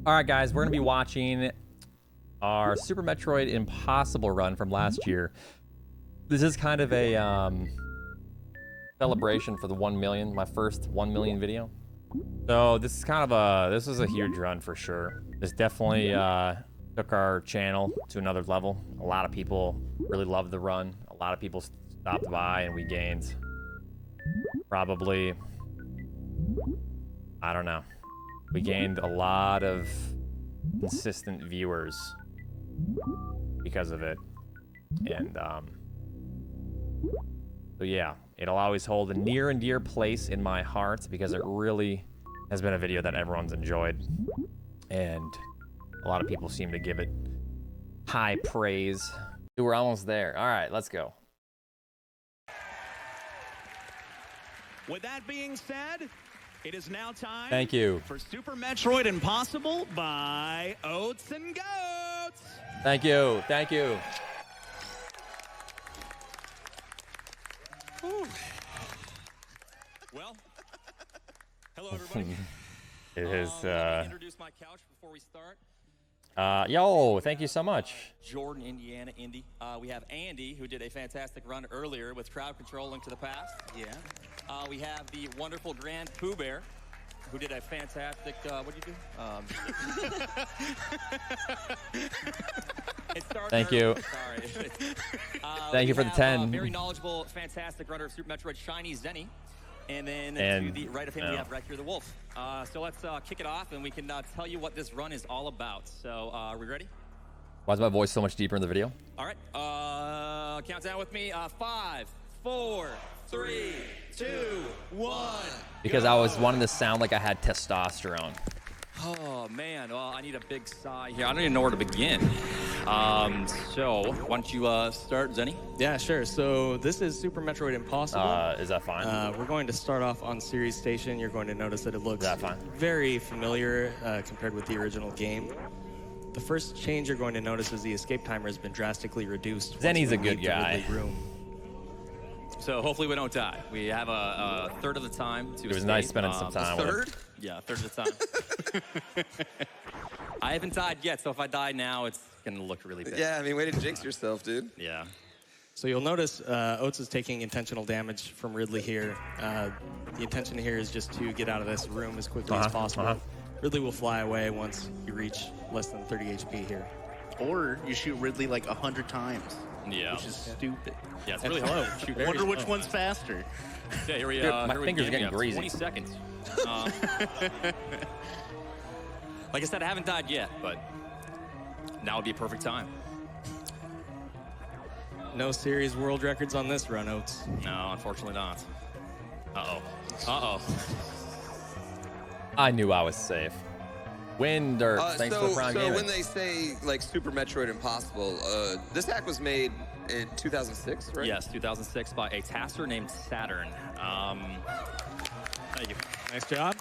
All right, guys, we're gonna be watching our Super Metroid Impossible run from last year. This is kind of a celebration for the 1 million, my first 1 million video. So this is kind of this was a huge run for sure. This definitely took our channel to another level. A lot of people really loved the run. A lot of people stopped by, and we gained probably, I don't know. We gained a lot of consistent viewers because of it. And so yeah, it'll always hold a near and dear place in my heart because it really has been a video that everyone's enjoyed. And a lot of people seem to give it high praise. We're almost there. All right, let's go. With that being said, it is now time Thank you. for Super Metroid Impossible by Oatsngoats. Thank you. Thank you. Well, hello everybody. It is Let me introduce my couch before we start. yo, thank you so much. Jordan, Indiana, Indy. We have Andy, who did a fantastic run earlier with crowd control Link to the Past. Yeah. We have the wonderful Grand Pooh Bear, who did a fantastic, what did you do? It started Thank you. Sorry. Thank you for the 10. Very knowledgeable, fantastic runner of Super Metroid, Shiny Zenny. And then And- to the right of him, we have Wreck Here the Wolf. So let's kick it off, and we can tell you what this run is all about. So are we ready? Why is my voice so much deeper in the video? All right, count down with me. 5, 4, 3, 2, 1. Because I was wanting to sound like I had testosterone. Oh man, well I need a big sigh here. I don't even know where to begin. So why don't you start, Zenny? Yeah, sure. So this is Super Metroid Impossible. Is that fine? We're going to start off on Series Station. You're going to notice that it looks Is that fine? very familiar compared with the original game. The first change you're going to notice is the escape timer has been drastically reduced. once Zenny's we a good leave the guy. Ridley Room. So hopefully we don't die. We have a third of the time to It was escape. nice spending some time with him. Third? Yeah, a third of the time. I haven't died yet, so if I die now, it's gonna look really bad. Yeah, I mean, way to jinx yourself, dude. Yeah. So you'll notice Oats is taking intentional damage from Ridley here. The intention here is just to get out of this room as quickly as possible. Ridley will fly away once you reach less than 30 HP here. Or you shoot Ridley like 100 times. Yeah. Which is stupid. Yeah, it's really hard. I wonder which one's faster. Yeah, here we Dude, are. my fingers are getting greasy. 20 seconds. Like I said, I haven't died yet, but now would be a perfect time. No series world records on this run, Oats. No, unfortunately not. Uh-oh. Uh-oh. I knew I was safe. Winder, thanks for the prime so gaming. when they say like Super Metroid Impossible, this hack was made in 2006, right? Yes, 2006 by a tasker named Saturn. Thank you. Nice job.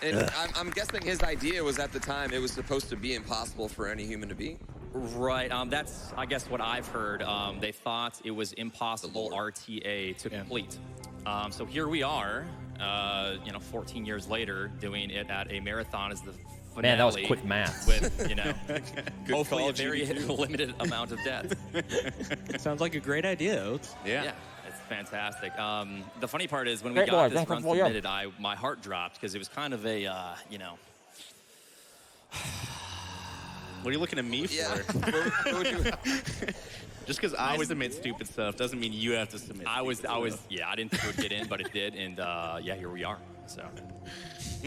And I'm guessing his idea was at the time it was supposed to be impossible for any human to beat. Right, that's, I guess, what I've heard. They thought it was impossible RTA to complete. So here we are, 14 years later, doing it at a marathon as the finale. Man, that was quick math. With, hopefully a very limited amount of death. Sounds like a great idea, Oats. Yeah, it's fantastic. The funny part is when we got this run submitted, my heart dropped because it was kind of a, What are you looking at me for? Yeah. Just because I submit stupid stuff doesn't mean you have to submit. I didn't think it would get in, but it did, and here we are. So.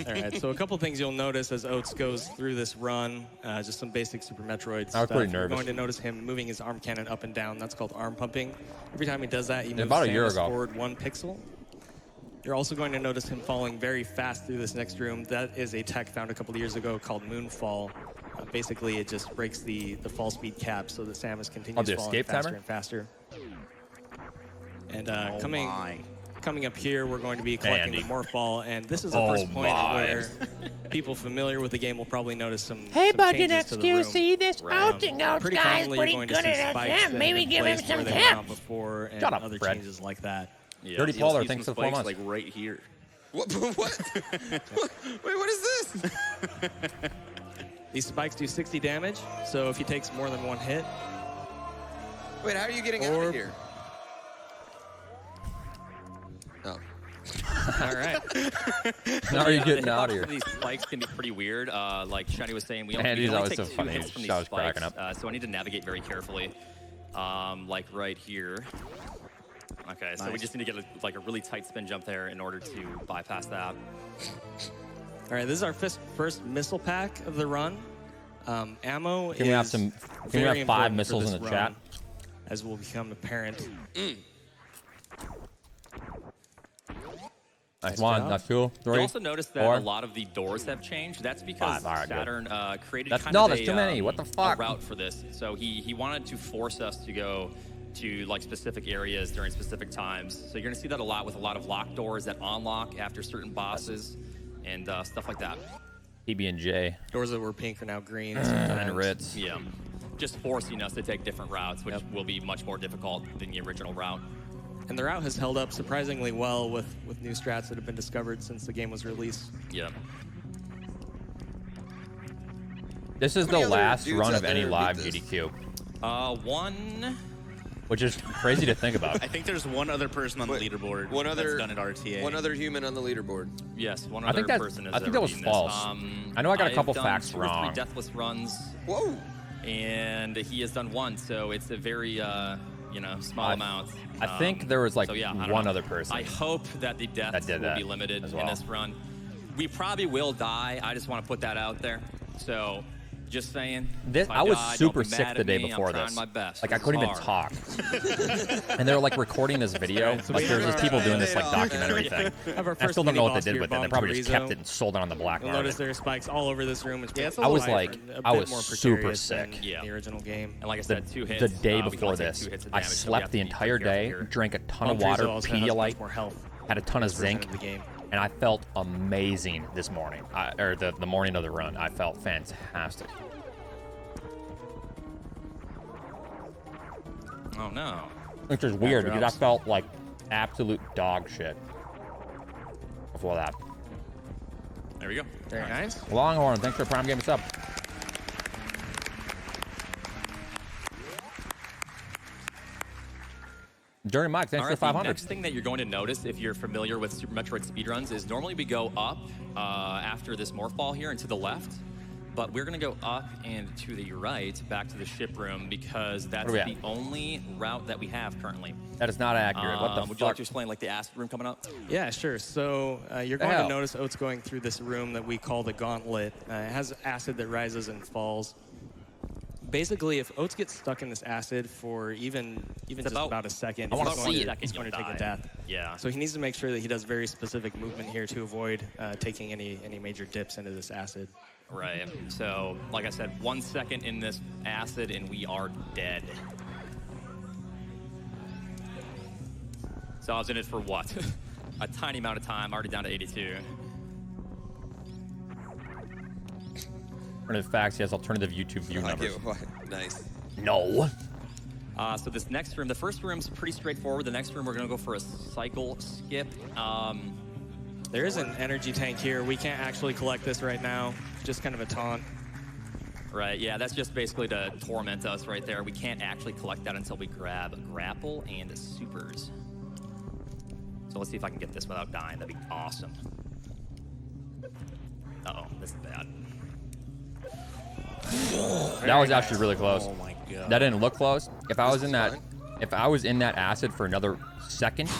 All right, so a couple things you'll notice as Oats goes through this run, just some basic Super Metroid stuff. I was pretty nervous. You're going to notice him moving his arm cannon up and down. That's called arm pumping. Every time he does that, he moves about a year Samus ago. forward 1 pixel. You're also going to notice him falling very fast through this next room. That is a tech found a couple of years ago called Moonfall. Basically, it just breaks the fall speed cap so that Samus continues the falling escape faster timer? and faster. And coming up here, we're going to be collecting the Morph Ball, and this is the first point where people familiar with the game will probably notice some Hey, some Budget changes to the room. XQC, this Oatsngoats Pretty guy is commonly, pretty you're going good to see at spikes that. that Maybe have been give him placed some where they weren't tips. before and Shut up, other Fred. changes like that. Yeah. Dirty You'll Polar, see thanks some for 4 spikes months. like right here. What? Wait, what is this? this. These spikes do 60 damage, so if he takes more than one hit... Wait, how are you getting out of here? Oh. All right. How are you Yeah, getting the out of hitbox here? for these spikes can be pretty weird. Like Shiny was saying, we Man, only, he's we only always take so 2 funny. hits from He's these always spikes, cracking up. so I need to navigate very carefully. Like right here. Okay, so we just need to get a really tight spin jump there in order to bypass that. All right, this is our first missile pack of the run. Ammo Can we have is Can we very have 5 important for missiles in this the run, chat? as will become apparent. Nice one. job. That's 2, 3. You also notice that 4. a lot of the doors have changed. That's because 5. All right, good. Saturn created That's- kind no, of that's a, too many. What the fuck? a route for this. So he wanted to force us to go to like specific areas during specific times. So you're gonna see that a lot with a lot of locked doors that unlock after certain bosses and stuff like that. PB&J Doors that were pink are now green. and sometimes. Ritz. Yeah, just forcing us to take different routes, which will be much more difficult than the original route. And the route has held up surprisingly well with new strats that have been discovered since the game was released. Yeah. This is How the many other last dudes run out of any there beat live this? GDQ, One. which is crazy to think about. I think there's one other person on the Wait, leaderboard one other- that's done at RTA. One other human on the leaderboard. Yes, one I other think that- person has I think ever that was beaten false. This. I know I got a I've couple done facts 2 or 3 wrong. deathless runs, Whoa. and he has done 1, so it's a very small amount. I think there was like so yeah, I don't one know. other person. I hope that the deaths did will that be limited as in well. this run. We probably will die. I just want to put that out there. So, just saying. This, if I was die, super don't be sick mad the at day me. before I'm trying this. my best. Like I It's couldn't even hard. talk, and they were like recording this video. So Like we there's have just people our- doing this like documentary thing. Have our I first still don't know what they mini-boss did here, with it. They Bomb probably just Chorizo. kept it and sold it on the black You'll notice market. there are spikes all over this room. It's Yeah, it's a I was little like, a I bit was more super precarious sick. than Yeah. the original game. And like I The, said, 2 hits. the day we can before only take this, 2 hits of I damage, so we slept have the to be entire careful day, here. drank a ton Bomb of water, Chorizo also has much Pedialyte, more health. had a ton of this version zinc, of the game. and I felt amazing this morning. Or the morning of the run, I felt fantastic. Oh no. Which is weird because I drops. felt like absolute dog shit before that. There we go. Very nice. Longhorn, thanks for Prime Game sub. Journey Mike, thanks All for right, 500. the next thing that you're going to notice if you're familiar with Super Metroid speedruns is normally we go up after this morph ball here and to the left, but we're going to go up and to the right back to the ship room because that's Where the we at? only route that we have currently. That is not accurate. What the Would you like fuck? to explain like the acid room coming up? Yeah, sure. So you're going hell? to notice Oats going through this room that we call the Gauntlet. It has acid that rises and falls. Basically, if Oats gets stuck in this acid for even just about a second, I wanna he's see going it. to, he's going to take a You'll death. Yeah. So he needs to make sure that he does very specific movement here to avoid taking any major dips into this acid. Right. So, like I said, 1 second in this acid and we are dead. So I was in it for what? A tiny amount of time, already down to 82. Alternative facts, he has alternative YouTube view I numbers. get why. Nice. No. So this next room, the first room's pretty straightforward. The next room, we're gonna go for a cycle skip. There is an energy tank here. We can't actually collect this right now. It's just kind of a taunt. Right, yeah, that's just basically to torment us right there. We can't actually collect that until we grab grapple and supers. So let's see if I can get this without dying. That'd be awesome. Uh-oh, this is bad. That was actually really close. Oh my god. That didn't look close. If I was This in is that, if I was in that acid for another second,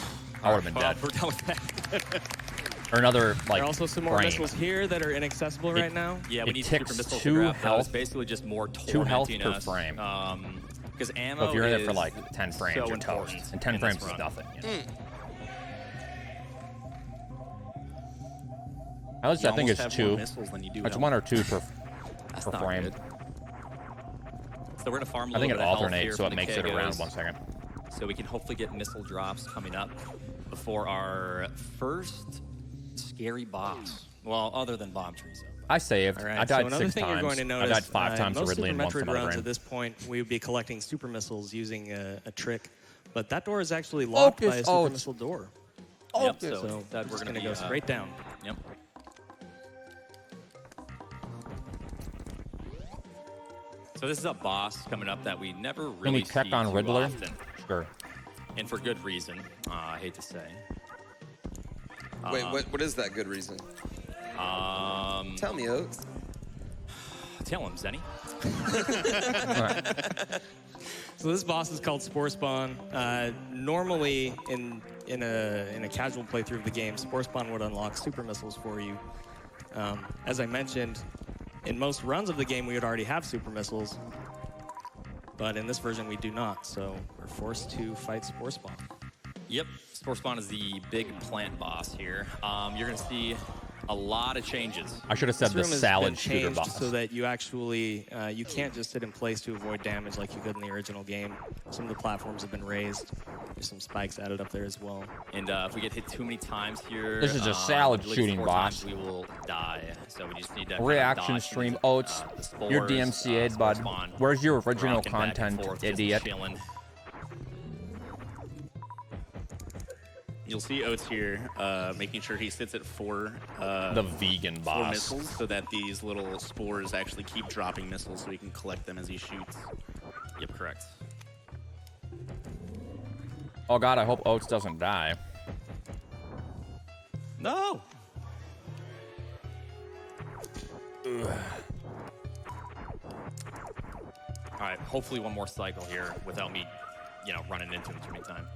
I would have been Well, dead. we're done with that. Or another like. There are also some more frame. missiles here that are inaccessible right now. Yeah, we It need ticks super missiles 2 to grab health- those. Basically just more 2 health tormenting per us. frame. Because ammo So if you're in it for is like 10 frames, so you're important toast. And 10 in this frames is run. nothing. You know? At least I think it's 2. It's 1 or 2 per That's per not frame. good. So we're gonna farm a I think it little bit of health alternates, here so from it the makes it around Kegos, 1 second. so we can hopefully get missile drops coming up before our first scary boss. Well, other than Bomb Chorizo. I saved. All right, I died so another 6 thing times. you're going to I notice, died 5 times to most Ridley Super and 1 Metroid from another runs brain. at this point, we would be collecting super missiles using a trick, but that door is actually locked by a Focus, super Oats. missile door. Yep, So so that we're we're going gonna to go be, straight down. Yep. So this is a boss coming up that we never really Can we check see on too Riddler? often. Sure. And for good reason, I hate to say. Wait, what is that good reason? Tell me, Oats. Tell him, Zenny. So this boss is called Sporespawn. Normally, in a casual playthrough of the game, Sporespawn would unlock super missiles for you. As I mentioned, in most runs of the game, we would already have super missiles, but in this version, we do not. So we're forced to fight Sporespawn. Yep, Sporespawn is the big plant boss here. You're gonna see a lot of changes. I should have said This the room has salad been shooter changed boss. so that you actually you can't just sit in place to avoid damage like you could in the original game. Some of the platforms have been raised. There's some spikes added up there as well. And if we get hit too many times here, This is a salad at least shooting 4 boss. times, we will die. So we just need to kind of Reaction dodge stream. the, Oats, the spores, you're DMCA'd, bud. Sporespawn, Where's your original rocking back and content, forth, just idiot? chilling. You'll see Oats here making sure he sits at 4 The vegan 4 boss. missiles so that these little spores actually keep dropping missiles so he can collect them as he shoots. Yep, correct. Oh god, I hope Oats doesn't die. No! All right, hopefully one more cycle here without me, running into him too many times.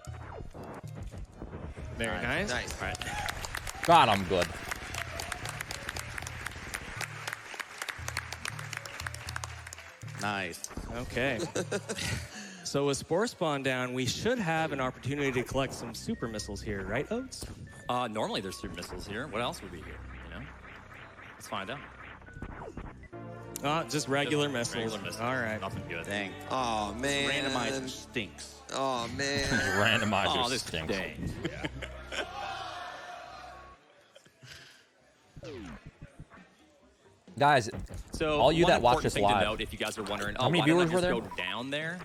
Very nice. Nice. All right. God, I'm good. Nice. Okay. So with Sporespawn down, we should have an opportunity to collect some super missiles here, right, Oats? Normally there's super missiles here. What else would be here? Let's find out. Just regular missiles. Regular missiles. All right. Nothing good. Dang. Oh man. Randomizer stinks. Oh man. Randomizer Oh, this stinks. stinks. Guys, So all you one that watch important this thing live, to note, if you guys are wondering, how many why did I viewers were just there? go down there?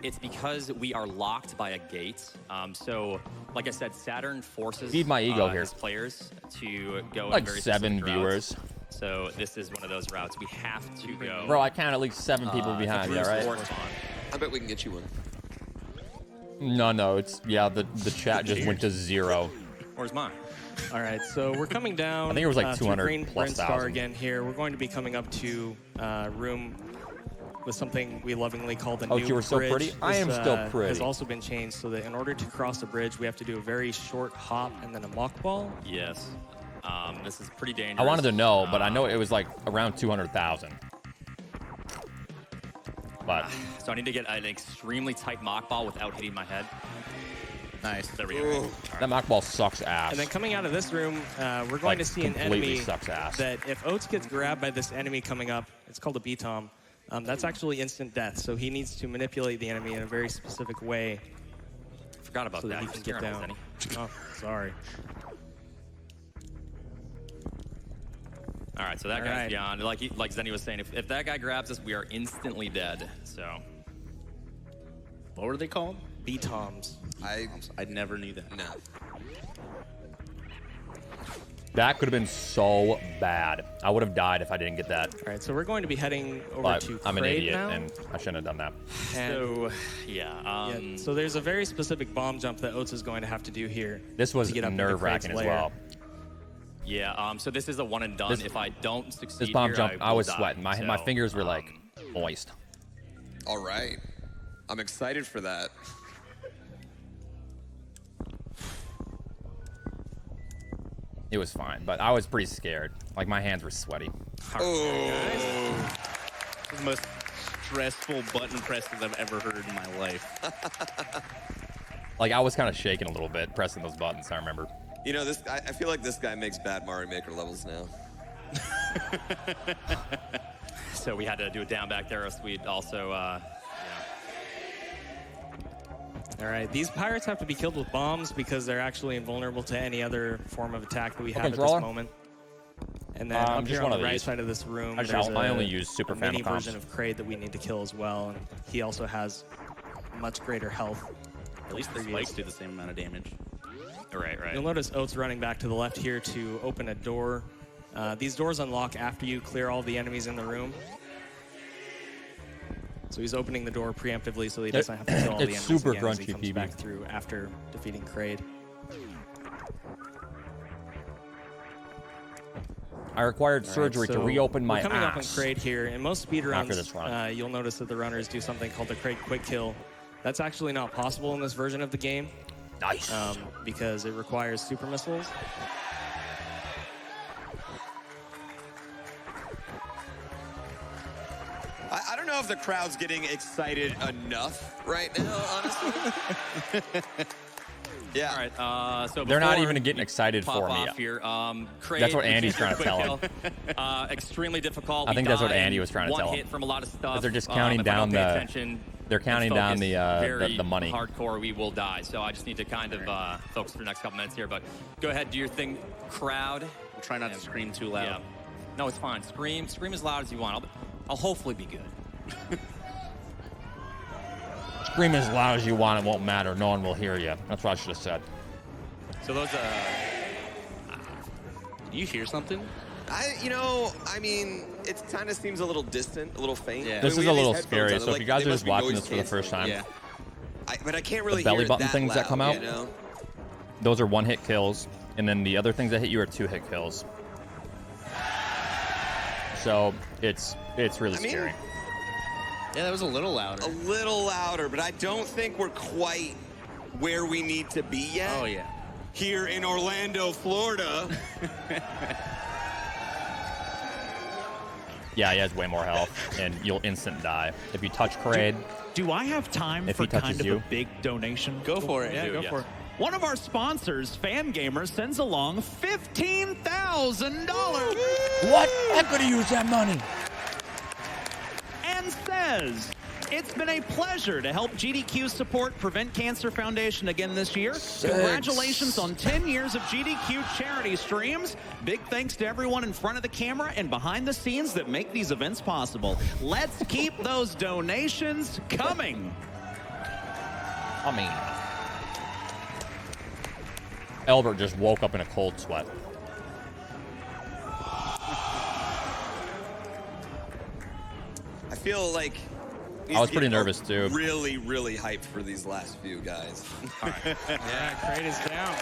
It's because we are locked by a gate. So, like I said, Saturn forces Feed my ego here. his players to go in like very 7 specific viewers. routes. So this is one of those routes we have to go. Bro, I count at least 7 people behind you, through right? Sporespawn. I bet we can get you one. No, it's, yeah, the chat just went to 0. Where's mine? All right, so we're coming down. I think it was like through 200 Green plus Brinstar thousand. again here. We're going to be coming up to room with something we lovingly call the Oh, new you were so bridge. pretty? I am still pretty. Has also been changed so that in order to cross the bridge, we have to do a very short hop and then a mock ball. Yes. This is pretty dangerous. I wanted to know, but I know it was like around 200,000. But So I need to get an extremely tight mock ball without hitting my head. Nice. There we go. Ooh. that mock ball sucks ass. And then coming out of this room, we're going Like, to see an completely enemy sucks ass. that if Oats gets grabbed by this enemy coming up, it's called a B-Tom. That's actually instant death, so he needs to manipulate the enemy in a very specific way Forgot about so that that. he can get Staring at down. me, Zenny. Oh, sorry. All right, so that All guy's right. beyond. Like Zenny was saying, if that guy grabs us, we are instantly dead. So What were they called? B-Toms. I never knew that. No. that could have been so bad. I would have died if I didn't get that. All right, so we're going to be heading over But to I'm an Kraid idiot, now. and I shouldn't have done that. And- so yeah. yeah, so there's a very specific bomb jump that Oats is going to have to do here. This was to get up into nerve-wracking Kraid's as lair. well. Yeah. So this is a one and done. This- If I don't succeed This bomb here, jump, I will was die. sweating. My So, fingers were like moist. All right. I'm excited for that. It was fine, but I was pretty scared. Like my hands were sweaty. Oh. This is the most stressful button presses I've ever heard in my life. Like I was kind of shaking a little bit pressing those buttons. I remember. You know, I feel like this guy makes bad Mario Maker levels now. So we had to do it down back there. So we'd also, All right, these pirates have to be killed with bombs because they're actually invulnerable to any other form of attack that we have at this controller? moment. And then up just here one on of the right these. side of this room, I only use Super a mini Famicoms. version of Kraid that we need to kill as well, and he also has much greater health. At least the spikes do the same amount of damage. right. You'll notice Oats running back to the left here to open a door. These doors unlock after you clear all the enemies in the room. So he's opening the door preemptively so he doesn't have to kill all the It's enemies super again as he crunchy, comes PB. back through after defeating Kraid. I required surgery to so reopen my we're coming up on ass. Kraid here. In most After this speedruns, run. you'll notice that the runners do something called the Kraid quick kill. That's actually not possible in this version of the game. Nice. Because it requires super missiles. I don't know if the crowd's getting excited enough right now, honestly. Yeah. All right. So They're not before even getting we excited pop for me. off here. Kraid, That's what we Andy's can't trying to do a tell quick kill. Extremely difficult. I We think that's what die Andy was trying to one tell him. hit from a lot of stuff. They're just counting if we down don't pay the- attention they're and counting down focus very the money. hardcore, we will die. So I just need to kind of focus for the next couple minutes here. But go ahead, do your thing, crowd. We'll try not to scream too loud. Yeah. No, it's fine. Scream as loud as you want. I'll hopefully be good. Scream as loud as you want. It won't matter. No one will hear you. That's what I should have said. So those, do you hear something? I mean, it kind of seems a little distant, a little faint. Yeah. This I mean, is we a have little these scary. headphones So on. if you guys They are must just be watching noise this for the first time, Yeah. but I can't really belly hear it button that things that loud, come out? You know? those are 1-hit kills, and then the other things that hit you are 2-hit kills. So it's really scary. Yeah, that was a little louder. A little louder, but I don't think we're quite where we need to be yet. Oh, yeah. Here in Orlando, Florida. Yeah, he has way more health, and you'll instant die. If you touch Kraid, Do I have time If for he touches kind of you. a big donation? Go for it. Yeah, go yes. for it. One of our sponsors, Fan Gamer, sends along $15,000 what? I could have used that money. and says, "It's been a pleasure to help GDQ support Prevent Cancer Foundation again this year. Congratulations on 10 years of GDQ charity streams. Big thanks to everyone in front of the camera and behind the scenes that make these events possible. Let's keep those donations coming." I mean, Albert just woke up in a cold sweat. I feel like I was pretty nervous, too. Really, really hyped for these last few guys. Yeah, Kraid is down.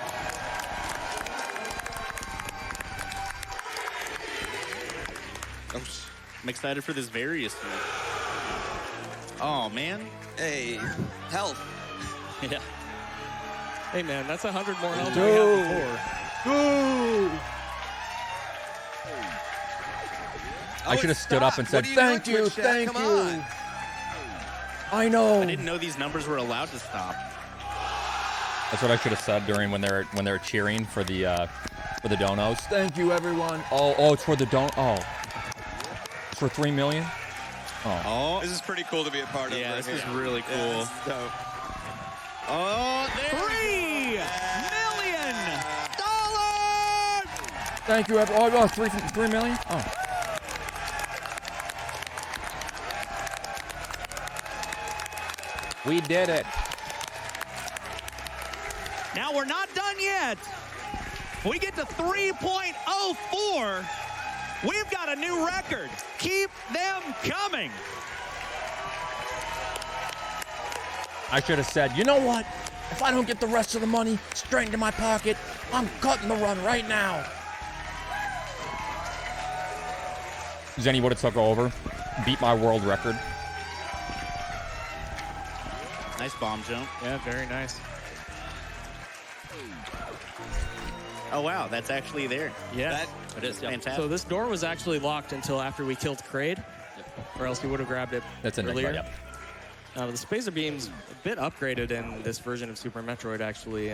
I'm excited for this Various one. Oh, man. Hey, health. Yeah. Hey, man, that's 100 more health than we had before. I should have stood up and said, What are you "Thank doing, you, Twitch chat? thank Come you." on. I know. I didn't know these numbers were allowed to stop. That's what I should have said during when they're cheering for the donos. Thank you, everyone. Oh, it's for the Oh, it's for 3 million. Oh, This is pretty cool to be a part of. yeah, right this here. is really cool. Yeah, this is dope. Oh, there $3 million! Thank you, everyone. Oh, 3 million. Oh. We did it. Now we're not done yet. We get to 3.04. We've got a new record. Keep them coming. I should have said, you know what? If I don't get the rest of the money straight into my pocket, I'm cutting the run right now. Zenny would have took over, beat my world record. Nice bomb jump. Yeah, very nice. Oh, wow, that's actually there. Yeah. It is. Yeah. Fantastic. So this door was actually locked until after we killed Kraid, or else he would have grabbed it That's in earlier. Metroid, yep. The Spacer Beam's a bit upgraded in this version of Super Metroid, actually.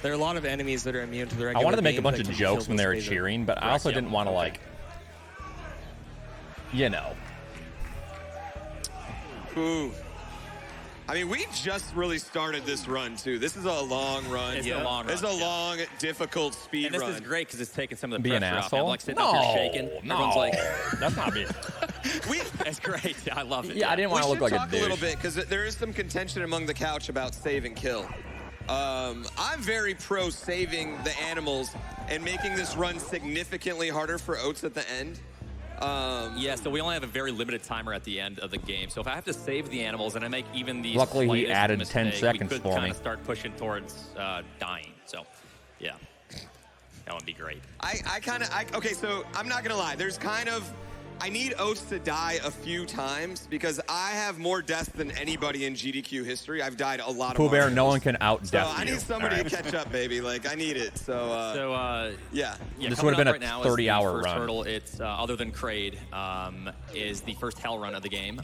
There are a lot of enemies that are immune to the regular I wanted to make a beam bunch that of can be jokes killed when with they were Spacer. cheering, but I also Yep. didn't want to, like, you know. Ooh. I mean, we just really started this run, too. This is a long run. It's a long run, It's a yeah. long, difficult speed And this run. is great because it's taking some of the Be an pressure off. asshole? I'm like sitting up here shaking. Everyone's like, That's not me. "That's great. I love it." Yeah, I didn't want to we look should like a talk a little douche. bit, because there is some contention among the couch about save and kill. I'm very pro saving the animals and making this run significantly harder for Oats at the end. Yeah, so we only have a very limited timer at the end of the game. So if I have to save the animals and I make even the Luckily, he slightest added mistake, 10 seconds we could for kind me. of start pushing towards dying. So, yeah, that would be great. Okay, so I'm not gonna lie. There's kind of, I need Oats to die a few times because I have more deaths than anybody in GDQ history. I've died a lot of Pooh Bear, Marios. no one can out-death So I you. need somebody to catch up, baby. Like, I need it. So, yeah. This coming would've been up a right now 30-hour is the first run. hurdle. It's other than Kraid, is the first hell run of the game.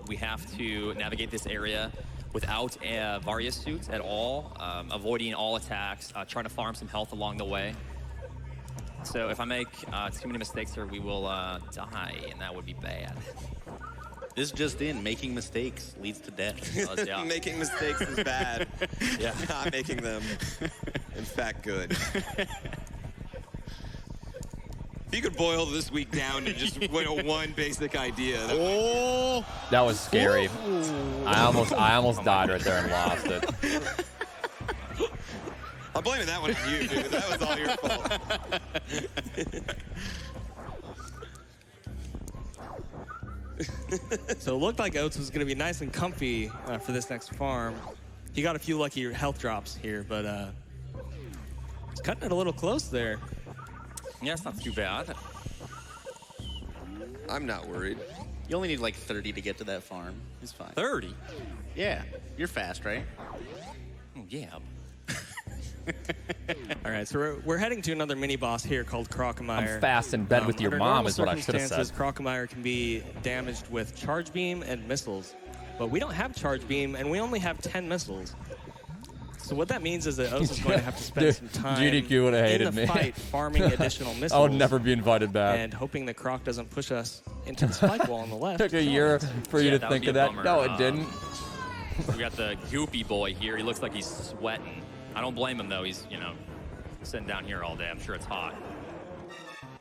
We have to navigate this area without Varius suits at all, avoiding all attacks, trying to farm some health along the way. So if I make too many mistakes here, we will die, and that would be bad. This just in, making mistakes leads to death. Yeah. Making mistakes is bad. Yeah. Not making them, in fact, good. If you could boil this week down to just one basic idea. That was scary. I almost died right there and lost it. I'm blaming that one on you, dude. That was all your fault. So it looked like Oats was going to be nice and comfy for this next farm. He got a few lucky health drops here, but he's cutting it a little close there. Yeah, it's not too bad. I'm not worried. You only need like 30 to get to that farm. It's fine. 30? Yeah, you're fast, right? Oh, yeah. All right, so we're heading to another mini boss here called Crocomire. I'm fast in bed with your Under mom normal is what I should have said. circumstances, Crocomire can be damaged with charge beam and missiles, but we don't have charge beam and we only have 10 missiles. So what that means is that Oats is going to have to spend Dude, some time GDQ would've hated in the me. fight farming additional missiles. I would never be invited back. And hoping that Croc doesn't push us into the spike wall on the left. Took a year for you to that would think be of a that. bummer. No, it didn't. We got the goopy boy here. He looks like he's sweating. I don't blame him, though. He's, you know, sitting down here all day. I'm sure it's hot.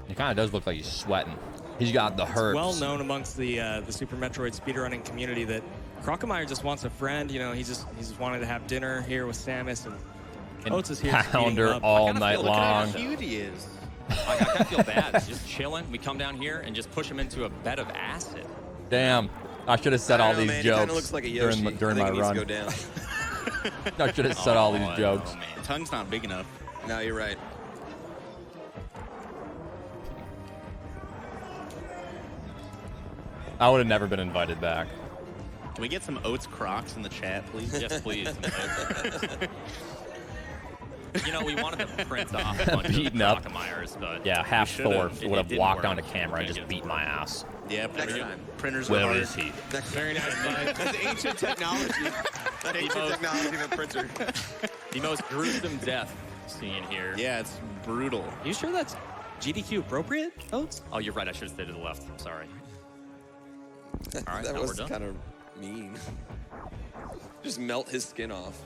He kind of does look like he's sweating. He's got the herbs. Well known amongst the Super Metroid speedrunning community that Crocomire just wants a friend. You know, he's just wanted to have dinner here with Samus, and Oats is here just beating Pounder him up. all kinda night feel- look at how long. Cute he is. I kind of feel bad. Just chilling. We come down here and just push him into a bed of acid. Damn. I should have said all these man. He jokes kind of looks like a Yoshi. during I my think he run. needs to go down. I should have said all these I jokes. know, man. Tongue's not big enough. No, you're right. I would have never been invited back. Can we get some Oats Crocs in the chat, please? Yes, please. You know, we wanted to print off a bunch Beaten of up. Crocomires, but Yeah, half should've. Thor It would have didn't walked work. onto camera and Couldn't just get it. beat my ass. Yeah, Next time. printers Where are hard. is he? Very nice fight. That's ancient technology. That ancient technology of a printer. the most gruesome death scene here. Yeah, it's brutal. You sure that's GDQ appropriate, Oats? Oh, you're right. I should have stayed to the left. I'm sorry. All right, That now was we're done. kind of mean. Just melt his skin off.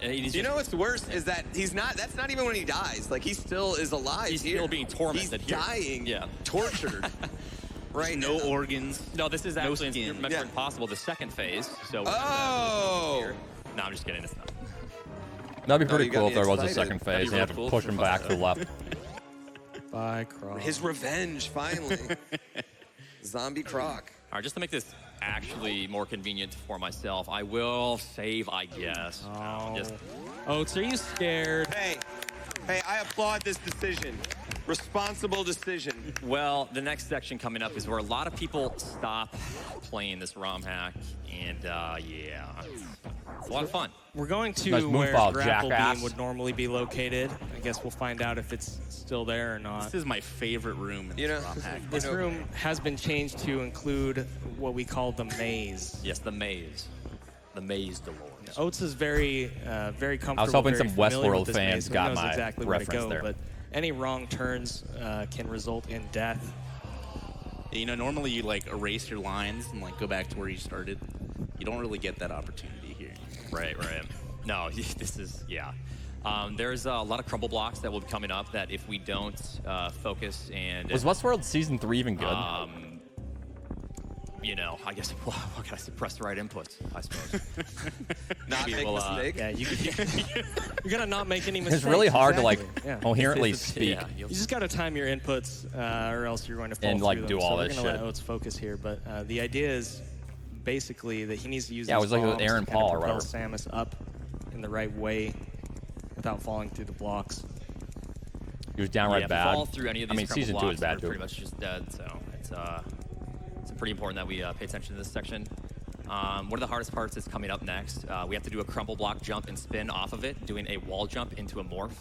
He's You just- know what's worse is that he's not. That's not even when he dies. Like he still is alive. He's here. still being tormented He's here. dying. Yeah. Tortured. Right. No now. organs. No, this is actually in skin. Super Metroid Yeah. Impossible, the second phase. So. Oh. No, I'm just kidding. It's not. That'd be pretty you got cool me if there was a excited. second That'd phase. be You real have to cool. push him back to the left. Bye, Croc. His revenge finally. Zombie Croc. All right, just to make this actually more convenient for myself, I will save, I guess. Just Oats, are you scared? Hey, I applaud this decision. Responsible decision. well, the next section coming up is where a lot of people stop playing this ROM hack, and yeah, it's a lot of fun. We're going to Nice where moonfall, Grapple jackass. Beam would normally be located. I guess we'll find out if it's still there or not. This is my favorite room in You this know- ROM hack. This room has been changed to include what we call the maze. Yes, the maze Dolores. Oats is very comfortable. hoping very some familiar with Westworld this fans maze, so he got knows my exactly where to reference go, there. But any wrong turns can result in death. You know, normally you like erase your lines and like go back to where you started. You don't really get that opportunity here. Right. No, this is, yeah. There's a lot of crumble blocks that will be coming up that if we don't focus and... Was Westworld Season 3 even good? you know, I guess, well, what can I say? Press the right inputs, I suppose. Not Maybe make we'll, mistakes. Yeah, you're gonna not make any mistakes. It's really hard to like exactly. Yeah. coherently speak. Yeah, You just got to time your inputs, or else you're going to fall And, through like, them. do So all we're that gonna let shit. Oats focus here, but the idea is basically that he needs to use. Yeah, it these was like with bombs Aaron to kind of Paul or propel whatever. Samus up in the right way without falling through the blocks. He was downright Yeah, if bad. we fall through any of these I mean, crumble season 2 blocks, is bad we're too. pretty much just dead, so it's pretty important that we pay attention to this section. One of the hardest parts is coming up next. We have to do a crumble block jump and spin off of it, doing a wall jump into a morph.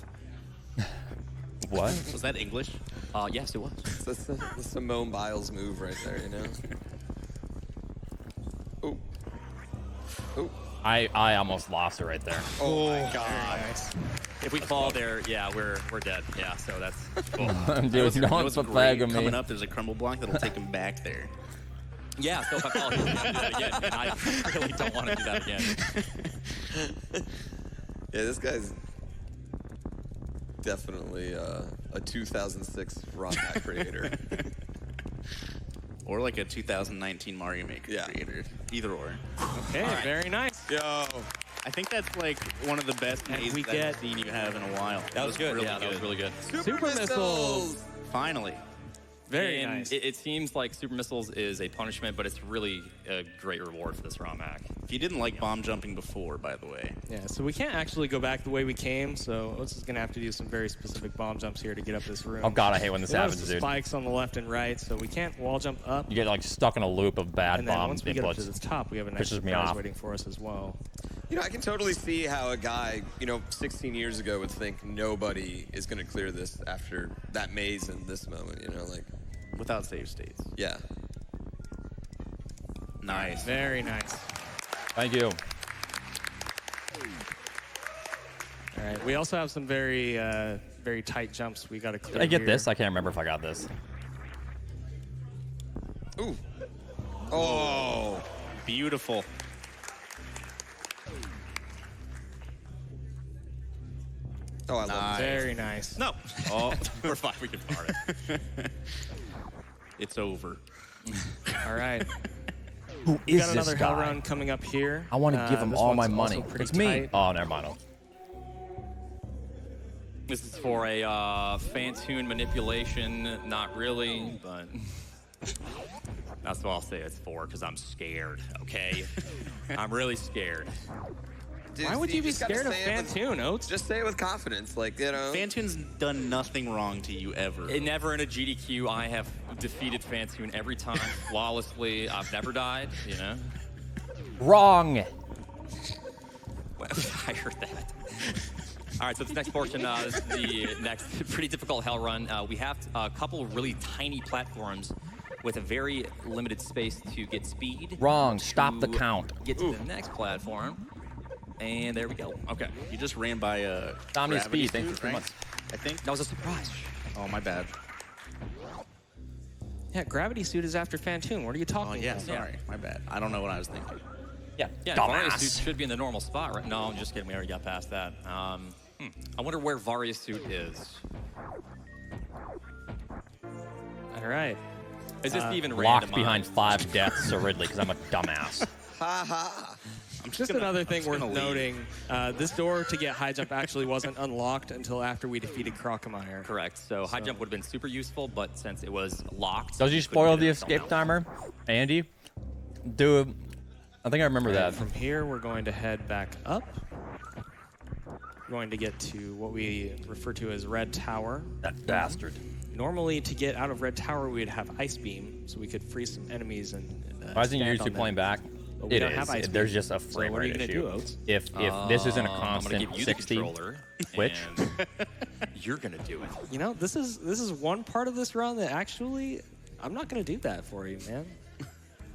What? Was that English? Yes, it was. That's the Simone Biles move right there, you know? Oh. Oh. I almost lost it right there. Oh my god. Nice. If we fall there, yeah, we're dead. Yeah, so that's cool. Dude, You know don't what's put great? flag on me. Coming up, there's a crumble block that'll take him back there. Yeah, so if I fall here, we have to do that again. And I really don't want to do that again. Yeah, this guy's definitely a 2006 ROM hack creator. Or like a 2019 Mario Maker Yeah. creator. Either or. Okay, very nice. Yo. I think that's like one of the best And mazes we I've get- seen you have in a while. That was good. Really Yeah, that was really good. Super missiles. Finally. Very And nice. it seems like super missiles is a punishment, but it's really a great reward for this ROM hack. If you didn't like bomb jumping before, by the way. Yeah, so we can't actually go back the way we came, so Oats is going to have to do some very specific bomb jumps here to get up this room. Oh god, I hate when this Notice happens, the dude. spikes on the left and right, so we can't wall jump up. You get like stuck in a loop of bad And then bomb once we get up to inputs. the top, we have a nice Pisses me surprise off. waiting for us as well. You know, I can totally see how a guy, 16 years ago would think nobody is going to clear this after that maze in this moment, like, Without save states. yeah. Nice. Very nice. Thank you. All right, we also have some very, very tight jumps we got to clear. Did I get here. this? I can't remember if I got this. Ooh. Oh. Beautiful. Oh, I love it. Very nice. No. Oh, we're fine. We can fart it. It's over. All right. Who We is got this another hell guy? run coming up here. I want to give him this all one's my also money. pretty It's me. tight. Oh, never mind. This is for a Fantoon manipulation. Not really, but that's what I'll say it's for, because I'm scared, okay? I'm really scared. Dude, Why would see, you be just gotta scared of say it with- Fantoon, Oats? Just say it with confidence, like, Fantoon's done nothing wrong to you ever. Never in a GDQ, I have defeated Fantoon every time flawlessly. I've never died, Wrong. I heard that. All right, so this next portion is the next pretty difficult hell run. We have a couple really tiny platforms with a very limited space to get speed. Wrong. Stop the to count. Get to the next platform. And there we go. Okay. You just ran by a Dominic gravity Speed, thanks suit, for 3 right? months. I think. That was a surprise. Oh, my bad. Yeah, Gravity Suit is after Fantoon. What are you talking Oh, yeah, about? sorry. My bad. I don't know what I was thinking. Yeah. Yeah, Various Suit should be in the normal spot, right? No, I'm just kidding. We already got past that. I wonder where Various Suit is. All right. Is this even Locked randomized? behind 5 deaths to Ridley because I'm a dumbass. Ha ha. I'm Just gonna- another I'm thing just worth gonna leave. noting, this door to get high jump actually wasn't unlocked until after we defeated Crocomire. Correct. So high jump would have been super useful, but since it was locked... Does he we couldn't spoil get the it until escape now. timer? Andy? Dude, I think I remember that. From here, we're going to head back up. We're going to get to what we refer to as Red Tower. That bastard. Normally, to get out of Red Tower, we'd have Ice Beam, so we could freeze some enemies and Why isn't stand YouTube on them. playing back? But we It don't is. have Ice There's Beam. just a So frame what are you rate gonna issue. do, Oats? If this isn't a I'm gonna constant give you 60, the controller, Twitch. and you're gonna do it. You know, this is one part of this run that actually, I'm not going to do that for you, man.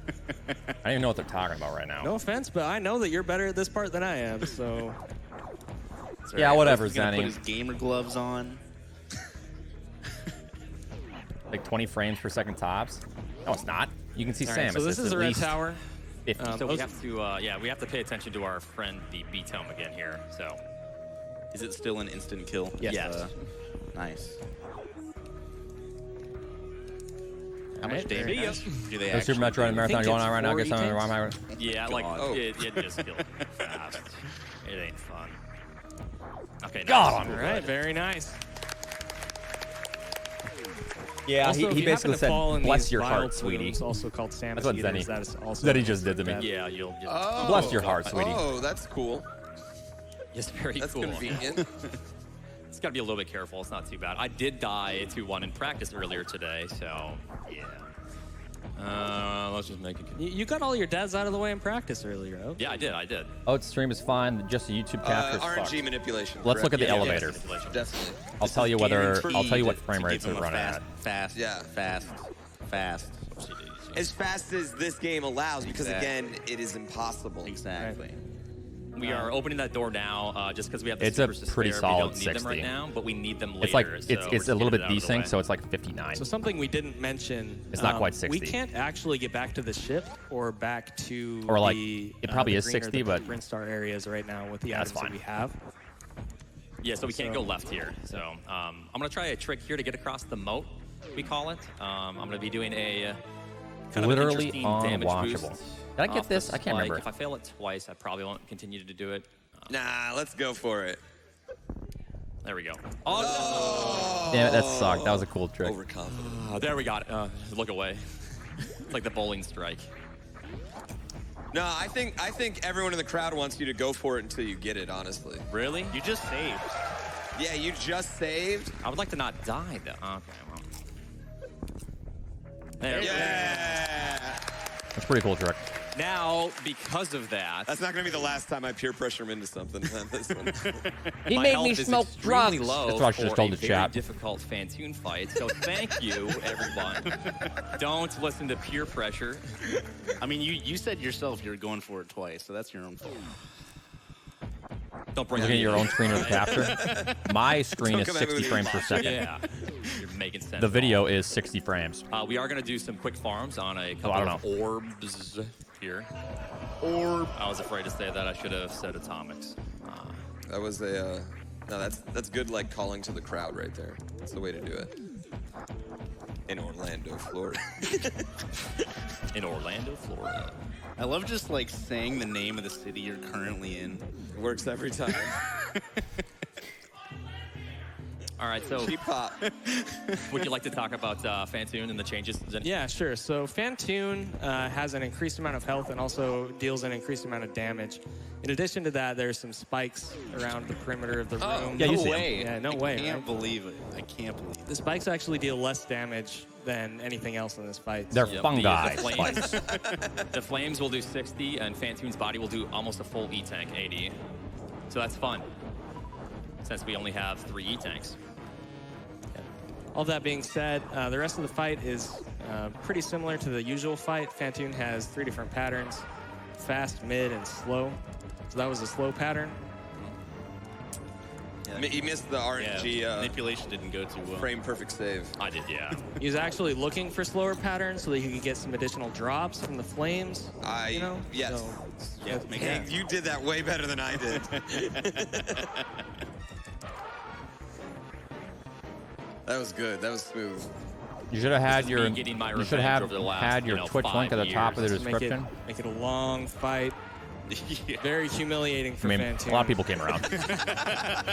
I don't even know what they're talking about right now. No offense, but I know that you're better at this part than I am, so... It's Yeah, alright. whatever, He's gonna Zenny. put his gamer gloves on. Like 20 frames per second tops. No, it's not. You can see All Sam. right, so this It's is the at Red least Tower. 50. So we have to, we have to pay attention to our friend, the B-Tome again here. So Is it still an instant kill? Yes. Nice. How much damage do they The Super actually Metroid do? Marathon it's going on right now. 4 Get something E-tanks? wrong. Yeah, like Oh. it just killed me fast. It ain't fun. Okay, Got nice. him. All right, very nice. Yeah, Also, if he you basically happen to fall said, in "Bless these your vile heart, sweetie." plumes, also called salmon That's what eaters, Zenny- that is also that he just did to me. bad. Yeah, you'll Oh. Bless your heart, sweetie. Oh, that's cool. It's very That's cool. convenient. It's got to be a little bit careful. It's not too bad. I did die 2-1 in practice earlier today, so yeah. Let's just make it. You got all your dads out of the way in practice earlier, oh? Yeah, I did. Oats stream is fine. Just a YouTube capture is RNG fucked. manipulation. Let's look at the correct? elevator. Definitely. I'll tell you whether. I'll tell you what Guaranteed frame to rates give they're them a running at. fast, Yeah. fast. As fast as this game allows, because Exactly. again, it is impossible. Exactly. We are opening that door now just because we have the It's a supers to pretty spare. solid We don't need them 60. right now, but we need them later. It's like so it's we're a just little getting bit it out of the desync, way. so it's like 59. So something we didn't mention. It's not quite We 60. can't actually get back to the ship or back to Or, like, the, it probably the is green or 60, the but- Green Star areas right now with the That's items that fine. we have. Yeah, so we can't So- go left here. So I'm gonna try a trick here to get across the moat, we call it. I'm gonna be doing a kind Literally of an interesting damage unwatchable. boost Did I get off this? the I can't spike. remember. If I fail it twice, I probably won't continue to do it. Nah, let's go for it. There we go. Oh, Damn it, that sucked. That was a cool trick. Overconfident. no. There we got it. Look away. It's like the bowling strike. No, I think everyone in the crowd wants you to go for it until you get it, honestly. Really? You just saved. Yeah, you just saved. I would like to not die though. Okay, well. There we go. Yeah. That's a pretty cool trick. Now, because of that, That's not gonna be the last time I peer pressure him into something. On this one. He my made health me is smoke extremely drugs. low That's what I should have for told a the very chat. difficult Fantoon fight. So thank you, everyone. Don't listen to peer pressure. I mean, you said yourself you're going for it twice, so that's your own fault. Don't bring Looking at me your in. own screen with the capture. My screen is Don't come at me 60 with frames per your second. Yeah, you're making sense. The video is 60 frames. We are going to do some quick farms on a couple I don't of orbs here. I was afraid to say that. I should have said atomics. That was a. No, that's good. Like calling to the crowd right there. That's the way to do it. In Orlando, Florida. In Orlando, Florida. I love just like saying the name of the city you're currently in. Works every time. All right, so Cheap pop. would you like to talk about Fantoon and the changes? Yeah, sure. So Fantoon has an increased amount of health and also deals an increased amount of damage. In addition to that, there's some spikes around the perimeter of the room. Yeah, you no see way. Yeah, no I way, can't right? believe it. I can't believe it. The spikes actually deal less damage than anything else in this fight. They're Yep, fungi the flames, spikes. the flames will do 60, and Fantoon's body will do almost a full E-tank, 80. So that's fun, since we only have 3 E-tanks. All that being said, the rest of the fight is pretty similar to the usual fight. Fantoon has 3 different patterns: fast, mid, and slow. So that was a slow pattern. You missed the Yeah, RNG manipulation didn't go too well. frame perfect save. I did, yeah. He was actually looking for slower patterns so that he could get some additional drops from the flames. You know? Yes. So, Yeah, make Hey, that. you did that way better than I did. That was good. That was smooth. You should have had is your. me getting my You should revenge have over the last, had your you know, Twitch link at the 5 top of the years. description. make it a long fight. Yeah. Very humiliating I for mean, Fantoon. a lot of people came around.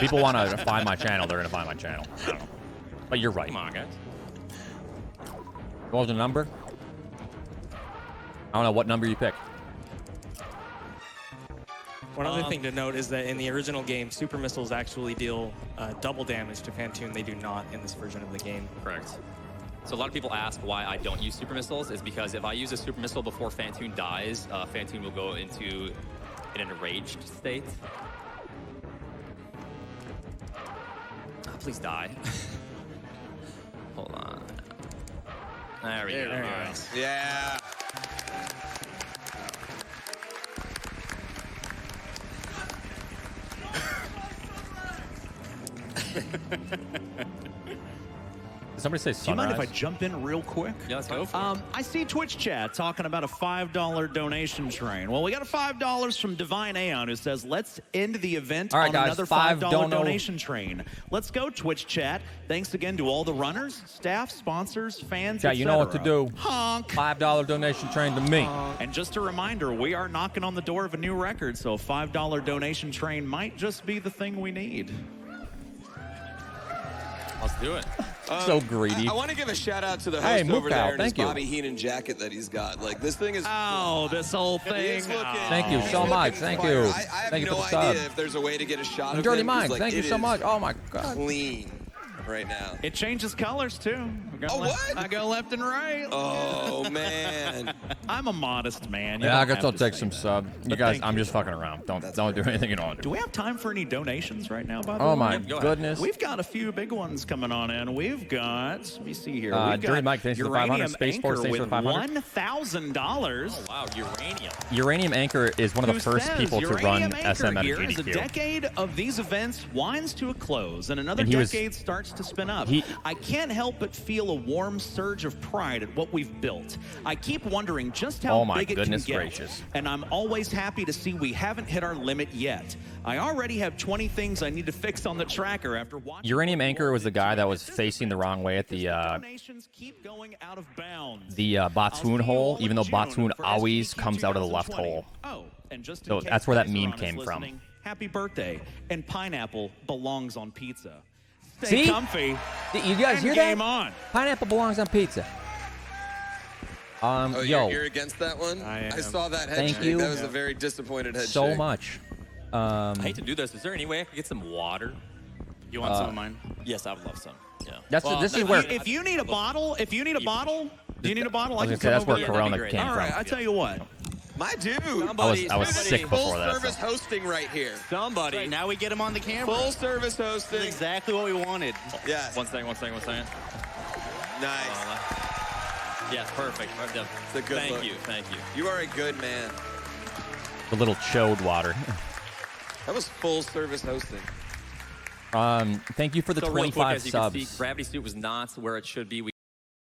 People want to find my channel. They're gonna find my channel. I don't know. But you're right. Come on, guys. What was the number? I don't know what number you picked. One other thing to note is that in the original game, super missiles actually deal double damage to Fantoon. They do not in this version of the game. Correct. So a lot of people ask why I don't use super missiles. Is because if I use a super missile before Fantoon dies, Fantoon will go into an enraged state. Please die. Hold on. There we go. There you All go. right. Yeah. Did somebody say Do you mind sunrise? if I jump in real quick? Yeah, let's go for it. I see Twitch chat talking about a $5 donation train. Well, we got a $5 from Divine Aeon who says, let's end the event All right, on guys, another $5 donation train. Let's go, Twitch chat. Thanks again to all the runners, staff, sponsors, fans, Yeah, you know what to etc. do. Honk. $5 donation train to me. And just a reminder, we are knocking on the door of a new record, so a $5 donation train might just be the thing we need. Let's do it. So greedy. I want to give a shout out to the Hey, host over Mookal, there in his thank you. Bobby Heenan jacket that he's got. Like, this thing is. Oh, this whole thing. It's looking, Thank you it's so looking much. Thank fire. you. I have Thank you no for the idea sub. if there's a way to get a shot of Dirty him, 'cause, Mind, like, thank you it so is much. Oh my god. Clean right now. It changes colors too. What? I go left and right. Oh man. I'm a modest man. You Yeah, I don't guess have I'll to take say some that. sub. You But guys, thank I'm you. just fucking around. Don't do anything you don't want to Do do. we have time for any donations right now, by the way? Oh my Go ahead. goodness. We've got a few big ones coming on in. We've got, let me see here. We've Dirty got Mike, thanks for the 500. Uranium Space Force, Anchor thanks for with the 500. $1,000. Oh, wow, uranium. Uranium Anchor is one of the Who first says people to run Uranium Anchor SM at a here as a GDQ. decade of these events winds to a close and another And he was- decade starts to spin up. he- I can't help but feel a warm surge of pride at what we've built. I keep wondering just how Oh my big it goodness can get. gracious. And I'm always happy to see we haven't hit our limit yet. I already have 20 things I need to fix on the tracker after watching. Uranium Anchor was the guy that was facing the wrong way at the donations keep going out of bounds. Batsoon hole, even though Batsoon for always SGDQ comes out of the left 2020. hole. Oh, and just in So case that's where that Kaiser meme on is came from. listening, happy birthday, and pineapple belongs on pizza. Stay See? comfy. You guys and hear that? game on. Pineapple belongs on pizza. Oh, Yo, you're against that one? I am. saw that head Thank shake. you. That was a very disappointed head so shake. much. I hate to do this. Is there any way I could get some water? You want some of mine? Yes, I would love some. Yeah. This is no, where If you need a bottle, do you need a bottle? I I can was come gonna say, that's over where here. Corona great. came All right, from. I tell you what. My dude. I was sick before that. Full so. service hosting right here. Right, now we get him on the camera. Full service hosting. That's exactly what we wanted. Yes. One second. Nice. Yes, perfect. It's a good look. Thank you. You are a good man. The little chilled water. That was full service hosting. Thank you for the So real quick, 25 as you can subs. see, Gravity Suit was not where it should be.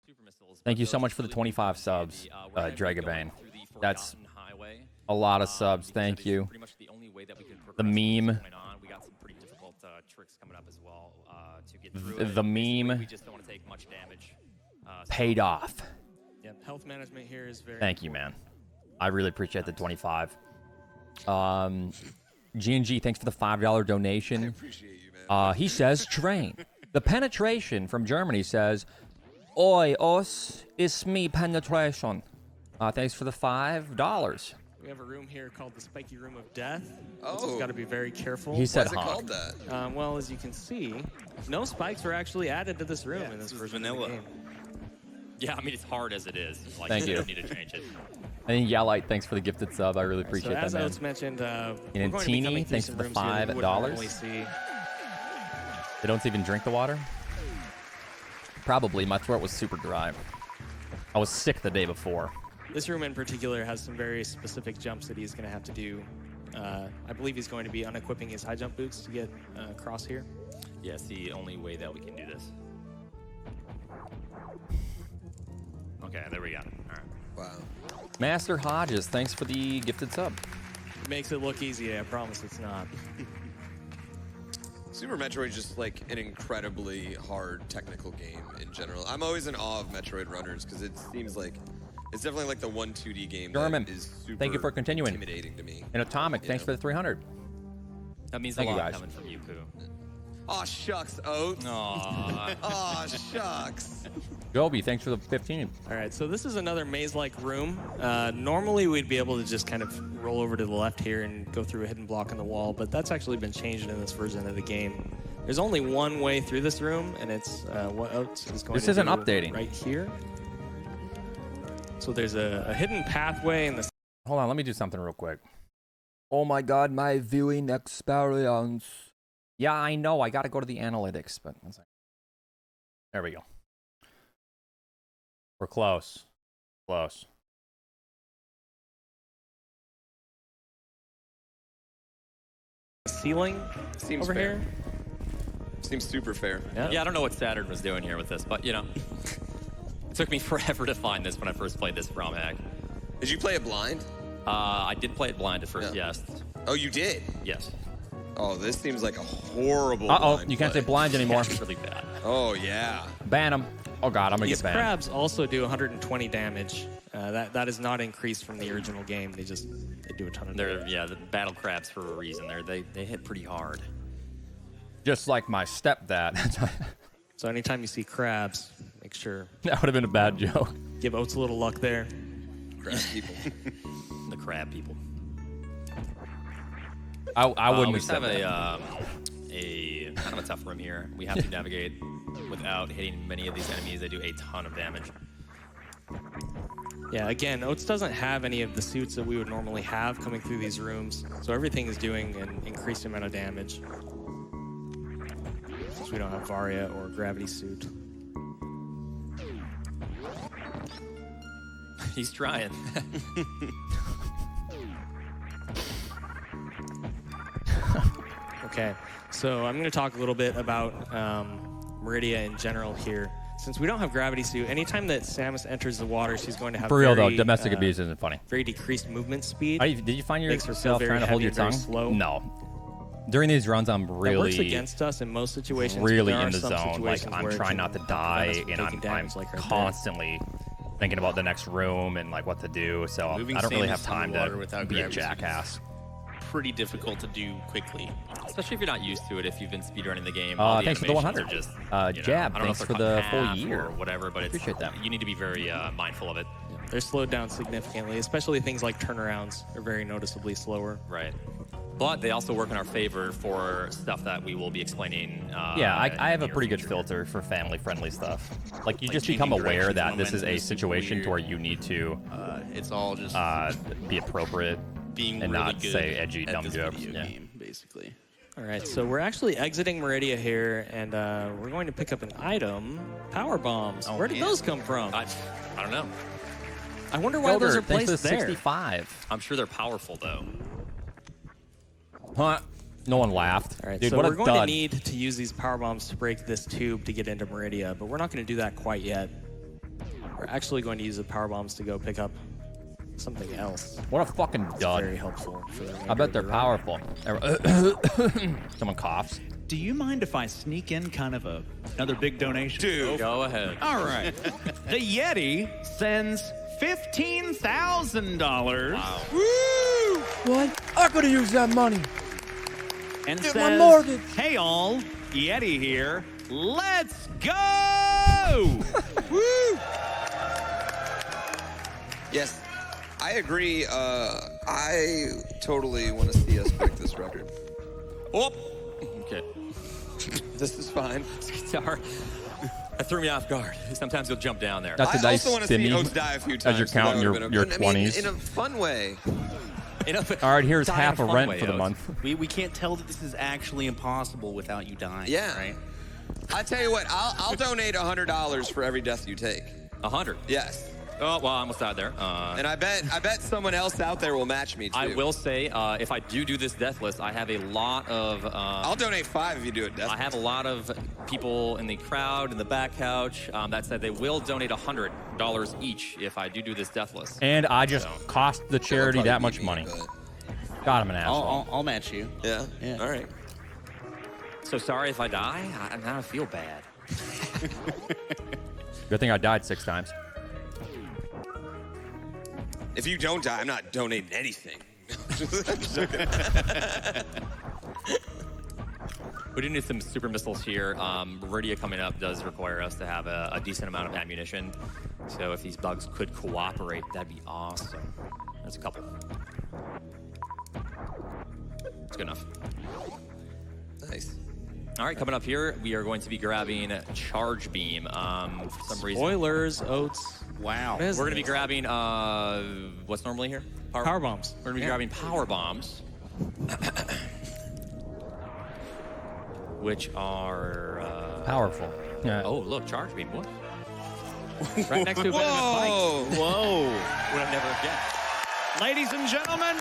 Super missiles, Thank you but so those much for the really 25 good subs, candy. We're gonna be going Dragobane. through the That's Forgotten Highway, a lot of subs. because Thank that is you. pretty much the only way that we can The progress from meme. this point on. We got some pretty difficult tricks coming up as well to get through The it. Basically, meme we just don't want to take much damage. Paid off. Yep, health management here is very Thank you, man. I really appreciate the 25. G&G, thanks for the $5 donation. Appreciate you, man. He says train. The penetration from Germany says, Oi, os, it's me penetration. Thanks for the $5. We have a room here called the Spiky Room of Death. Oh. So got to be very careful. He Why said is it honk. called that? Well, as you can see, no spikes were actually added to this room in this version of vanilla. the game. Yeah, I mean it's hard as it is. Like, Thank you. don't need to change it. And Yalite, thanks for the gifted sub. I really appreciate so that, as man. Oates mentioned, we're And going to be Teeny, coming through thanks some for the rooms here that we wouldn't $5. normally see. They don't even drink the water? Probably. My throat was super dry. I was sick the day before. This room in particular has some very specific jumps that he's going to have to do. I believe he's going to be unequipping his high jump boots to get across here. Yeah, it's the only way that we can do this. Okay, there we go. All right. Wow. Master Hodges, thanks for the gifted sub. It makes it look easy. I promise it's not. Super Metroid is just like an incredibly hard technical game in general. I'm always in awe of Metroid runners because it seems like it's definitely like the one 2D game German, that is super thank you for continuing. intimidating to me. And Atomic, thanks Yeah. for the 300. That means Thank a you, lot guys. coming from you, Pooh. Aw, shucks, Oats. Aww. Aw, shucks. Gobi, thanks for the 15. All right, so this is another maze-like room. Normally, we'd be able to just kind of roll over to the left here and go through a hidden block in the wall, but that's actually been changed in this version of the game. There's only one way through this room, and it's what Oates is going This to isn't do updating. right here. So there's a hidden pathway in the Hold on, let me do something real quick. Oh my god, my viewing experience. Yeah, I know, I gotta go to the analytics, but one second. There we go. We're close. Close. ceiling Seems over fair. here. Seems super fair. Yeah, I don't know what Saturn was doing here with this, but, you know. It took me forever to find this when I first played this ROM hack. Did you play it blind? I did play it blind at first, yes. Oh, you did? Yes. Oh, this seems like a horrible Uh-oh, you can't say blind anymore. It's really bad. Oh, yeah. Ban him. Oh, God, I'm going to These get banned. crabs also do 120 damage. That is not increased from the original game. They do a ton of damage. They're, the battle crabs for a reason. They hit pretty hard. Just like my stepdad. So anytime you see crabs, make sure. That would have been a bad joke. Give Oats a little luck there. Crab people. The crab people. I wouldn't we have said have that. a kind of a tough room here. We have to navigate without hitting many of these enemies. They do a ton of damage. Yeah, again, Oats doesn't have any of the suits that we would normally have coming through these rooms, so everything is doing an increased amount of damage. Since we don't have Varia or Gravity Suit. He's trying. Okay, so I'm going to talk a little bit about Meridia in general here. Since we don't have Gravity Suit, anytime that Samus enters the water, she's going to have For real, though, very, domestic abuse isn't funny. very decreased movement speed. Did you find Makes her feel yourself very trying to hold heavy your and very tongue? slow. No. During these runs, I'm That works really, against us in most situations. but really there are in the some zone. Like, situations I'm where it trying can not to prevent die, us from and taking I'm damage like right there. constantly thinking about the next room and like what to do. So Moving I don't really Samus have through time the water to without be a gravity jackass. Pretty difficult to do quickly. Especially if you're not used to it, if you've been speedrunning the game. Thanks for the 100. Just, Jab, I don't know thanks if for they're the cut full in half year. or whatever, but it's, Appreciate that. you need to be very mindful of it. They're slowed down significantly, especially things like turnarounds are very noticeably slower. Right. But they also work in our favor for stuff that we will be explaining. Yeah, I have in a the pretty near good future. filter for family-friendly stuff. Like, you Like just become changing aware directions, that this is momentum a is super situation to where weird. you need to It's all just be appropriate being and really not good say edgy, at dumb this jokes. video Yeah. game, basically. All right, so we're actually exiting Meridia here, and we're going to pick up an item, power bombs. Oh, Where did man. those come from? I don't know. I wonder why those are Gilbert, thanks for placed the there. 65. I'm sure they're powerful, though. Huh? No one laughed. All right, Dude, so what we're a going to dud. need to use these power bombs to break this tube to get into Meridia, but we're not going to do that quite yet. We're actually going to use the power bombs to go pick up something else. What a fucking dud. Very helpful. For the I remainder bet of they're the run. powerful. Someone coughs. Do you mind if I sneak in kind of another big donation? Dude. Go ahead. All right. The Yeti sends $15,000 Woo! What? I could have used that money. and Get says, my mortgage. "Hey all, Yeti here. Let's go!" Woo! Yes, I agree. I totally want to see us break this record. Oh! Okay. This is fine. Sorry. That threw me off guard. Sometimes you'll jump down there. That's a I nice also want to see stimmy Oats die a few times. as you're so that counting would've your been a- I mean, 20s. in a fun way. All right, here's Die in a half a fun rent way, for the Oats. month. We can't tell that this is actually impossible without you dying. Yeah. Right? I tell you what, I'll donate $100 for every death you take. 100. Yes, Oh, well, I almost died there. and I bet someone else out there will match me too. I will say, if I do this death list, I have a lot of. I'll donate 5 if you do it. Death. I have a lot of people in the crowd, in the back couch, that said they will donate $100 each if I do this death list. And I just So- cost the charity That'll that probably much be me, money. but- God, I'm an asshole. I'll match you. Yeah. Yeah. All right. So sorry if I die. I feel bad. Good thing I died 6 times. If you don't die, I'm not donating anything. We do need some super missiles here. Meridia coming up does require us to have a decent amount of ammunition. So if these bugs could cooperate, that'd be awesome. There's a couple. It's good enough. Nice. All right, coming up here, we are going to be grabbing Charge Beam. For some reason, Spoilers, Oats. Wow. What is we're going to be this? grabbing what's normally here? Power bombs. We're going to be Yeah. grabbing power bombs, which are Powerful. Yeah. oh look, Charge Beam. What? Right next to a venomous bike. Whoa! Whoa! Would have never guessed. Ladies and gentlemen,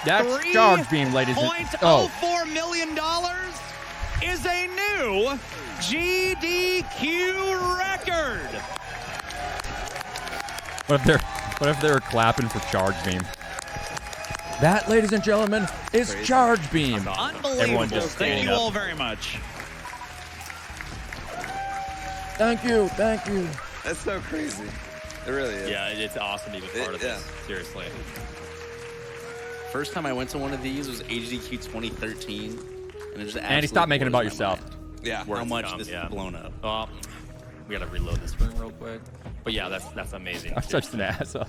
That's Charge Beam, ladies and $3.04 oh, million is a new GDQ record. What if they were clapping for Charge Beam? That, ladies and gentlemen, is Charge Beam. Unbelievable. Everyone just Thank standing you up. all very much. Thank you, thank you. That's so crazy. It really is. Yeah, it's awesome to be part of this. Seriously. First time I went to one of these was AGDQ 2013. And it just Andy, stop making it about yourself. Yeah. How much come, this yeah. is blown up. Oh, we gotta reload this room real quick. But yeah, that's amazing. I'm such an asshole.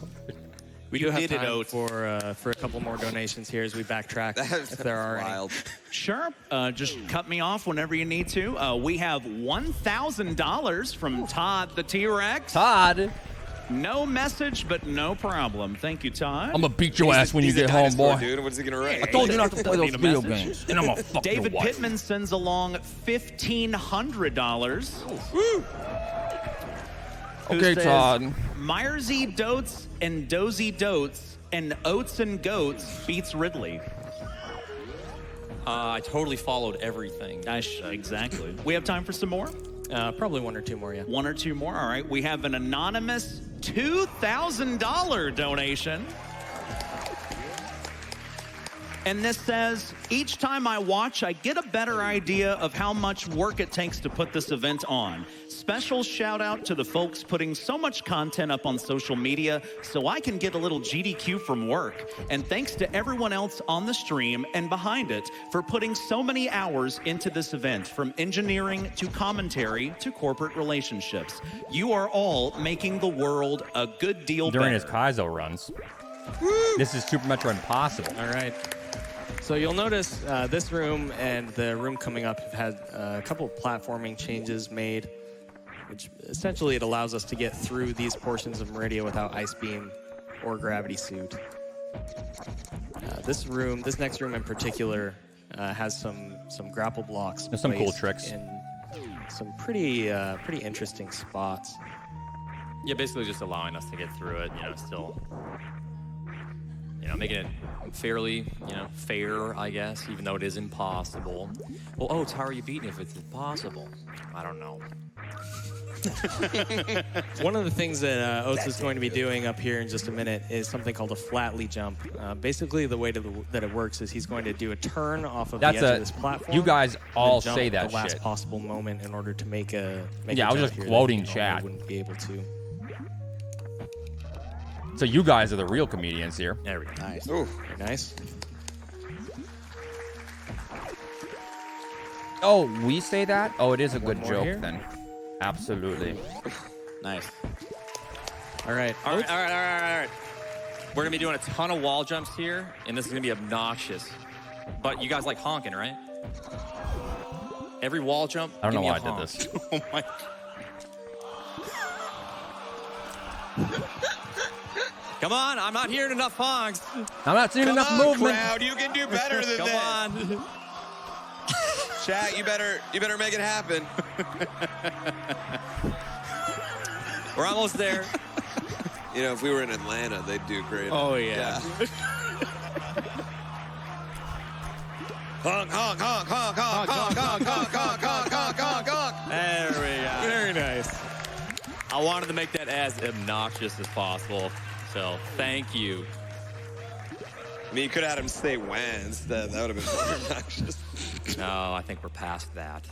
We do have did it, time Oats. for a couple more donations here as we backtrack, That's if there are any. wild. Sure. Just cut me off whenever you need to. We have $1,000 from Todd the T-Rex. Todd, No message, but no problem. Thank you, Todd. I'm gonna beat your ass when you He's a get home, dinosaur, boy. Dude, what's he gonna write? I told you not to play those Need a video message? games, and I'm gonna fuck David your wife. Pittman sends along $1,500. Who Okay, says, Todd. Myersy Dotes and Dozy Dotes and Oats and Goats beats Ridley. I totally followed everything. Exactly. We have time for some more? Probably one or two more, yeah. One or two more. All right. We have an anonymous $2,000 donation. And this says, each time I watch, I get a better idea of how much work it takes to put this event on. Special shout out to the folks putting so much content up on social media so I can get a little GDQ from work. And thanks to everyone else on the stream and behind it for putting so many hours into this event, from engineering to commentary to corporate relationships. You are all making the world a good deal During better. his Kaizo runs. This is Super Metroid Impossible. All right. So you'll notice this room and the room coming up have had a couple of platforming changes made, which essentially it allows us to get through these portions of Meridia without Ice Beam or Gravity Suit. This next room in particular, has some grapple blocks. There's some cool placed tricks. in some pretty interesting spots. Yeah, basically just allowing us to get through it, still, making it fairly, fair, I guess, even though it is impossible. Well, Oats, how are you beating if it's impossible? I don't know. One of the things that Oats is going to be doing up here in just a minute is something called a flatly jump. Basically, the way that it works is he's going to do a turn off of the edge of this platform. You guys and all then jump say at that the last shit. possible moment in order to make a Yeah, I was jump just here that quoting you normally chat. Wouldn't be able to. So you guys are the real comedians here. There we go. Nice. Ooh. Very nice. Oh, we say that? Oh, it is a good more joke here? then. Absolutely. Nice. All right. All right. We're gonna be doing a ton of wall jumps here, and this is gonna be obnoxious. But you guys like honking, right? Every wall jump. I don't know give me why a I did honk. this. Oh my. Come on, I'm not hearing enough honks. I'm not seeing Come enough on, movement. crowd, you can do better than Come this. on. Chat, you better make it happen. We're almost there. If we were in Atlanta, they'd do great. Oh, yeah. Honk, honk, honk, honk, honk, honk, honk, honk, honk, honk, honk, honk, honk. There we go. Very nice. I wanted to make that as obnoxious as possible. So thank you. I mean, you could have had him say "when" instead. That would have been more obnoxious. No, I think we're past that.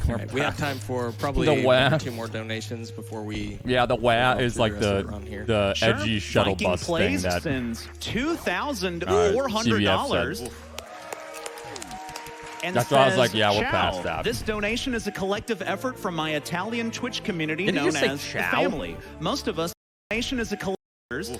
All right. We have time for probably The one or wah. two more donations before we. Yeah, the WA Go is through like the rest of the run here. the Sure. edgy shuttle Viking bus thing Plays that sends $2,400. CBF said. And That's why I was says, like, yeah, we're "Ciao. past that." This donation is a collective effort from my Italian Twitch community Did you known just say as the ciao? Family. Most of us, donation is a collector's.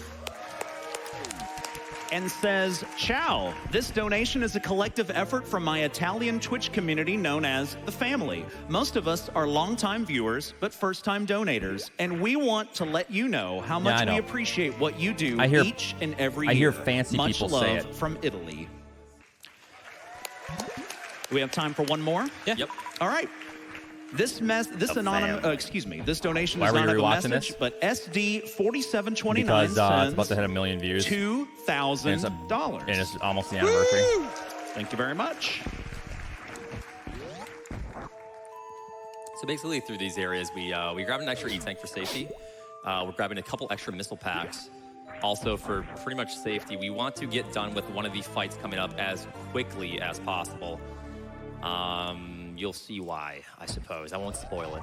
And says, ciao. This donation is a collective effort from my Italian Twitch community known as the Family. Most of us are longtime viewers, but first-time donators. And we want to let you know how much I know. we appreciate what you do I hear- each and every I year. hear fancy Much people love say it. from Italy. Do we have time for one more? Yep. All right. This anonymous, this donation Why does were not you have a rewatching message, this? but SD4729 Because it's about sends to hit 1 million views. $2,000. And it's almost the anniversary. Thank you very much. So basically, through these areas, we grabbed an extra E-tank for safety. We're grabbing a couple extra missile packs. Also, for pretty much safety, we want to get done with one of these fights coming up as quickly as possible. You'll see why, I suppose. I won't spoil it.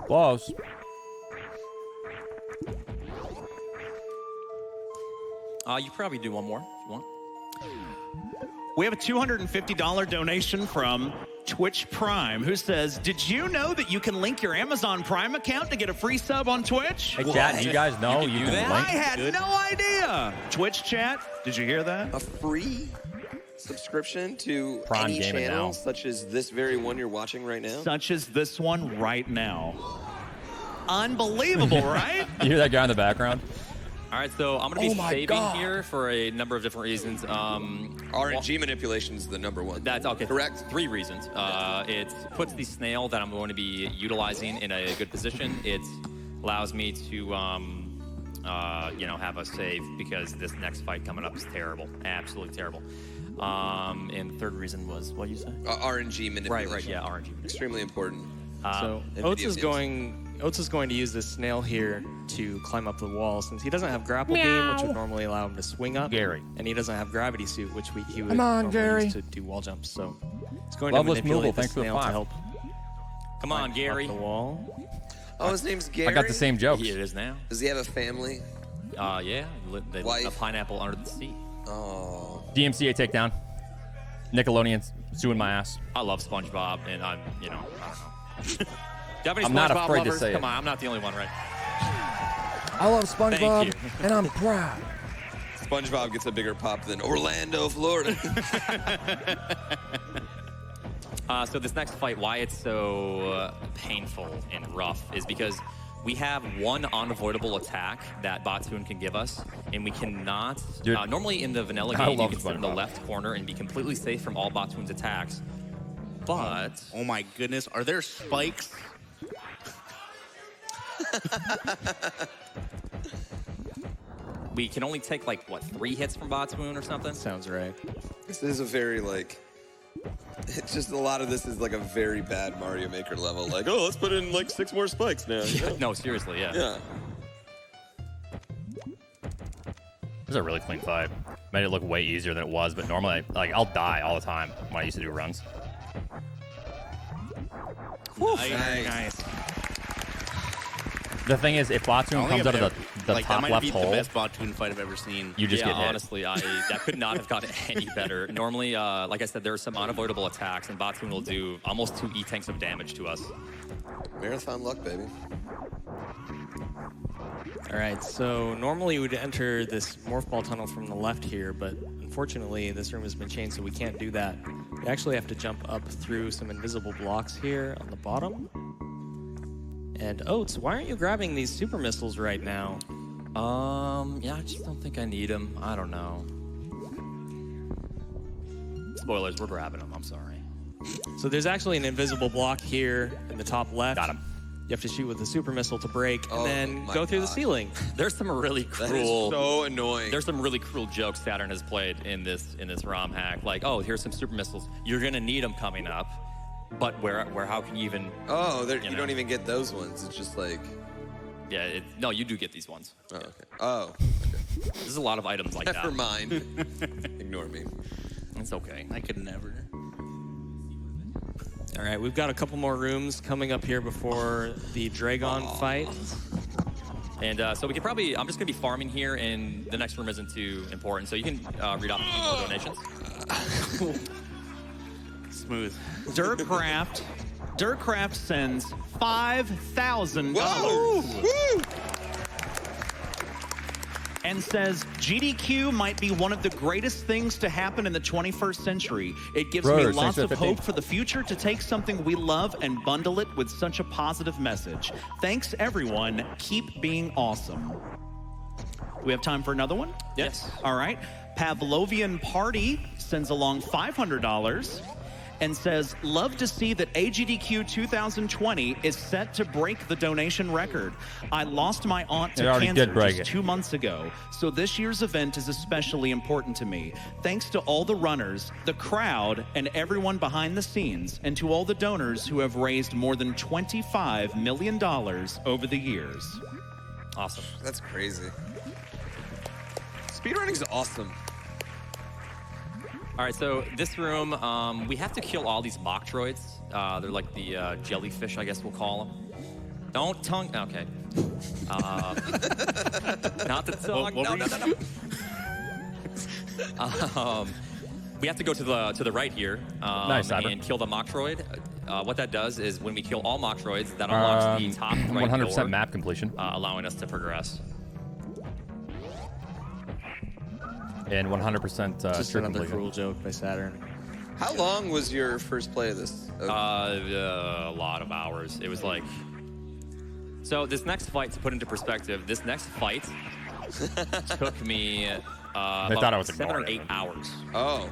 Close. You probably do one more if you want. We have a $250 donation from Twitch Prime, who says, did you know that you can link your Amazon Prime account to get a free sub on Twitch? Hey, chat, you guys know you can I link? had no idea. Twitch chat, did you hear that? A free subscription to Prime any Gaming channel, now. such as this very one you're watching right now? Such as this one right now. Unbelievable, right? You hear that guy in the background? All right, so I'm going to be my saving God. here for a number of different reasons. RNG manipulation is the number one. That's okay. Correct. 3 reasons. It puts the snail that I'm going to be utilizing in a good position. It allows me to, have a save because this next fight coming up is terrible, absolutely terrible. And the third reason was what you say? RNG manipulation. Right. Yeah, RNG. Extremely important. So in Oats video is going to use this snail here to climb up the wall since he doesn't have grapple beam, which would normally allow him to swing up. Gary. And he doesn't have gravity suit, which he would Come on, normally Gary. use to do wall jumps. So he's going Loveless to manipulate Moogle, the thanks for the snail to 5. help Come on, Gary. up the wall. Oh, his name's Gary? I got the same jokes. Here it is now. Does he have a family? Yeah, they Wife. lit a pineapple under the sea. Oh. DMCA takedown. Nickelodeon's suing my ass. I love SpongeBob, and I don't know. Japanese I'm not SpongeBob afraid to lovers? say Come it. on, I'm not the only one, right? I love SpongeBob, you. and I'm proud. SpongeBob gets a bigger pop than Orlando, Florida. So this next fight, why it's so painful and rough is because we have one unavoidable attack that Batoon can give us, and we cannot... Dude, normally in the vanilla I game, you love can sit in the SpongeBob. left corner and be completely safe from all Batoon's attacks. But... Oh my goodness, are there spikes? we can only take, 3 hits from Batoon or something? Sounds right. This is a very, it's just a lot of this is like a very bad Mario Maker level. Like, oh, let's put in 6 more spikes now. You know? No, seriously, yeah. Yeah. This is a really clean fight. Made it look way easier than it was, but normally, I'll die all the time when I used to do runs. Nice. The thing is, if Batoon comes out of the that top might left be hole, the best Batoon fight I've ever seen. you just yeah, get hit. honestly, that could not have gotten any better. Normally, like I said, there are some unavoidable attacks, and Batoon will do almost 2 E-tanks of damage to us. Marathon luck, baby. All right, so normally you would enter this morph ball tunnel from the left here, but unfortunately this room has been changed, so we can't do that. We actually have to jump up through some invisible blocks here on the bottom. And Oats, why aren't you grabbing these super missiles right now? Yeah, I just don't think I need them. I don't know. Spoilers, we're grabbing them. I'm sorry. So there's actually an invisible block here in the top left. Got him. You have to shoot with the super missile to break, and Oh then my go through the God. ceiling. There's some really That is cruel. so annoying. There's some really cruel jokes Saturn has played in this ROM hack. Like, oh, here's some super missiles. You're gonna need them coming up, but where? How can you even? Oh, you know. don't even get those ones. It's just like, Yeah, no, you do get these ones. oh, okay. Oh, There's a lot of items like never that. mind. Ignore me. It's okay. I could never. All right, we've got a couple more rooms coming up here before the Dragon fight. And so we could probably, I'm just going to be farming here, and the next room isn't too important. So you can read off the donations. Smooth. Dirtcraft sends $5,000 Whoa! Woo! and says GDQ might be one of the greatest things to happen in the 21st century. It gives me Brothers, lots thanks of for the hope 15. for the future to take something we love and bundle it with such a positive message. Thanks, everyone. Keep being awesome. We have time for another one? Yes. All right. Pavlovian Party sends along $500 and says, love to see that AGDQ 2020 is set to break the donation record. I lost my aunt to cancer just 2 months ago, so this year's event is especially important to me. Thanks to all the runners, the crowd, and everyone behind the scenes, and to all the donors who have raised more than $25 million over the years. Awesome. That's crazy. Speedrunning's awesome. All right, so this room, we have to kill all these Metroids. They're like the jellyfish, I guess we'll call them. Don't tongue. Okay. Not the tongue. No. We have to go to the right here and kill the Metroid. What that does is when we kill all Metroids, that unlocks the top right 100% door, map completion, allowing us to progress. And 100% Just true another completion. cruel joke by Saturn. How long was your first play of this? A lot of hours. It was like... So this next fight, to put into perspective, this next fight took me about 7 or 8 hours. Oh,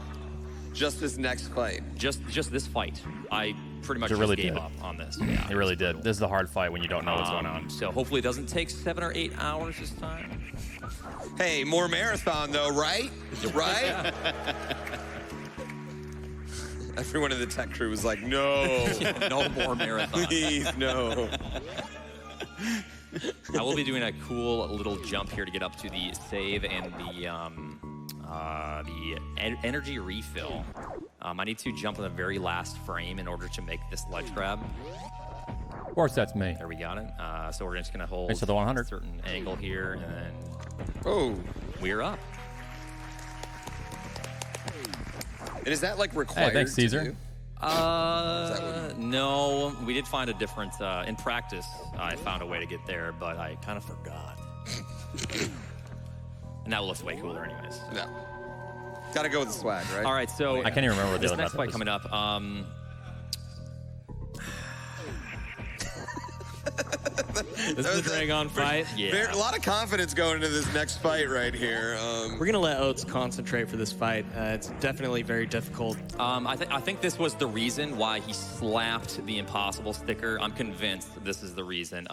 just this next fight. Just this fight. I pretty much really gave did. up on this. Yeah, It really did. This is the hard fight when you don't know what's going on. So hopefully it doesn't take 7 or 8 hours this time. Hey, more marathon though, right? Right? Everyone in the tech crew was like, no. No more marathon. Please, no. I will be doing a cool little jump here to get up to the save and the energy refill. I need to jump in the very last frame in order to make this ledge grab. Of course, that's me. There we got it. So we're just gonna hold Thanks for the 100. a certain angle here, and then we're up. And is that like required? Hey, thanks, Caesar. To do? No, we did find a different. In practice, I found a way to get there, but I kind of forgot. And that looks way cooler, anyways. No. Gotta go with the swag, right? All right, so I can't even remember what the this other next method fight coming up. This is the Dragon fight. Yeah. A lot of confidence going into this next fight right here. We're gonna let Oats concentrate for this fight. It's definitely very difficult. I think this was the reason why he slapped the impossible sticker. I'm convinced this is the reason.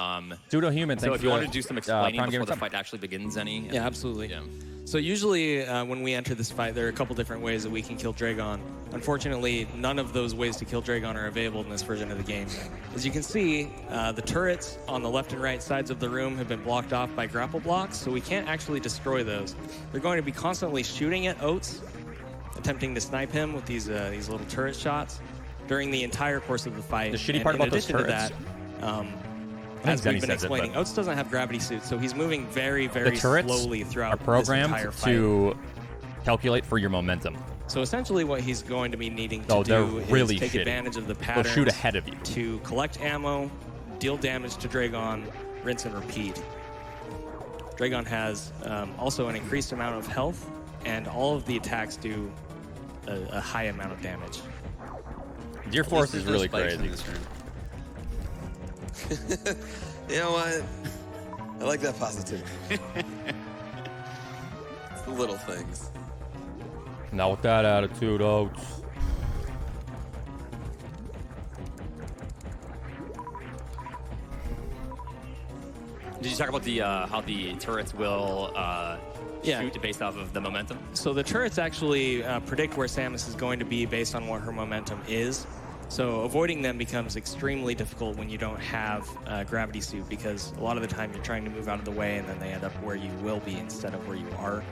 Pseudo-human. So if you want to do some explaining before the Gamer fight actually begins, Yeah, absolutely. Yeah. So usually when we enter this fight, there are a couple different ways that we can kill Dragon. Unfortunately, none of those ways to kill Dragon are available in this version of the game. As you can see, the turrets on the left and right sides of the room have been blocked off by grapple blocks, so we can't actually destroy those. They're going to be constantly shooting at Oats, attempting to snipe him with these little turret shots during the entire course of the fight. The shitty part about those turrets, as we've been explaining, Oats doesn't have gravity suit, so he's moving very, very slowly throughout are programmed this entire fight. to calculate for your momentum. So essentially what he's going to be needing to do is take advantage of the patterns. They'll shoot ahead of you. To collect ammo, deal damage to Dragon, rinse and repeat. Dragon has also an increased amount of health, and all of the attacks do a high amount of damage. Your force is really crazy. You know what? I like that positivity. It's the little things. Not with that attitude, Oats. Did you talk about the how the turrets will shoot based off of the momentum? So the turrets actually predict where Samus is going to be based on what her momentum is. So avoiding them becomes extremely difficult when you don't have a gravity suit, because a lot of the time you're trying to move out of the way and then they end up where you will be instead of where you are.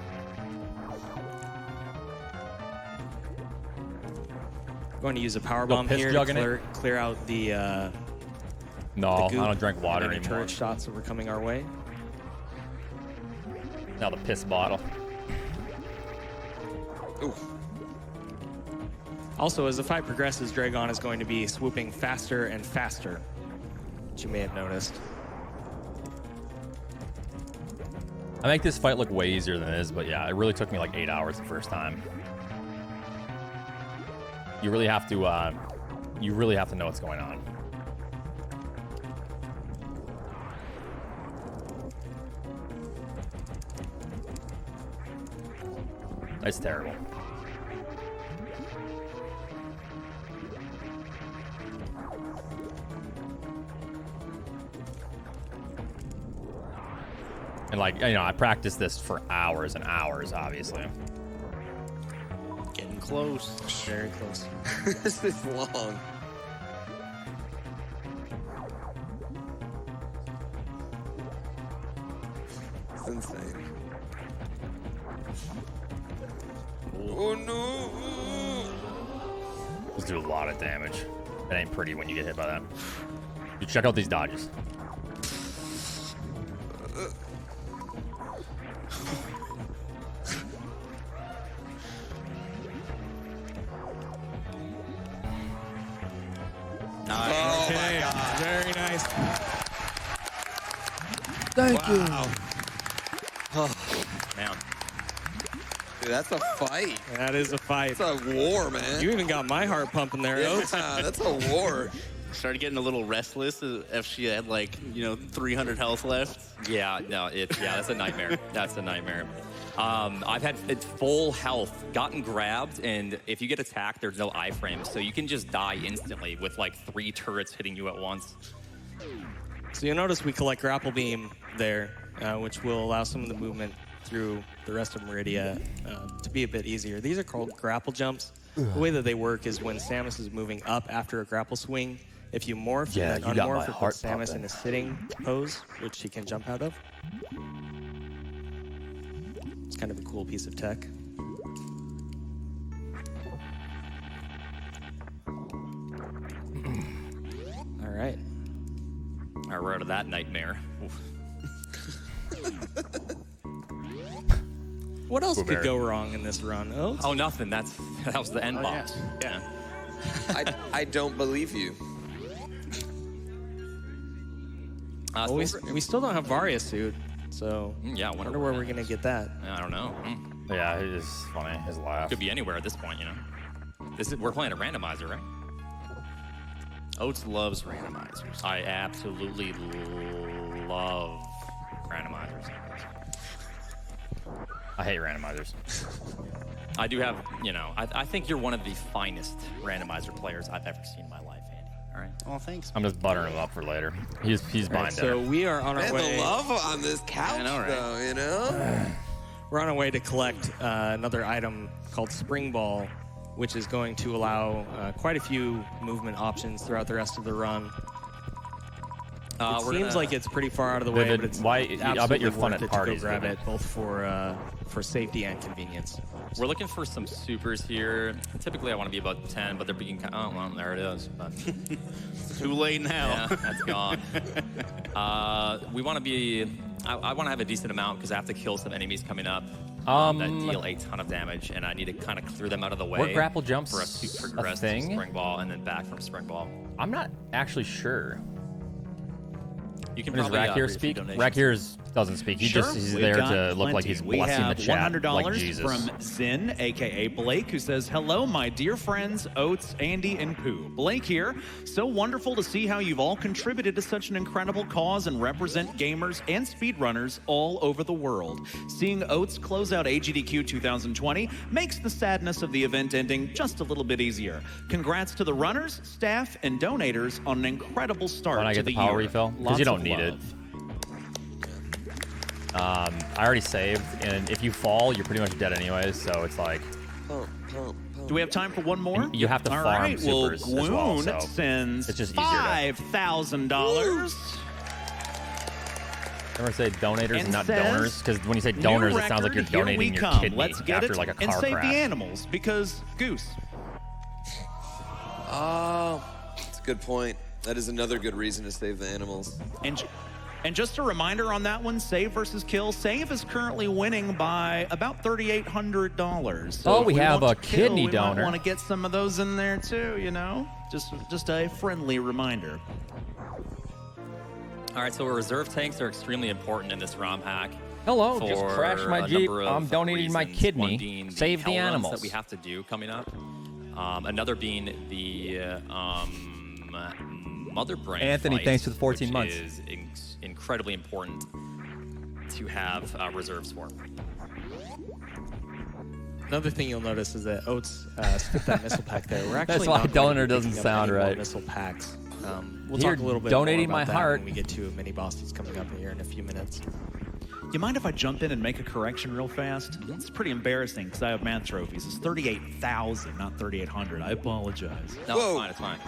Going to use a power bomb here to clear out the No, I don't drink water and anymore. turret shots that were coming our way. Now the piss bottle. Ooh. Also, as the fight progresses, Dragon is going to be swooping faster and faster, which you may have noticed. I make this fight look way easier than it is, but yeah, it really took me like 8 hours the first time. You really have to know what's going on. It's terrible. And like, you know, I practiced this for hours and hours, obviously. Getting close. Very close. This is long. It's insane. Oh no! Those do a lot of damage. It ain't pretty when you get hit by that. You check out these dodges. Oh my god! Very nice. Thank you. Man. Dude, that's a fight. That is a fight. That's a war, man. You even got my heart pumping there, Yeah, Oats. that's a war. Started getting a little restless if she had like, 300 health left. Yeah, no, that's a nightmare. That's a nightmare. I've had full health, gotten grabbed, and if you get attacked, there's no iframe, so you can just die instantly with like 3 turrets hitting you at once. So you'll notice we collect grapple beam there, which will allow some of the movement through the rest of Meridia to be a bit easier. These are called grapple jumps. The way that they work is when Samus is moving up after a grapple swing, if you morph and then you got my unmorph, it heart puts Samus pumping. in a sitting pose, which she can jump out of. It's kind of a cool piece of tech. All right. All right, we're out of that nightmare. Oof. What else could Blueberry. go wrong in this run? Oh, Oh, nothing. That was the end boss. Yeah. I don't believe you. So we still don't have Varia suit, so yeah, I I wonder wonder where we're gonna get that. I don't know. Yeah, it is funny. His laugh. Could be anywhere at this point, We're playing a randomizer, right? Oats loves randomizers. I absolutely love randomizers. I hate randomizers. I do have, I think you're one of the finest randomizer players I've ever seen in my life, Andy. All right. Oh, thanks. I'm just buttering him up for later. He's buying Right, so dinner. we are on our Man, way. the love on this couch, I know, right? though, you know? We're on our way to collect another item called Spring Ball, which is going to allow quite a few movement options throughout the rest of the run. It seems like it's pretty far out of the way, but it's I bet absolutely you're fun worth at it parties. to go grab Vivid. it, both for safety and convenience. We're looking for some supers here. Typically, I want to be about 10, but they're being oh, well, there it is. But, Too late now. yeah, that's gone. We want to be... I want to have a decent amount because I have to kill some enemies coming up that deal a ton of damage, and I need to kind of clear them out of the way. Were grapple jumps for us to a progress thing? to Spring Ball and then back from Spring Ball. I'm not actually sure. You can When does probably Rakir speak? Rakir doesn't speak. He's We've there got to look like plenty. he's We blessing have the chat $100 like Jesus. from Zin, aka Blake, who says, "Hello, my dear friends, Oats, Andy, and Pooh. Blake here. So wonderful to see how you've all contributed to such an incredible cause and represent gamers and speedrunners all over the world. Seeing Oats close out AGDQ 2020 makes the sadness of the event ending just a little bit easier. Congrats to the runners, staff, and donators on an incredible start When I to get the the power year. refill? Because Lots you don't of need it. love." I already saved, and if you fall, you're pretty much dead anyways, so it's like... Do we have time for one more? And you have to All farm right, well, supers as well, Gloon so sends it's just easier to- $5,000. Never say donators and not says, donors, because when you say "New donors, it sounds like you're record, here donating we your come. kidney Let's get after it like a and car save crash. the animals because Goose." Oh, that's a good point. That is another good reason to save the animals. And just a reminder on that one, Save versus Kill. Save is currently winning by about $3,800. So Oh, if we have want a to kill, kidney we donor. might want to get some of those in there too, Just a friendly reminder. All right, so reserve tanks are extremely important in this ROM hack. Hello, just for crashed my a Jeep. number of I'm donating my reasons. kidney. One being Save the hell runs animals. that we have to do coming up. Another being the Mother Brain Anthony, fight, thanks for the 14 which months. is incredibly important to have reserves for. Another thing you'll notice is that Oats skipped that missile pack there. We're actually That's why not donor going to be doesn't picking up sound any more right. Missile packs. We'll Here, talk a little bit donating more my about heart. that when we get to mini bosses coming up here in a few minutes. You mind if I jump in and make a correction real fast? It's pretty embarrassing because I have math trophies. It's 38,000, not 3,800. I apologize. No, Whoa. it's fine.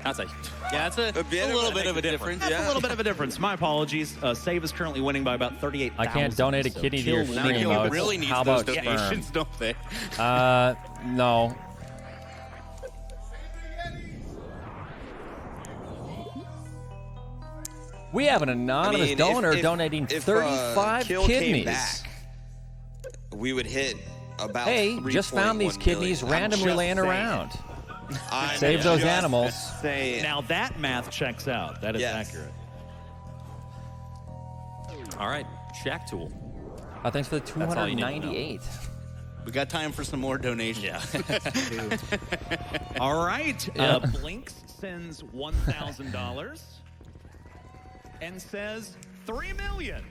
That's a Yeah, it's a little bit of a difference. That's a little bit of a difference. My apologies. Save is currently winning by about 38,000. I can't donate a so kidney to kill your one. stream, Kill though. It's- really needs how those about donations, sperm? don't they? No. We have an anonymous donor donating 35 Kill came kidneys. back, we would hit about. Hey, just found these 3.1 kidneys million. I'm randomly just laying saying. around. I'm Save those just animals. saying. Now that math checks out. That is Yes. accurate. All right, Shack Tool. Thanks for the That's all you need to know. 298. We got time for some more donations. Yeah. All right. Yeah. Blinks sends $1,000 and says 3 million.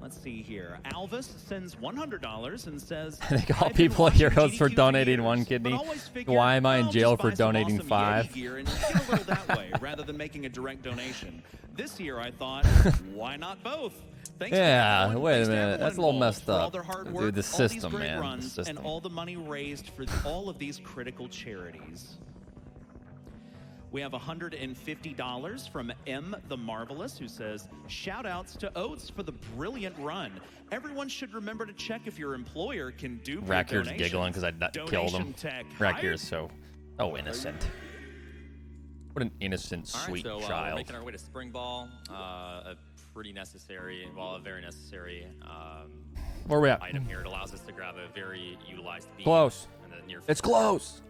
Let's see here. Alvis sends $100 and says, I think all "I've been people are watching heroes for GDQ donating years, one but kidney. always figured, Why am I in well, jail just for buy some donating awesome 5? Yeti gear and get a little that way rather than making a direct donation. This year I thought, why not both? Thanks Yeah, to everyone. wait a Thanks to minute. everyone That's a little involved messed for all up. their hard Dude, work, the all these system, great man, the runs, system. and all the money raised for all of these critical charities. We have $150 from M. the Marvelous, who says, shout outs to Oats for the brilliant run. Everyone should remember to check if your employer can do Rackier's giggling because I killed him. Tech. Rackier's so innocent. What an innocent, All right, sweet so we're child. making our way to Spring Ball. A pretty necessary, well, a very necessary Where are we at? item here. It allows us to grab a very utilized beam. Close. In the near It's future. close.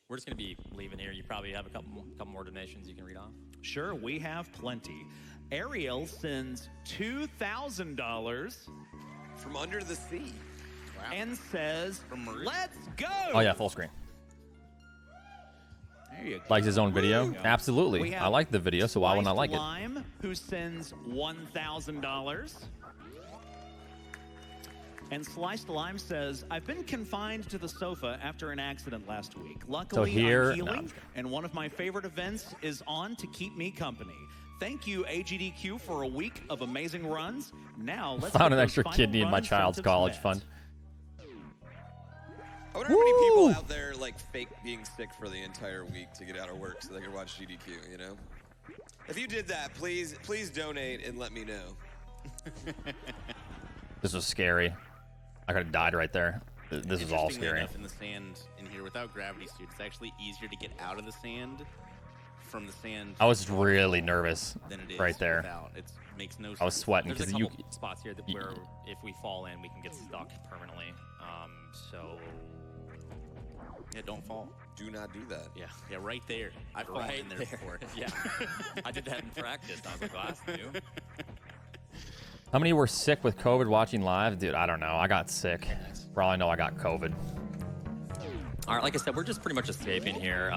We're just going to be leaving here. You probably have a couple more donations you can read off. Sure, we have plenty. Ariel sends $2,000 From under the sea. and says, let's go. Oh yeah, full screen. There you go. Likes his own video? We Absolutely. have I like the video, so why wouldn't I like it? Lime, who sends $1,000. And Sliced Lime says, I've been confined to the sofa after an accident last week. Luckily, here- I'm no, healing, I'm just and one of my favorite events is on to keep me company. Thank you, AGDQ, for a week of amazing runs. Now, let's Found get an those extra final kidney in my run child's incentives college met. fund. I wonder how many people Woo! out there like fake being sick for the entire week to get out of work so they can watch GDQ, you know? If you did that, please donate and let me know. This was scary. I could have died right there. This is all Interestingly scary. enough, in the sand in here, without gravity suit, it's actually easier to get out of the sand from the sand I was really nervous than it is right there. without. It makes no sense. I was sweating There's a because couple spots here that where if we fall in, we can get stuck permanently. So Yeah, don't fall. Do not do that. Yeah, right there. I've fallen in there before. yeah, I did that in practice. I was like, well, that's new. How many were sick with COVID watching live? Dude, I don't know. I got sick. For all I know, I got COVID. All right, like I said, we're just pretty much escaping here.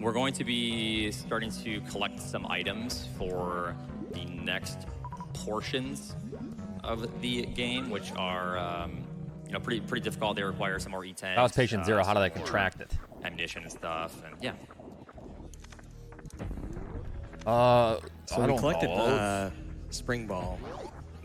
We're going to be starting to collect some items for the next portions of the game, which are pretty difficult. They require some more E-tanks. That was patient zero. How did I some more contract it? ammunition and stuff, and yeah. So So we collected Spring Ball.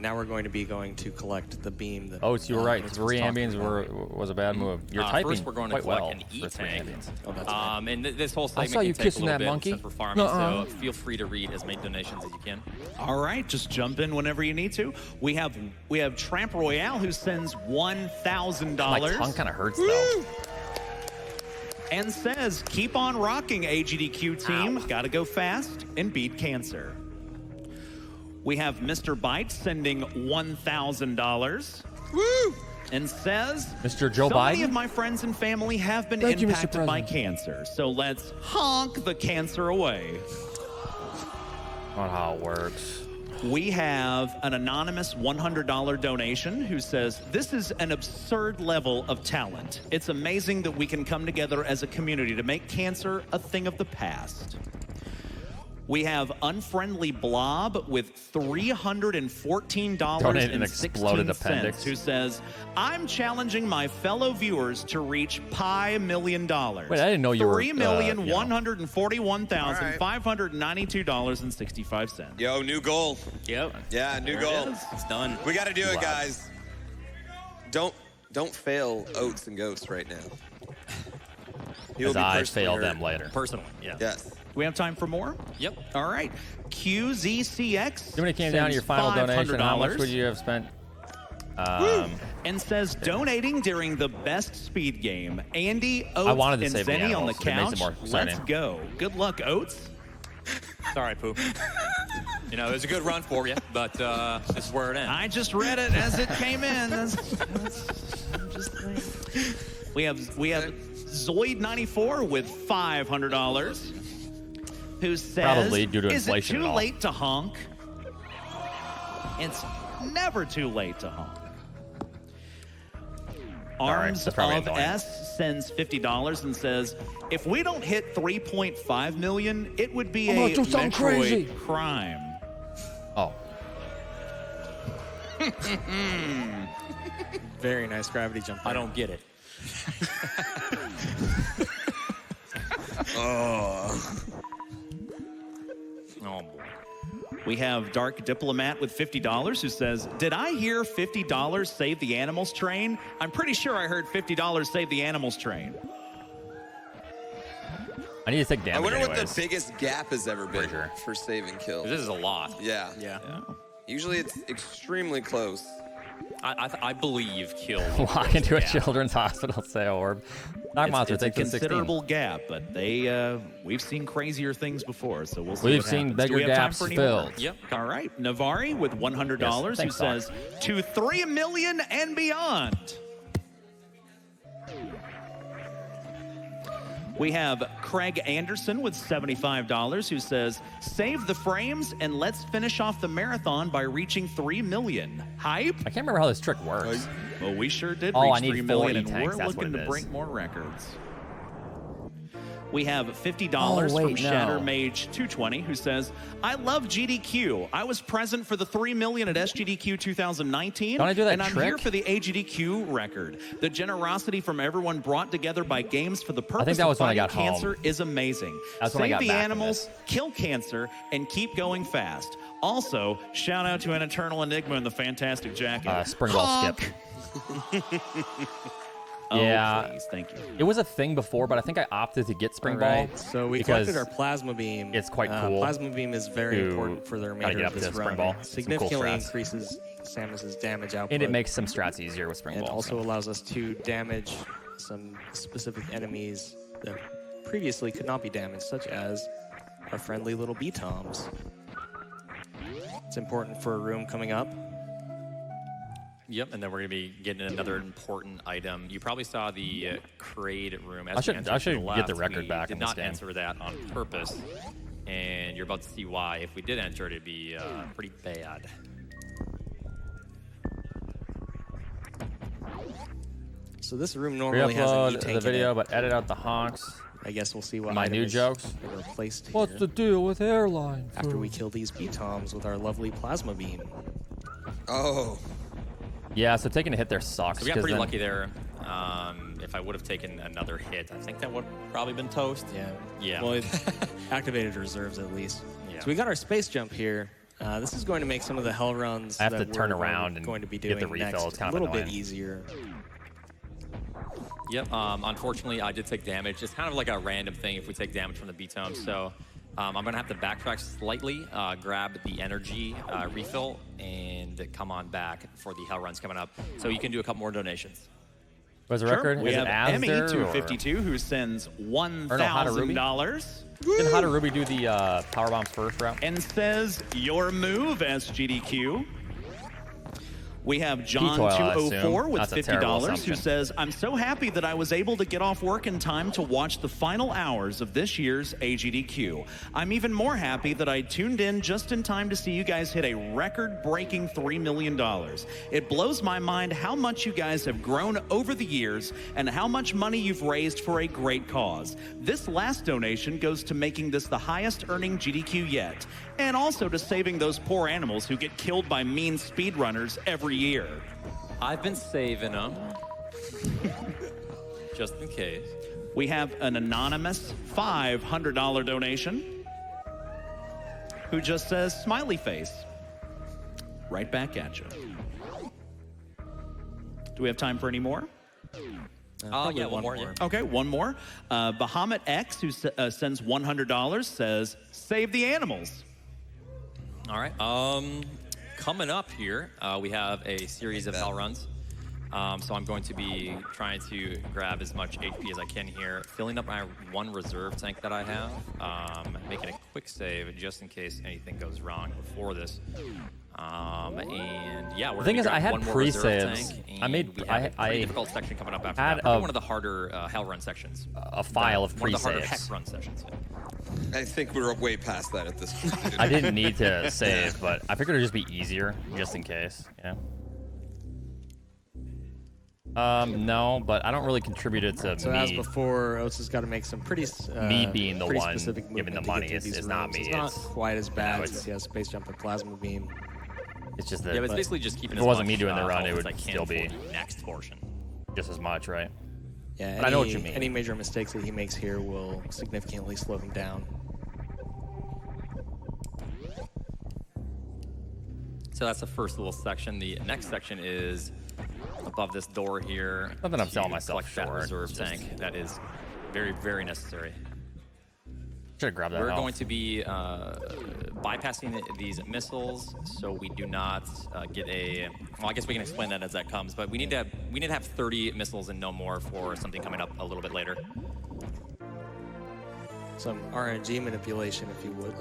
Now we're going to be going to collect the beam. That, Oh, so you were right. Oats was 3 talking ambience about. was a bad move. You're typing First, we're going to quite collect well an for 3 E-tank. ambience. Oh, that's right. And this whole segment saw you can take a kissing little that bit monkey. since we're farming, Nuh-uh. so feel free to read as many donations as you can. All right, just jump in whenever you need to. We have Tramp Royale, who sends $1,000 My tongue kind of hurts, though. and says, keep on rocking, AGDQ team. Gotta go fast and beat cancer. We have Mr. Bite sending $1,000 and says, Mr. Joe so Biden? many of my friends and family have been Thank you, Mr. impacted by President. cancer, so let's honk the cancer away. Not how it works. We have an anonymous $100 donation who says, this is an absurd level of talent. It's amazing that we can come together as a community to make cancer a thing of the past. We have Unfriendly Blob with Donate an exploded appendix. $314.16, who says, I'm challenging my fellow viewers to reach Pi $1 million. Wait, I didn't know you were... $3,141,592.65. Yo, new goal. Yep. Yeah, new goal. It's done. We got to do it, guys. Don't fail Oatsngoats right now. Because I fail them later. Personally, yeah. Yes. We have time for more? Yep. All right. QZCX. When it came down to your final donation, how much would you have spent? And says donating during the best speed game. Andy, I Oats, wanted to and save the Zenny on the animals. It makes it couch. more exciting. Let's go. Good luck, Oats. Sorry, Pooh. You know, it was a good run for you, but this is where it ends. I just read it as it came in. We have Zoid94 with $500, who says, Probably due to is it inflation too and all." late to honk? It's never too late to honk. Arms that's probably of annoying. S sends $50 and says, if we don't hit 3.5 million, it would be a Metroid crime. Oh. Very nice gravity jump. I don't get it. Oh. Oh, boy. We have Dark Diplomat with $50 who says, did I hear $50 save the animals train? I'm pretty sure I heard $50 save the animals train. I need to take damage I wonder what anyways. the biggest gap has ever been sure. for saving kills. This is a lot. Yeah. Yeah. Usually it's extremely close. I believe killed. Walk into a Yeah. children's hospital, say orb. Dark Monster, It's a thanks for 16. considerable gap, but we've seen crazier things before, so we'll see. We've what seen happens. Do bigger we have time gaps for any filled. more? Yep. All right, Navari with $100 Yes, who thanks, Doc. says to 3 million and beyond. We have Craig Anderson with $75 who says, save the frames and let's finish off the marathon by reaching 3 million. Hype? I can't remember how this trick works. Well, we sure did Oh, I reach need 3 4 million, and E-tanks, we're that's what looking it to is. break more records. We have $50 Oh, wait, from no. Shatter Mage 220 who says, I love GDQ. I was present for the 3 million at SGDQ 2019. Don't I do that and I'm trick? here for the AGDQ record. The generosity from everyone brought together by games for the purpose that was of when I fighting got home. cancer is amazing. That's when I Save got the back from animals, this. kill cancer, and keep going fast. Also, shout out to an Eternal Enigma in the fantastic jacket. Springball Honk! skip. Oh, Yeah. please, thank you. It was a thing before, but I think I opted to get Spring Ball. Right. So we because collected our plasma beam. it's quite cool Plasma beam is very to important for the gotta remainder get of up this to Spring run. Ball. It Some cool significantly strats. increases Samus's damage output. And it makes some strats easier with Spring and Ball. also allows us to damage some specific enemies that previously could not be damaged, such as our friendly little B-toms. It's important for a room coming up. Yep, and then we're going to be getting another important item. You probably saw the Crade room. As I should- you entered I should to the get the left. record We back did in this not game. answer that on purpose, and you're about to see why. If we did enter it, it'd be pretty bad. So this room normally has an Re-upload E-tank the in video, it. but edit out the honks. I guess we'll see what My item new is jokes? replaced here What's the deal with airline after food? we kill these B-toms with our lovely plasma beam. Oh. Yeah, so taking a hit there sucks. So we got 'cause pretty then- lucky there. If I would have taken another hit, I think that would have probably been toast. Yeah. Yeah. Well, it activated reserves at least. Yeah. So we got our space jump here. This is going to make some of the hell runs I have that to turn we're around and going to be get doing the refill. next It's kind a of little bit annoying. easier. Yep. Unfortunately, I did take damage. It's kind of like a random thing if we take damage from the B-Tome. So I'm going to have to backtrack slightly, grab the energy refill, and come on back for the hell runs coming up. So you can do a couple more donations. What's the record? We Is have it Asder or- ME252 who sends $1,000 Didn't How to Ruby do the power bombs first route? and says, your move, SGDQ. We have Toil, I assume. John204 with That's a terrible $50 who assumption. says, I'm so happy that I was able to get off work in time to watch the final hours of this year's AGDQ. I'm even more happy that I tuned in just in time to see you guys hit a record-breaking $3 million. It blows my mind how much you guys have grown over the years and how much money you've raised for a great cause. This last donation goes to making this the highest earning GDQ yet, and also to saving those poor animals who get killed by mean speedrunners every year. I've been saving them. Just in case. We have an anonymous $500 donation who just says, smiley face. Right back at you. Do we have time for any more? Yeah, one more. Yeah. Okay, one more. Bahamut X, who sends $100, says, save the animals. All right. Coming up here, we have a series of hell runs. So I'm going to be trying to grab as much HP as I can here, filling up my one reserve tank that I have, making a quick save just in case anything goes wrong before this. And yeah, we're The thing gonna is, I grab had one more reserve pre-saves. tank, I made- and we have I- a pretty difficult section coming up after had that. Probably a- one of the harder hell run sections. A file of One of the harder pre-saves. heck run sections. Yeah. I think we're way past that at this point. I didn't need to save, but I figured it'd just be easier, just in case. Yeah. No, but I don't really contribute it to So me. as before, Oats has got to make some pretty Me being the pretty one specific giving the movement money to get through is these not rooms. me, It's not it's- quite as bad it's- since he has Space Jump and Plasma Beam. It's just that Yeah, but it's basically just keeping if it as wasn't much, me doing the run, health it as would I can still for be the next portion. just as much, right? Yeah, But I know what you mean. Any major mistakes that he makes here will significantly slow him down. So that's the first little section. The next section is above this door here. Not that I'm to selling myself collect that short, reserve it's just- tank. That is very, very necessary. Should have grabbed that. We're health. going to be bypassing these missiles, so we do not get a. Well, I guess we can explain that as that comes. But we need to have 30 missiles and no more for something coming up a little bit later. Some RNG manipulation, if you would.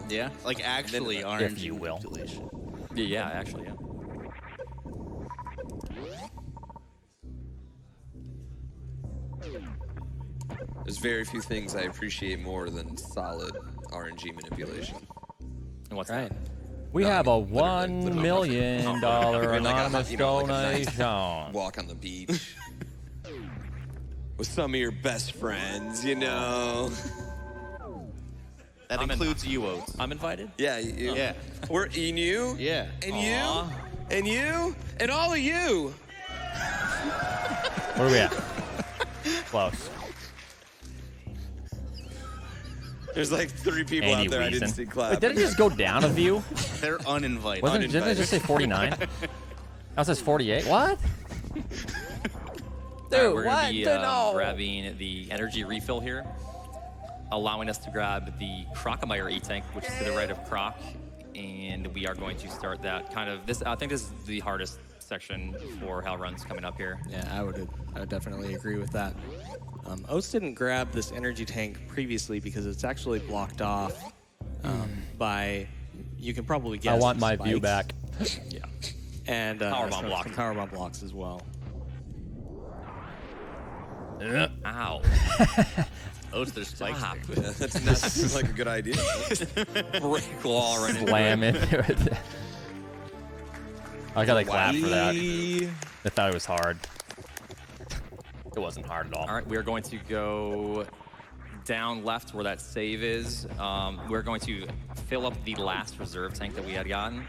Yeah, like actually RNG if you will. manipulation. Yeah, actually, yeah. There's very few things I appreciate more than solid RNG manipulation. And what's Right. We have a literally. $1 million anonymous like a nice donation. walk on the beach with some of your best friends, you know. That includes you, Oats. I'm invited. Yeah, Yeah. We're and you, Yeah. and Aw. you, and you, and all of you. Where are we at? Close. There's like 3 people Any out there I didn't reason. see clap. Wait, did it just go down a view? They're uninvited. Didn't it just say 49? That says 48. What? Dude, we're going to be grabbing the energy refill here, allowing us to grab the Crocomire E-Tank, which is to the right of Croc, and we are going to start that kind of this. I think this is the hardest section for Hell Runs coming up here. Yeah, I would definitely agree with that. Oats didn't grab this energy tank previously because it's actually blocked off by, you can probably guess, I want some my view spikes back. Yeah. and Powerbomb some blocks. powerbomb blocks as well. Ow. Oats, there's spikes Stop. there. Yeah, that's not like a good idea. Brick wall right into it. Slam into it. I got a clap for that. I thought it was hard. It wasn't hard at all. All right, we are going to go down left where that save is. We're going to fill up the last reserve tank that we had gotten,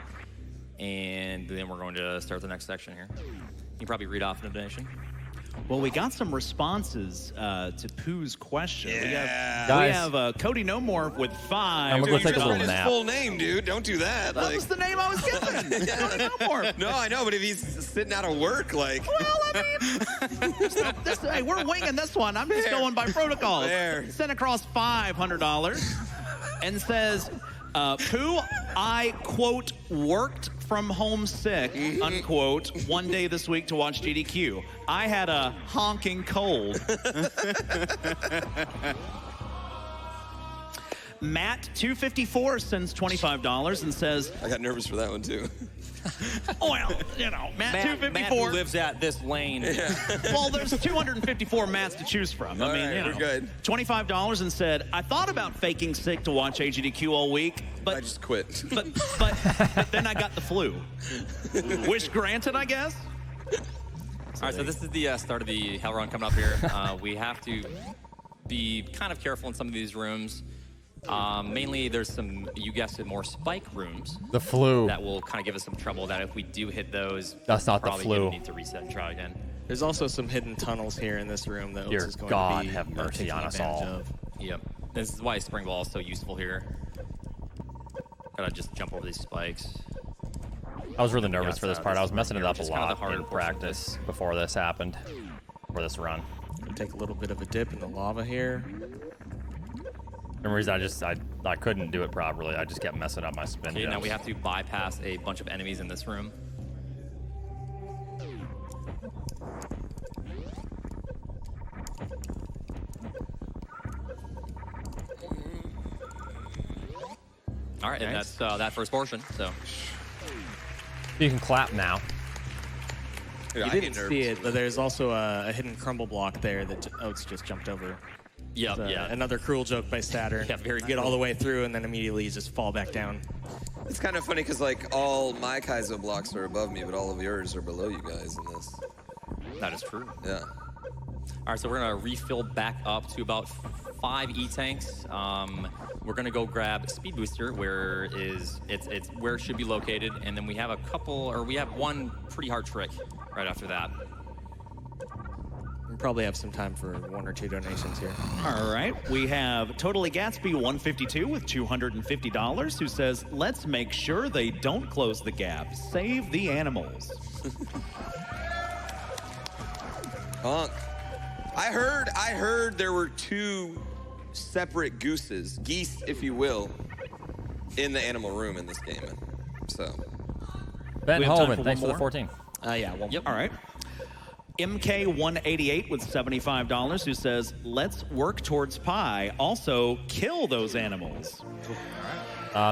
and then we're going to start the next section here. You can probably read off the donation. Well, we got some responses to Pooh's question. Yeah. We Guys. have Cody No More with 5. I'm gonna go Dude, take you a just little read his nap. full name, dude. Don't do that. That was the name I was given. Cody No More. No, I know, but if he's sitting out of work, like, Well, I mean, hey, we're winging this one. I'm just going by protocol. There. Sent across $500 and says, Pooh, I, quote, worked from home sick, unquote, one day this week to watch GDQ. I had a honking cold. Matt 254 sends $25 and says, I got nervous for that one too. well, you know, Matt 254 Matt lives at this lane. Well, there's 254 Matts to choose from. I mean, right, you know, we're good. $25 and said, I thought about faking sick to watch AGDQ all week, but I just quit. but then I got the flu. Wish granted, I guess. All right, so this is the start of the hell run coming up here. We have to be kind of careful in some of these rooms. Mainly, there's some, you guessed it, more spike rooms. The flu. That will kind of give us some trouble. That if we do hit those, That's not the probably flu. gonna need to reset and try again. There's also some hidden tunnels here in this room that Dear Oats is going God, to be have mercy taking on us advantage all. of. Yep. This is why spring ball is so useful here. Gotta just jump over these spikes. I was really nervous Yeah, for this so part. I was this messing it room up a here, which is kind of lot the harder in portion of practice before this happened, for this run. Take a little bit of a dip in the lava here. For some reason, I couldn't do it properly. I just kept messing up my spin Okay, now jumps. we have to bypass a bunch of enemies in this room. All right, and Nice. that's that first portion. So You can clap now. Dude, You I get didn't nervous. see it, but there's also a hidden crumble block there that Oats just jumped over. yep, yeah. Another cruel joke by Saturn. Yeah, very You get all the way through and then immediately you just fall back down. It's kind of funny because like all my Kaizo blocks are above me, but all of yours are below you guys in this. That is true. Yeah. All right, so we're gonna refill back up to about 5 E-tanks. We're gonna go grab Speed Booster, where it's where it should be located, and then we have we have one pretty hard trick right after that. We probably have some time for 1 or 2 donations here. All right, we have Totally Gatsby 152 with $250 who says, let's make sure they don't close the gap. Save the animals. Honk. I heard there were 2 separate geese, if you will, in the animal room in this game. So, Ben We have time Holman, for thanks for one the more? 14. Yeah, well, Yep. All right. MK188 with $75 who says, let's work towards pie. Also, kill those animals.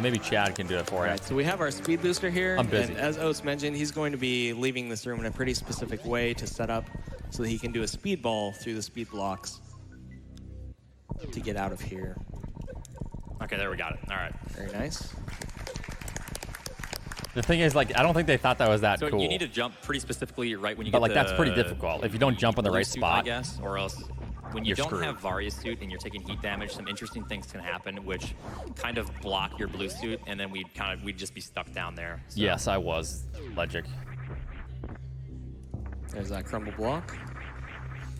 Maybe Chad can do it for All you. right, so we have our speed booster here. I'm busy. And as Oats mentioned, he's going to be leaving this room in a pretty specific way to set up so that he can do a speed ball through the speed blocks to get out of here. Okay, there we got it. All right. Very nice. The thing is, like, I don't think they thought that was that So cool. you need to jump pretty specifically right when you But, get like, that's the pretty difficult. If you don't jump in the blue right suit, spot, I guess, or else when you you're don't screwed. have Varia suit and you're taking heat damage, some interesting things can happen, which kind of block your blue suit, and then we'd just be stuck down there. So. Yes, I was. Legic. There's that crumble block.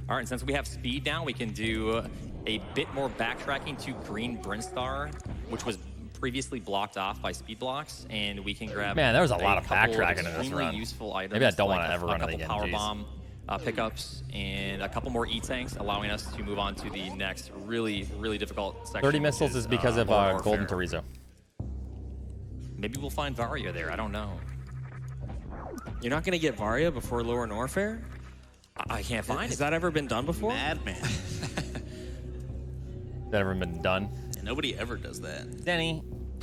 All right, and since we have speed now, we can do a bit more backtracking to Green Brinstar, which was previously blocked off by speed blocks, and we can grab. Man, there was a lot of couple backtracking in this extremely run. useful items. Maybe I don't like wanna ever run it a couple again, power jeez. bomb pickups and a couple more E-tanks, allowing us to move on to the next really, really difficult section. 30 which missiles is because of Modern Golden Warfare. Torizo. Maybe we'll find Varia there. I don't know. You're not going to get Varia before Lower Norfair? I can't find Has it. that ever been done before? Madman. That ever been done? And nobody ever does that. Denny,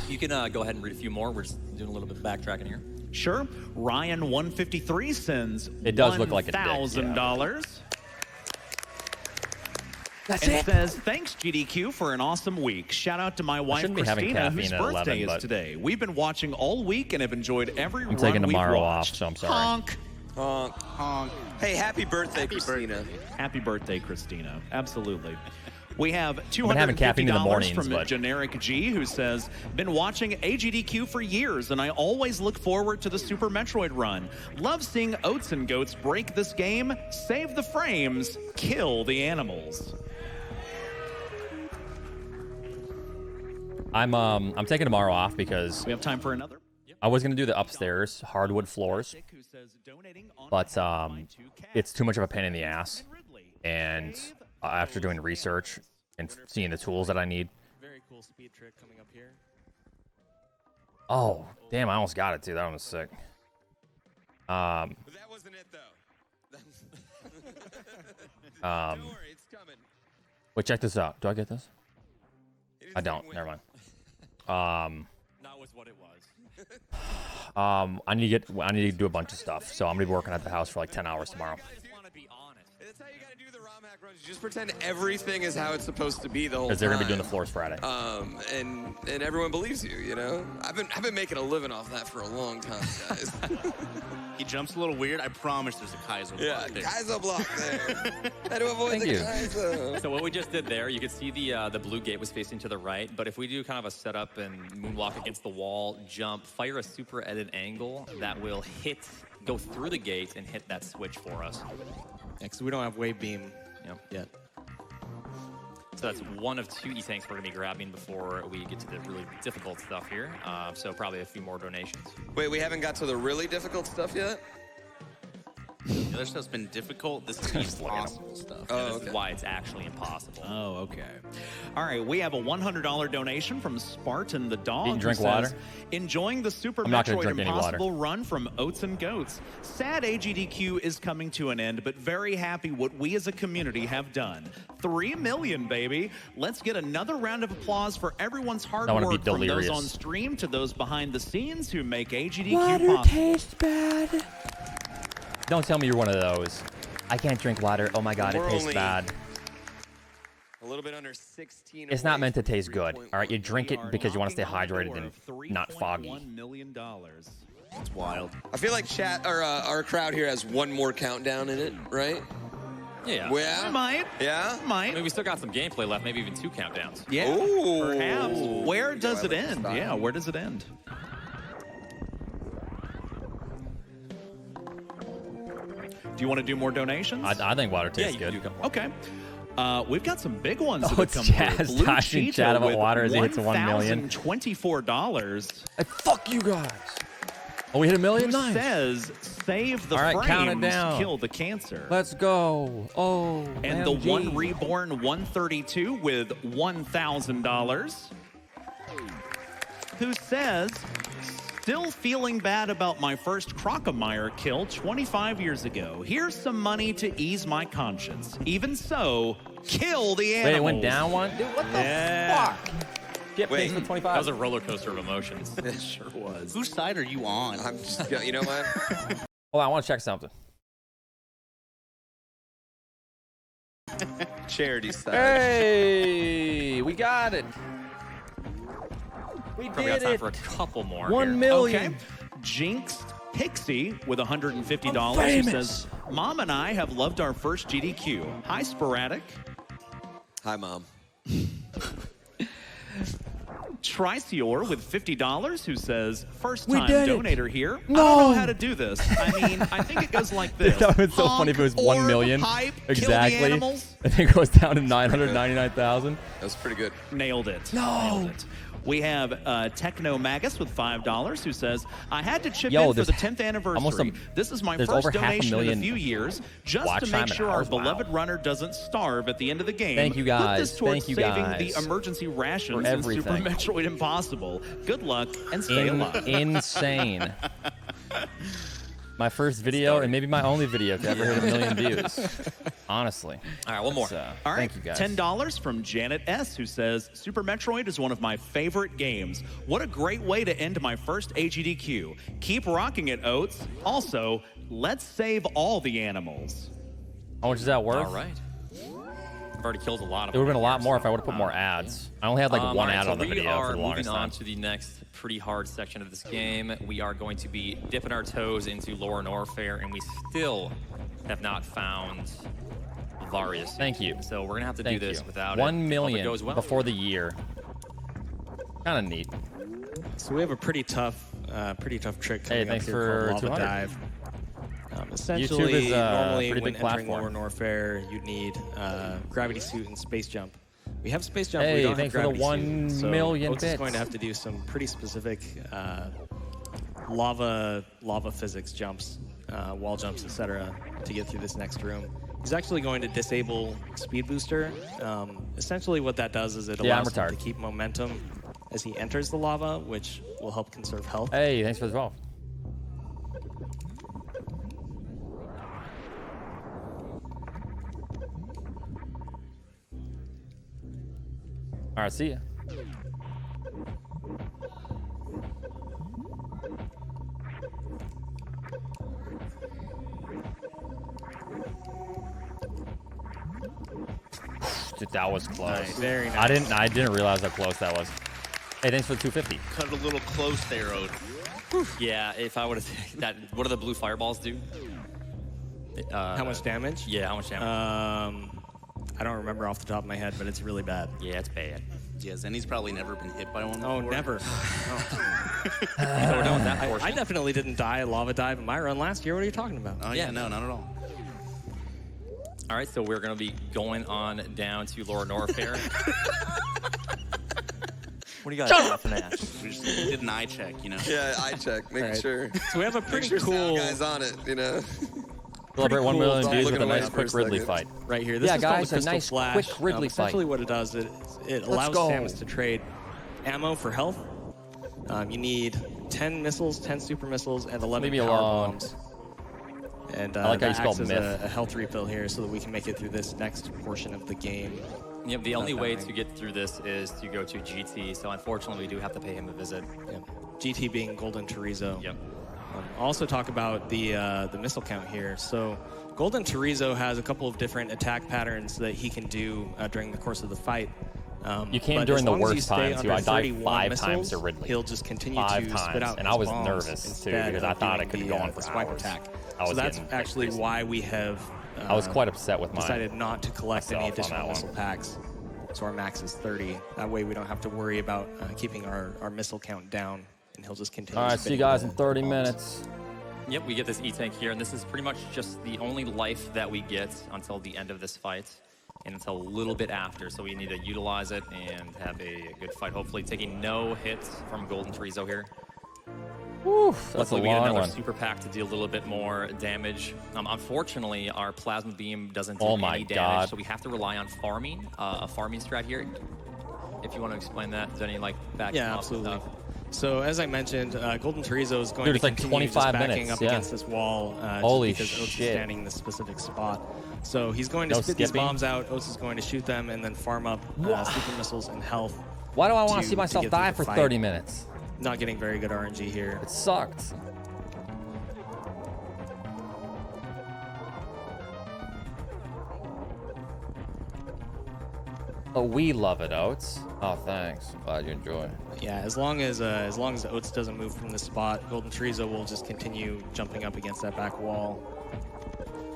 you can go ahead and read a few more. We're just doing a little bit of backtracking here. Sure. Ryan 153 sends It does look like a dick, yeah. $1,000. That's And it says, thanks, GDQ, for an awesome week. Shout out to my wife, shouldn't be having Christina, caffeine whose at birthday 11, is but- today. We've been watching all week and have enjoyed every run taking we've tomorrow watched. off, so I'm sorry. Honk. honk. Honk. Hey, happy birthday, Christina. Happy birthday, Christina. Absolutely. We have been having caffeine in the $250 mornings, from but- Generic G, who says, been watching AGDQ for years, and I always look forward to the Super Metroid run. Love seeing Oatsngoats break this game, save the frames, kill the animals. I'm taking tomorrow off because We have time for another. I was gonna do the upstairs hardwood floors, Who says, donating on but Wi-Fi to Cat it's too much of a pain in the ass. Ridley. And after doing research and seeing the tools that I need, Very cool speed trick coming up here. oh damn, I almost got it too. That one was sick. But that wasn't it, though. Don't worry, it's coming. Wait, check this out. Do I get this? It is I don't. win. Never mind. That was what it was. I need to do a bunch of stuff, so I'm gonna be working at the house for like 10 hours tomorrow. I just want to be honest. That's how you gotta do the ROM hack runs. You just pretend everything is how it's supposed to be the whole time. Because they're gonna be doing the floors Friday. And everyone believes you, you know? I've been making a living off that for a long time, guys. He jumps a little weird. I promise there's a Kaiser block there. Kaiser block there. How to avoid Thank the you. Kaiser? So what we just did there, you could see the blue gate was facing to the right, but if we do kind of a setup and moonwalk against the wall, jump, fire a super at an angle that will go through the gate and hit that switch for us. Yeah, because we don't have wave beam yet. So that's one of 2 E-tanks we're going to be grabbing before we get to the really difficult stuff here. So probably a few more donations. Wait, we haven't got to the really difficult stuff yet? The other stuff's been difficult. This is the impossible stuff. Oh, This is why it's actually impossible. Oh, okay. All right, we have a $100 donation from Spartan the Dog. Eat and drink who says, water? Enjoying the Super I'm not gonna Metroid drink any Impossible run from Oatsngoats. Sad AGDQ is coming to an end, but very happy what we as a community have done. 3 million, baby. Let's get another round of applause for everyone's hard I wanna work, be from those delirious. on stream to those behind the scenes who make AGDQ Water possible. tastes bad. Don't tell me you're one of those. I can't drink water. Oh my god, We're it tastes only bad. A little bit under 16. It's away not meant to from taste good. 3.1. All right, you drink it because you want to stay Knocking on the hydrated door and of not foggy. $3.1 million. It's wild. I feel like chat or our crowd here has one more countdown in it, right? Yeah. Yeah. Might. Yeah. I mean, we still got some gameplay left, maybe even 2 countdowns. Yeah, Ooh. perhaps. Where does I it like the end? style. Yeah, where does it end? Do you want to do more donations? I think water tastes you good. can do a couple. Okay. We've got some big ones. that Oh, have it's come Jazz through. Blue talking Cheetah chat about with water as he hits 1 million. $1,024. Hey, fuck you guys. Oh, we hit 1 million? Who Nice. says, save the All right, frames, count it down. kill the cancer. Let's go. Oh, And the MG. One Reborn 132 with $1,000. Who says, still feeling bad about my first Crocomire kill 25 years ago. Here's some money to ease my conscience. Even so, kill the animals. Wait, it went down one? Dude, what the fuck? Skip, Wait. thanks for 25. That was a roller coaster of emotions. It sure was. Whose side are you on? I'm just, you know what? Hold on, I want to check something. Charity side. Hey, we got it. We Probably got did time it. for a couple more. 1 here. million. Okay. Jinxed Pixie with $150 I'm who famous. says, Mom and I have loved our first GDQ. Hi, Sporadic. Hi, Mom. Tricior with $50 who says, first We time did it. donator here. I No. don't know how to do this. I mean, I think it goes like this. That would be so Honk, funny if it was 1 orb, million. Hype, Exactly. Kill the animals. I think it goes down to 999,000. That was pretty good. Nailed it. No. Nailed it. We have Techno Magus with $5 who says, I had to chip Yo, in for there's the 10th anniversary. almost This is my there's first over donation in a 500,000 few years, just watch to time make in sure our hours. Wow. beloved runner doesn't starve at the end of the game. Thank you, Put guys. this towards Thank you, saving guys. the emergency rations For in Super everything. Metroid Impossible. Good luck and stay alive. Insane. My first video and maybe my only video to ever hit 1 million views. Honestly. All right, one more. So, All right, thank you guys. $10 from Janet S, who says, Super Metroid is one of my favorite games. What a great way to end my first AGDQ. Keep rocking it, Oats. Also, let's save all the animals. How much is that worth? All right. I've already killed a lot of It would have them been a lot here, more so, if I would have put more ads. I only had like one all right, ad so on the video for the we are longest moving on time. to the next pretty hard section of this game. We are going to be dipping our toes into Lore Norfair, and we still have not found Various. Thank you. So we're gonna have to Thank do this you. without 1 it. Hope million it goes well. before the year. Kind of neat. So we have a pretty tough trick coming thanks up here called for Lava 200. Dive. Essentially, YouTube is a normally pretty when big entering platform. Lower Norfair, you'd need gravity suit and space jump. We have space jump, but Hey, we don't thanks have for the gravity 1 suit. So million Oats is bits. going to have to do some pretty specific lava physics jumps, wall jumps, etc., to get through this next room. He's actually going to disable Speed Booster. Essentially what that does is it Yeah, I'm allows him to retired. keep momentum as he enters the lava, which will help conserve health. Hey, thanks for the 12. All right, see ya. Dude, that was close. Nice. Very nice. I didn't realize how close that was. Hey, thanks for the 250. Cut a little close there, Ode. Yeah, if I would have that, what do the blue fireballs do? How much damage? Yeah, how much damage? I don't remember off the top of my head, but it's really bad. Yeah, it's bad. Yeah, Zenny's probably never been hit by one. Oh, before. never. So we're done with that portion. I definitely didn't die a lava dive in my run last year. What are you talking about? Oh yeah, no, not at all. All right, so we're going to be going on down to Laura North here. What do you guys laughing at? We just did an eye check, you know. Yeah, eye check, making Right. sure. So we have a Make pretty sure cool sound guys on it, you know. Celebrate 1 cool million dog views looking with a away nice for a quick Ridley second. fight. right here. This Yeah, is called guys, the a Crystal nice, Flash. quick Ridley fight. Essentially what it does, it allows go. Samus to trade ammo for health. You need 10 missiles, 10 super missiles, and 11 Leave me power alone. bombs. And I like how you that spell acts as myth. a health refill here so that we can make it through this next portion of the game. Yep, the only way dying. to get through this is to go to GT, so unfortunately we do have to pay him a visit. Yeah. GT being Golden Chorizo. Yep. Also talk about the missile count here. So Golden Chorizo has a couple of different attack patterns that he can do during the course of the fight. You came but during as the long as you worst stay time, too. under I died 31 5 missiles, times to Ridley. He'll just continue 5 to times, spit out and his I was bombs nervous, too, instead because I of thought doing it could the, go on the for swipe hours. attack. I was So that's getting actually crazy. why we have I was quite upset with mine. decided not to collect any myself on additional that one. missile packs. So our max is 30. That way we don't have to worry about keeping our missile count down, and he'll just continue. All right, see you spitting guys the in 30 bombs. minutes. Yep, we get this E-Tank here, and this is pretty much just the only life that we get until the end of this fight, and until a little bit after, so we need to utilize it and have a good fight, hopefully taking no hits from Golden Chorizo here. Woo, that's a Hopefully we get long another one. super pack to deal a little bit more damage. Unfortunately, our plasma beam doesn't do Oh my any damage, God. so we have to rely on farming, a farming strat here. If you want to explain that, is there any like back Yeah, up absolutely. stuff? So as I mentioned, Golden Chorizo is going Dude, to it's like continue just 25 backing minutes, up yeah. against this wall Holy just because Oats shit. is standing in this specific spot. So he's going to No spit these skipping? bombs out. Oats is going to shoot them and then farm up super missiles and health. Why do I want to to- see to myself get through die the for fight. 30 minutes? Not getting very good RNG here. It sucked. Oh, we love it, Oats. Oh, thanks. Glad you enjoy. Yeah, as long as Oats doesn't move from this spot, Golden Chorizo will just continue jumping up against that back wall.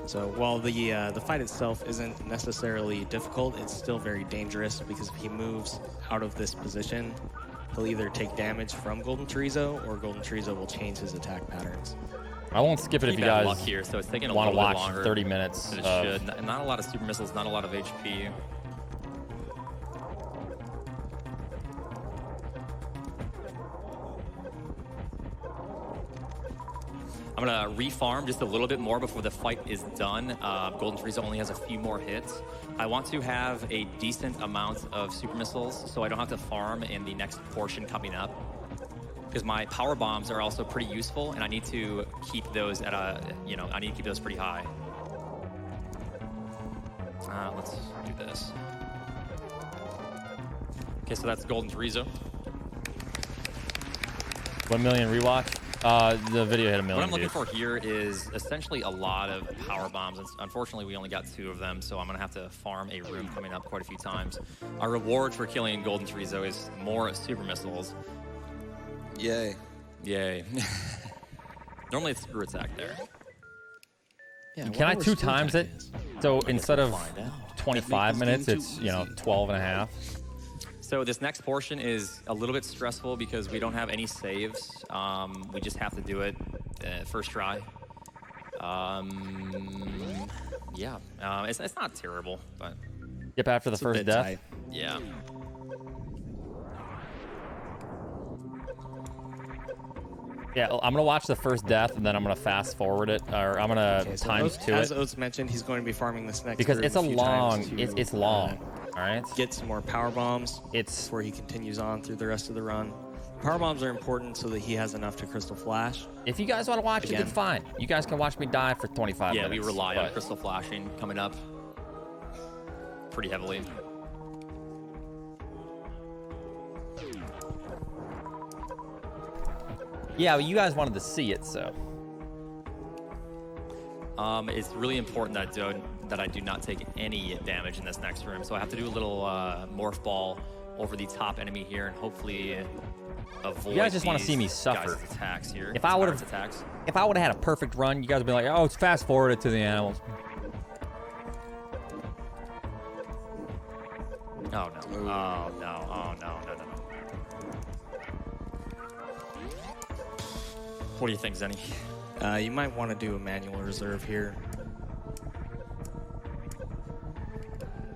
So while the fight itself isn't necessarily difficult, it's still very dangerous because if he moves out of this position, he'll either take damage from Golden Chorizo or Golden Chorizo will change his attack patterns. I won't skip it if Pretty you bad guys luck here, so it's taking a want to little bit watch longer 30 minutes than it of... should. Not a lot of super missiles, not a lot of HP. I'm gonna refarm just a little bit more before the fight is done. Golden Chorizo only has a few more hits. I want to have a decent amount of super missiles so I don't have to farm in the next portion coming up. Because my power bombs are also pretty useful, and I need to keep those at a, I need to keep those pretty high. Let's do this. Okay, so that's Golden Chorizo. 1 million rewatch. The video hit a million What I'm looking views. for here is essentially a lot of power bombs. Unfortunately, we only got 2 of them, so I'm gonna have to farm a room coming up quite a few times. Our reward for killing Golden Chorizo is more super missiles. Yay. Yay. Normally it's screw attack there. Yeah, Can I whatever 2 Screw times Attack it? is. So instead of find out. 25 That minutes, makes this game it's, too easy. 12 and a half. So this next portion is a little bit stressful because we don't have any saves. We just have to do it first try. Yeah, it's not terrible, but Skip after the It's a first bit death. tight. yeah. Yeah, I'm gonna watch the first death and then I'm gonna fast forward it, or I'm gonna Okay, so times Oats, 2 as it Oats mentioned, he's going to be farming this next because room it's a few long, times to, it's long. All right. get some more power bombs It's before he continues on through the rest of the run. Power bombs are important so that he has enough to Crystal Flash. if you guys want to watch it, Again. then fine. You guys can watch me die for 25 Yeah, minutes. we rely on but- crystal flashing coming up pretty heavily. Yeah, but you guys wanted to see it, so. It's really important that I do not take any damage in this next room. So I have to do a little morph ball over the top enemy here, and hopefully avoid. You guys just want to these see me suffer. guys' attacks here. If I would have had a perfect run, you guys would be like, "Oh, it's fast forwarded to the animals." Oh no! Oh no! Oh no! No! What do you think, Zenny? You might want to do a manual reserve here.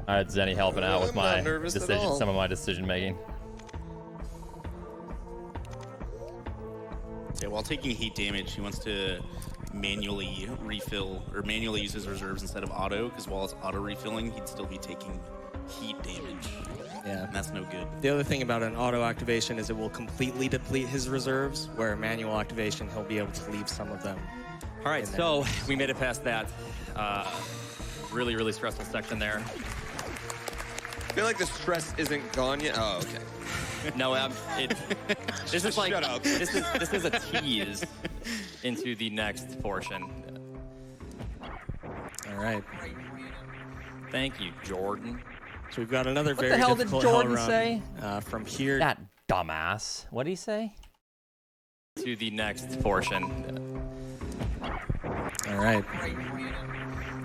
All right, Zenny helping out with I'm my not nervous at decision, all. some of my decision making. Yeah, while taking heat damage, he wants to manually refill or manually use his reserves instead of auto, because while it's auto refilling, he'd still be taking heat damage. Yeah. And that's no good. The other thing about an auto activation is it will completely deplete his reserves, where a manual activation, he'll be able to leave some of them. All right, in there. so we made it past that really, really stressful section there. I feel like the stress isn't gone yet. Oh, okay. No, this is like Shut up. this is a tease into the next portion. All right. Thank you, Jordan. So we've got another What very the hell did difficult Jordan hell run, say? From here. That dumbass. What did he say? To the next portion. All right.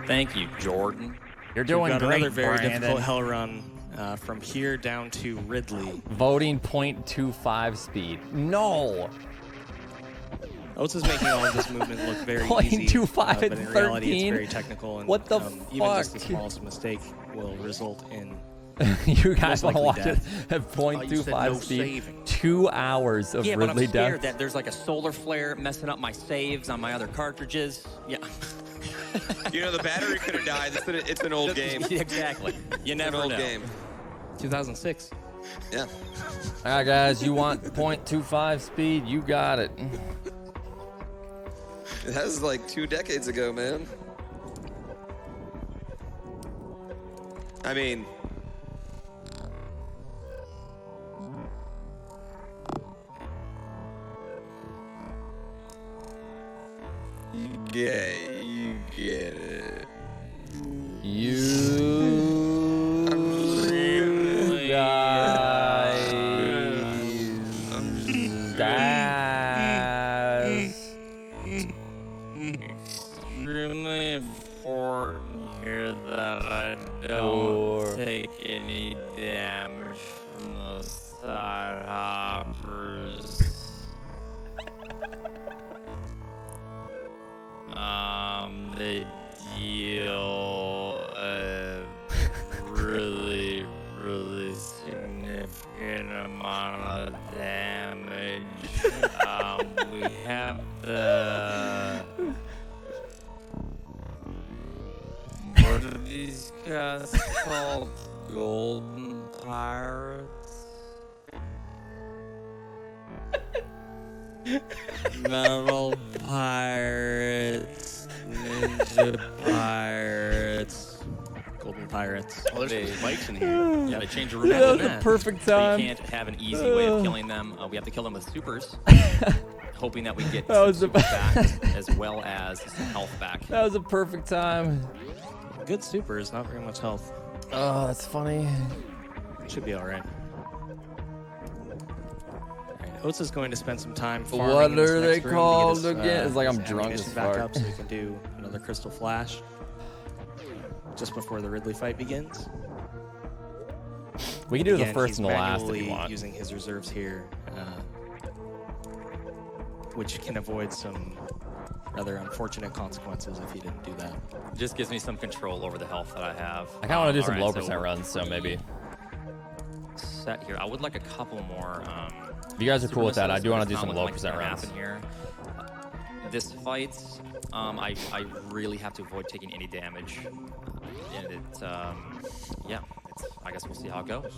Thank you, Jordan. You're So we've doing got great, another very difficult Brandon. hell run from here down to Ridley. Voting 0.25 speed. No. Oats is making all of this movement look very easy, 0.25 but in at reality, it's 13? very technical. And, What the even just the fuck? smallest mistake will result in You guys Most want to likely watch it death. at 0.25 speed? 2 hours of Yeah, but Ridley I'm scared death. that there's like a solar flare messing up my saves on my other cartridges. Yeah. You know, the battery could have died. It's an old game. Exactly. You It's an never old know. game. 2006. Yeah. All right, guys, you want 0.25 speed? You got it. That was like 2 decades ago, man. I mean, yeah, you get it. You guys. Extremely important here that I don't take any damage from those side hoppers. They deal a really, really significant amount of damage. We have the... What are these guys called? Golden pirates? Metal pirates, ninja pirates. Golden Pirates. Oh, there's some spikes in here. Yeah, they change the room. That was after a perfect So time. you can't have an easy way of killing them. We have to kill them with supers, hoping that we get That some was supers back as well as some health back. That was a perfect time. Good supers, not very much health. Oh, that's funny. Should be all right. Oats is going to spend some time farming What in this are next they room to get called his, again? It's like I'm his drunk ammunition as back fuck. up so he can do another Crystal Flash just before the Ridley fight begins. We can do the Again, first he's and the last if you manually want. using his reserves here, which can avoid some rather unfortunate consequences if he didn't do that. Just gives me some control over the health that I have. I kind of want to do some Alright, low so percent we're runs, so maybe. set here. I would like a couple more. If you guys are cool with that, I do want to do some It's low not percent looking like runs. it's gonna happen here. This fight, I really have to avoid taking any damage. And it, yeah, I guess we'll see how it goes.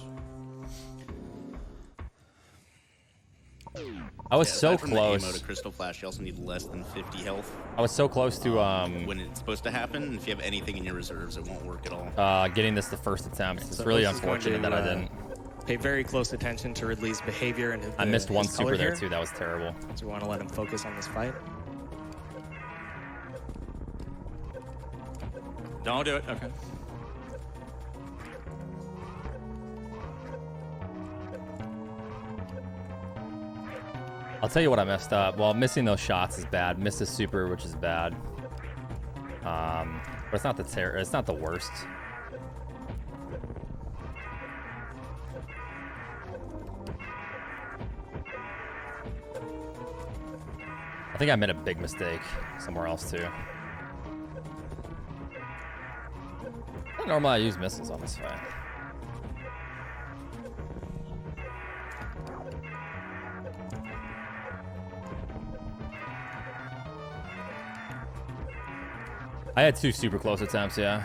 I was so aside from the ammo close. to Crystal Flash, you also need less than 50 health I was so close to when it's supposed to happen. And if you have anything in your reserves, it won't work at all. getting this the first attempt. It's So really Oats is going unfortunate to, that I didn't. Pay very close attention to Ridley's behavior and I missed one his color super there here. too. That was terrible. So we want to let him focus on this fight. Don't do it. Okay. I'll tell you what I messed up. Well, missing those shots is bad. Missed a super, which is bad. But it's not the worst. I think I made a big mistake somewhere else too. Not normally I use missiles on this fight. I had 2 super close attempts, yeah.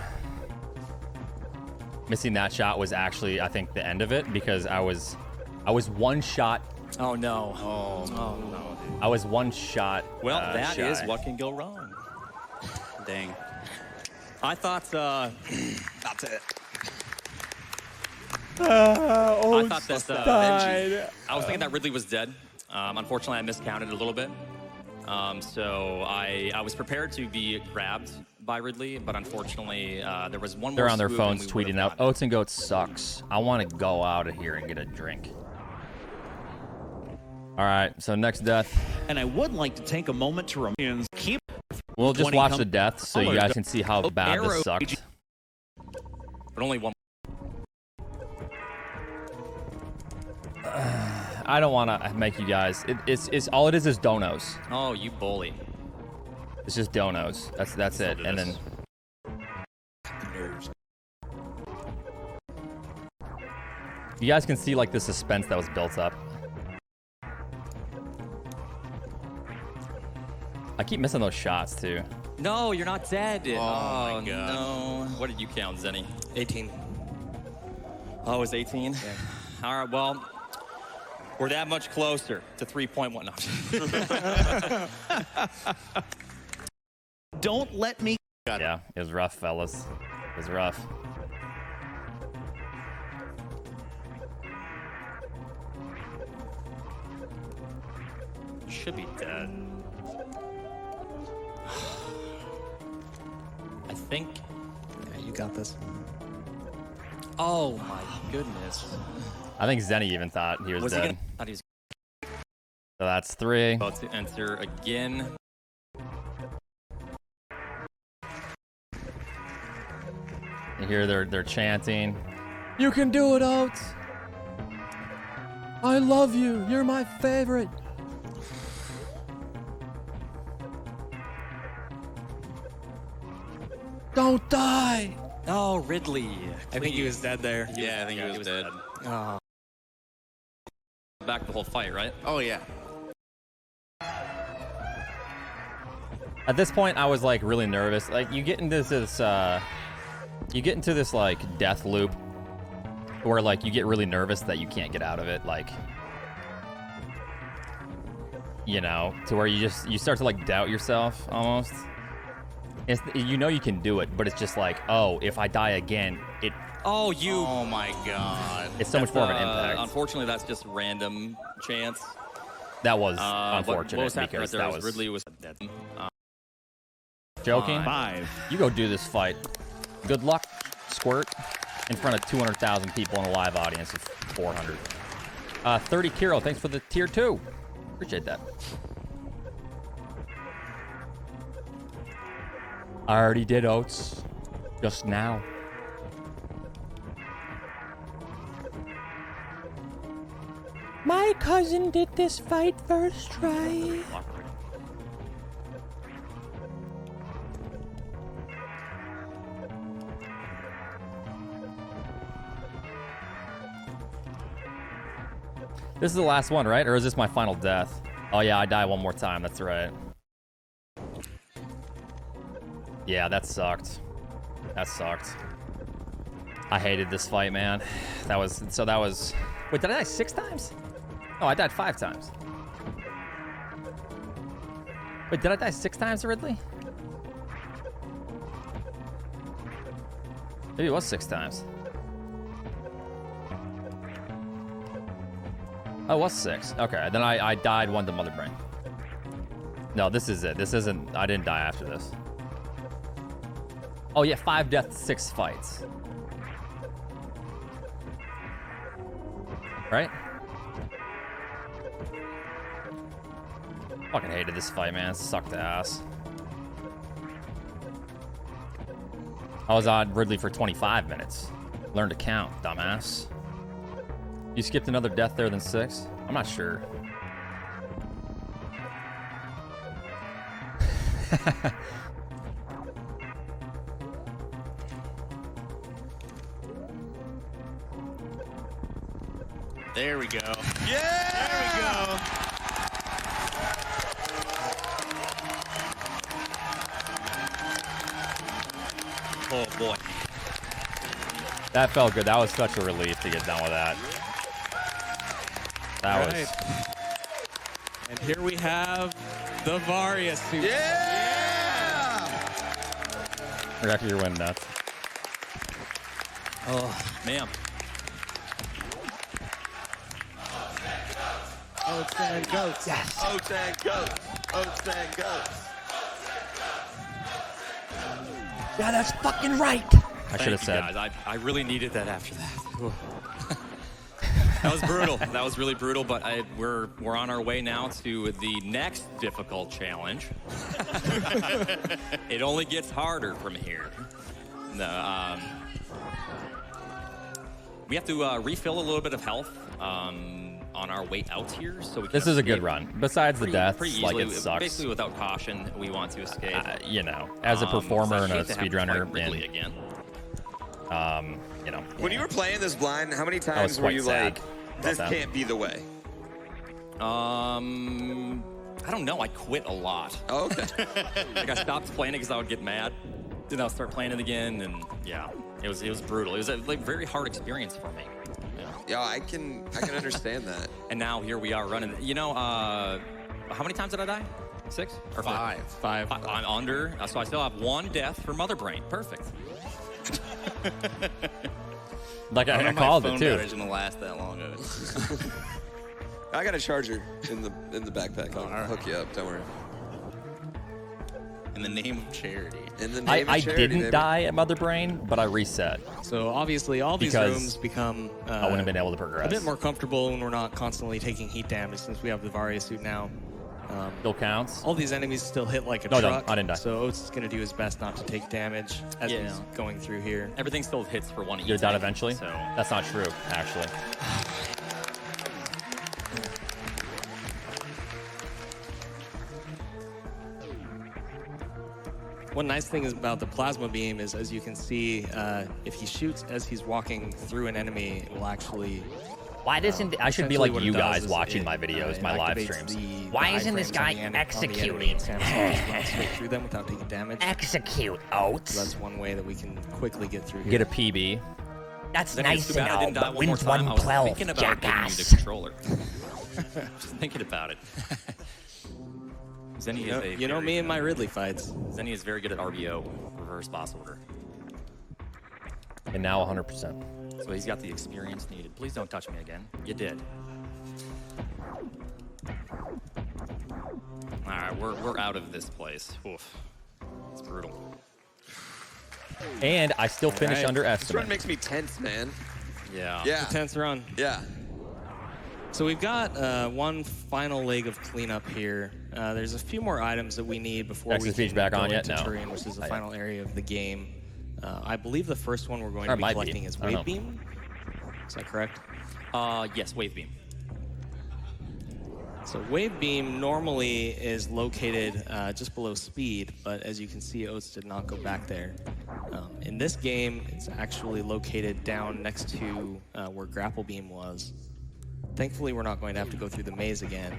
Missing that shot was actually, I think, the end of it because I was 1 shot. Oh no. Oh no. I was 1 shot. Well, that is shy. what can go wrong. Dang. I thought. That's it. I thought that. I was thinking that Ridley was dead. Unfortunately, I miscounted a little bit. So I was prepared to be grabbed by Ridley, but unfortunately, there was one more. They're on their swoop and phones we tweeting would've out, gotten it. Oatsngoats sucks. I want to go out of here and get a drink. All right, so next death. And I would like to take a moment to keep. We'll just 20 watch the deaths so you guys can see how bad Arrow this sucked. But only one. I don't want to make you guys. It's all it is donos. Oh, you bully. It's just donos. That's it. And then you guys can see like the suspense that was built up. I keep missing those shots too. No, you're not dead. Oh my God. No. What did you count, Zenny? 18. Oh, it was 18? Yeah. All right, well, we're that much closer to 3.1. No. Don't let me. Yeah, it was rough, fellas. It was rough. Should be dead. I think. Yeah, you got this. Oh my goodness. I think Zenny even thought he was Was he dead. gonna? Thought he was So that's 3. about to enter again. You hear they're chanting. You can do it, Oats. I love you. You're my favorite. Don't die. Oh, Ridley. I think he was dead there. Yeah, I think he was dead. Oh. Back the whole fight, right? Oh, yeah. At this point, I was like really nervous. Like you get into this like death loop where like you get really nervous that you can't get out of it. Like, you know, to where you start to like doubt yourself almost. You know you can do it, but it's just like, oh, if I die again, Oh, you. Oh my God. it's so much more of an impact. Unfortunately, that's just random chance. That was What unfortunate was happening because right there that was was Ridley was dead. joking. 5. You go do this fight. Good luck, Squirt, in front of 200,000 people in a live audience of 400. 30 Kiro, thanks for the tier 2. Appreciate that. I already did Oats. Just now. My cousin did this fight first try. This is the last one, right? Or is this my final death? Oh yeah, I die one more time. That's right. Yeah, that sucked. That sucked. I hated this fight, man. That was... Wait, did I die 6 times? Oh, I died 5 times. Wait, did I die 6 times, Ridley? Maybe it was 6 times. Oh, it was 6. Okay, then I died 1 to Mother Brain. No, this is it. This isn't... I didn't die after this. Oh yeah, 5 deaths, 6 fights. Right? Fucking hated this fight, man. It sucked ass. I was on Ridley for 25 minutes. Learn to count, dumbass. You skipped another death there than 6? I'm not sure. There we go. Yeah! There we go. Oh boy. That felt good. That was such a relief to get done with that. That was... And here we have the Varia suit. Yeah! Actually, you're winning nuts. Oh, man. Oatsngoats. Yes. Oatsngoats. Oatsngoats. Yeah, that's fucking right. I should have said. Guys. I really needed that after that. That was brutal. That was really brutal, but we're on our way now to the next difficult challenge. It only gets harder from here. No, we have to refill a little bit of health on our way out here, so we can This is a escape good run. Besides the deaths, pretty like easily. it sucks. Basically, without caution, we want to escape. You know, as a performer I and a hate to have to speedrunner, fight Ridley again. you know. When you were playing this blind, how many times were quite you sad like, this about that. can't be the way? I don't know. I quit a lot. Oh, okay. Like I stopped playing it because I would get mad. Then I'll start playing it again, and yeah, it was brutal. It was a very hard experience for me. Yeah, I can understand that. And now here we are running. You know, how many times did I die? 6 or 5? 5. I'm under, so I still have 1 death for Mother Brain. Perfect. Like I My called phone it too. battery's gonna last that long. I got a charger in the backpack. I'll hook you up. Don't worry. In the name of charity. In the name I of charity, didn't baby. die at Mother Brain, but I reset. So obviously all these Because rooms become I wouldn't have been able to progress. a bit more comfortable when we're not constantly taking heat damage since we have the Varia suit now. Still counts. All these enemies still hit like a No, truck. I didn't die. So Oats is going to do his best not to take damage as Yeah. he's going through here. Everything still hits for 1 each. You're done eventually. So That's not true, actually. One nice thing is about the plasma beam is, as you can see, if he shoots as he's walking through an enemy, it will actually... Why doesn't I should be essentially like what it you does guys is watching it, my videos, it my live activates streams? the Why isn't this iframes guy on the enemy executing? and Samsung runs straight through them without taking damage. Execute, So Oats. that's one way that we can quickly get through here. Get a PB. That's Then nice it's to too bad I know, didn't die but one more wins time. I was 112, thinking about giving you the jackass. controller. Just thinking about it. Zenny is a You know very- me and my Ridley fights. Zenny is very good at RBO, reverse boss order. And now 100%. So he's got the experience needed. Please don't touch me again. You did. All right, we're out of this place. Oof. It's brutal. And I still finish right. under This run estimate. makes me tense, man. Yeah. Yeah. 10th run. Yeah. So we've got one final leg of cleanup here. There's a few more items that we need before Exit we speech can back go on yet? into No. Turin, which is the Not yet. final area of the game. I believe the first one we're going Or to be might be. collecting is I don't know. Wave Beam. Is that correct? Yes, wave beam. So Wave Beam normally is located just below Speed, but as you can see, Oats did not go back there. In this game, it's actually located down next to where Grapple Beam was. Thankfully, we're not going to have to go through the maze again.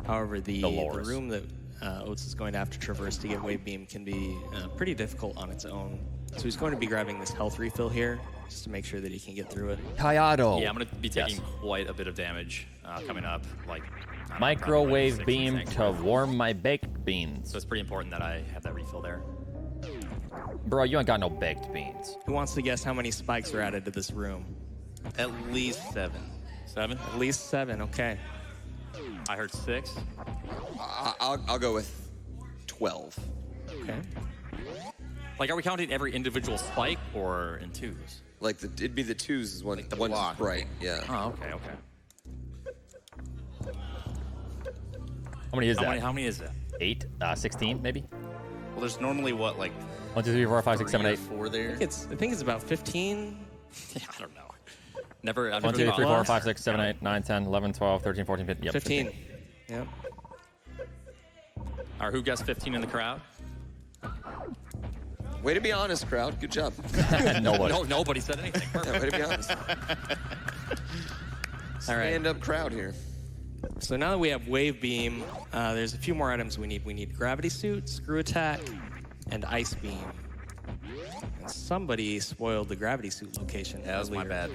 However, the Dolores. room that Oats is going to have to traverse to get Wave Beam can be pretty difficult on its own. So he's going to be grabbing this health refill here, just to make sure that he can get through it. Kayado. Yeah, I'm going to be taking Yes. quite a bit of damage coming up. Like I don't know, Microwave probably beam 6 to warm my baked beans. So it's pretty important that I have that refill there. Bro, you ain't got no baked beans. Who wants to guess how many spikes are added to this room? At least 7. 7? At least 7, okay. I heard 6. I'll go with 12. Okay. Like, are we counting every individual spike or in twos? Like it'd be the twos is one. Like the one block. Right. Yeah. Oh, okay, okay. How many is that? How many is that? 8, 16 maybe. Well, there's normally what, like 1, 2, 3, 4, 5, 6, 7, 3 or 8. 4 there. I think it's about 15. Yeah, I don't know. Never. I've 1, never 2, 3, thought- 4, 5, 6, 7, 8, 9, 10, 11, 12, 13, 14, 15. Yep, 15. Yeah. All right, who guessed 15 in the crowd? Way to be honest, crowd. Good job. Nobody. No, nobody said anything. Yeah, way to be honest. All right. Stand up crowd here. So now that we have Wave Beam, there's a few more items we need. We need Gravity Suit, Screw Attack, and Ice Beam. And somebody spoiled the Gravity Suit location. That was my earlier. bad.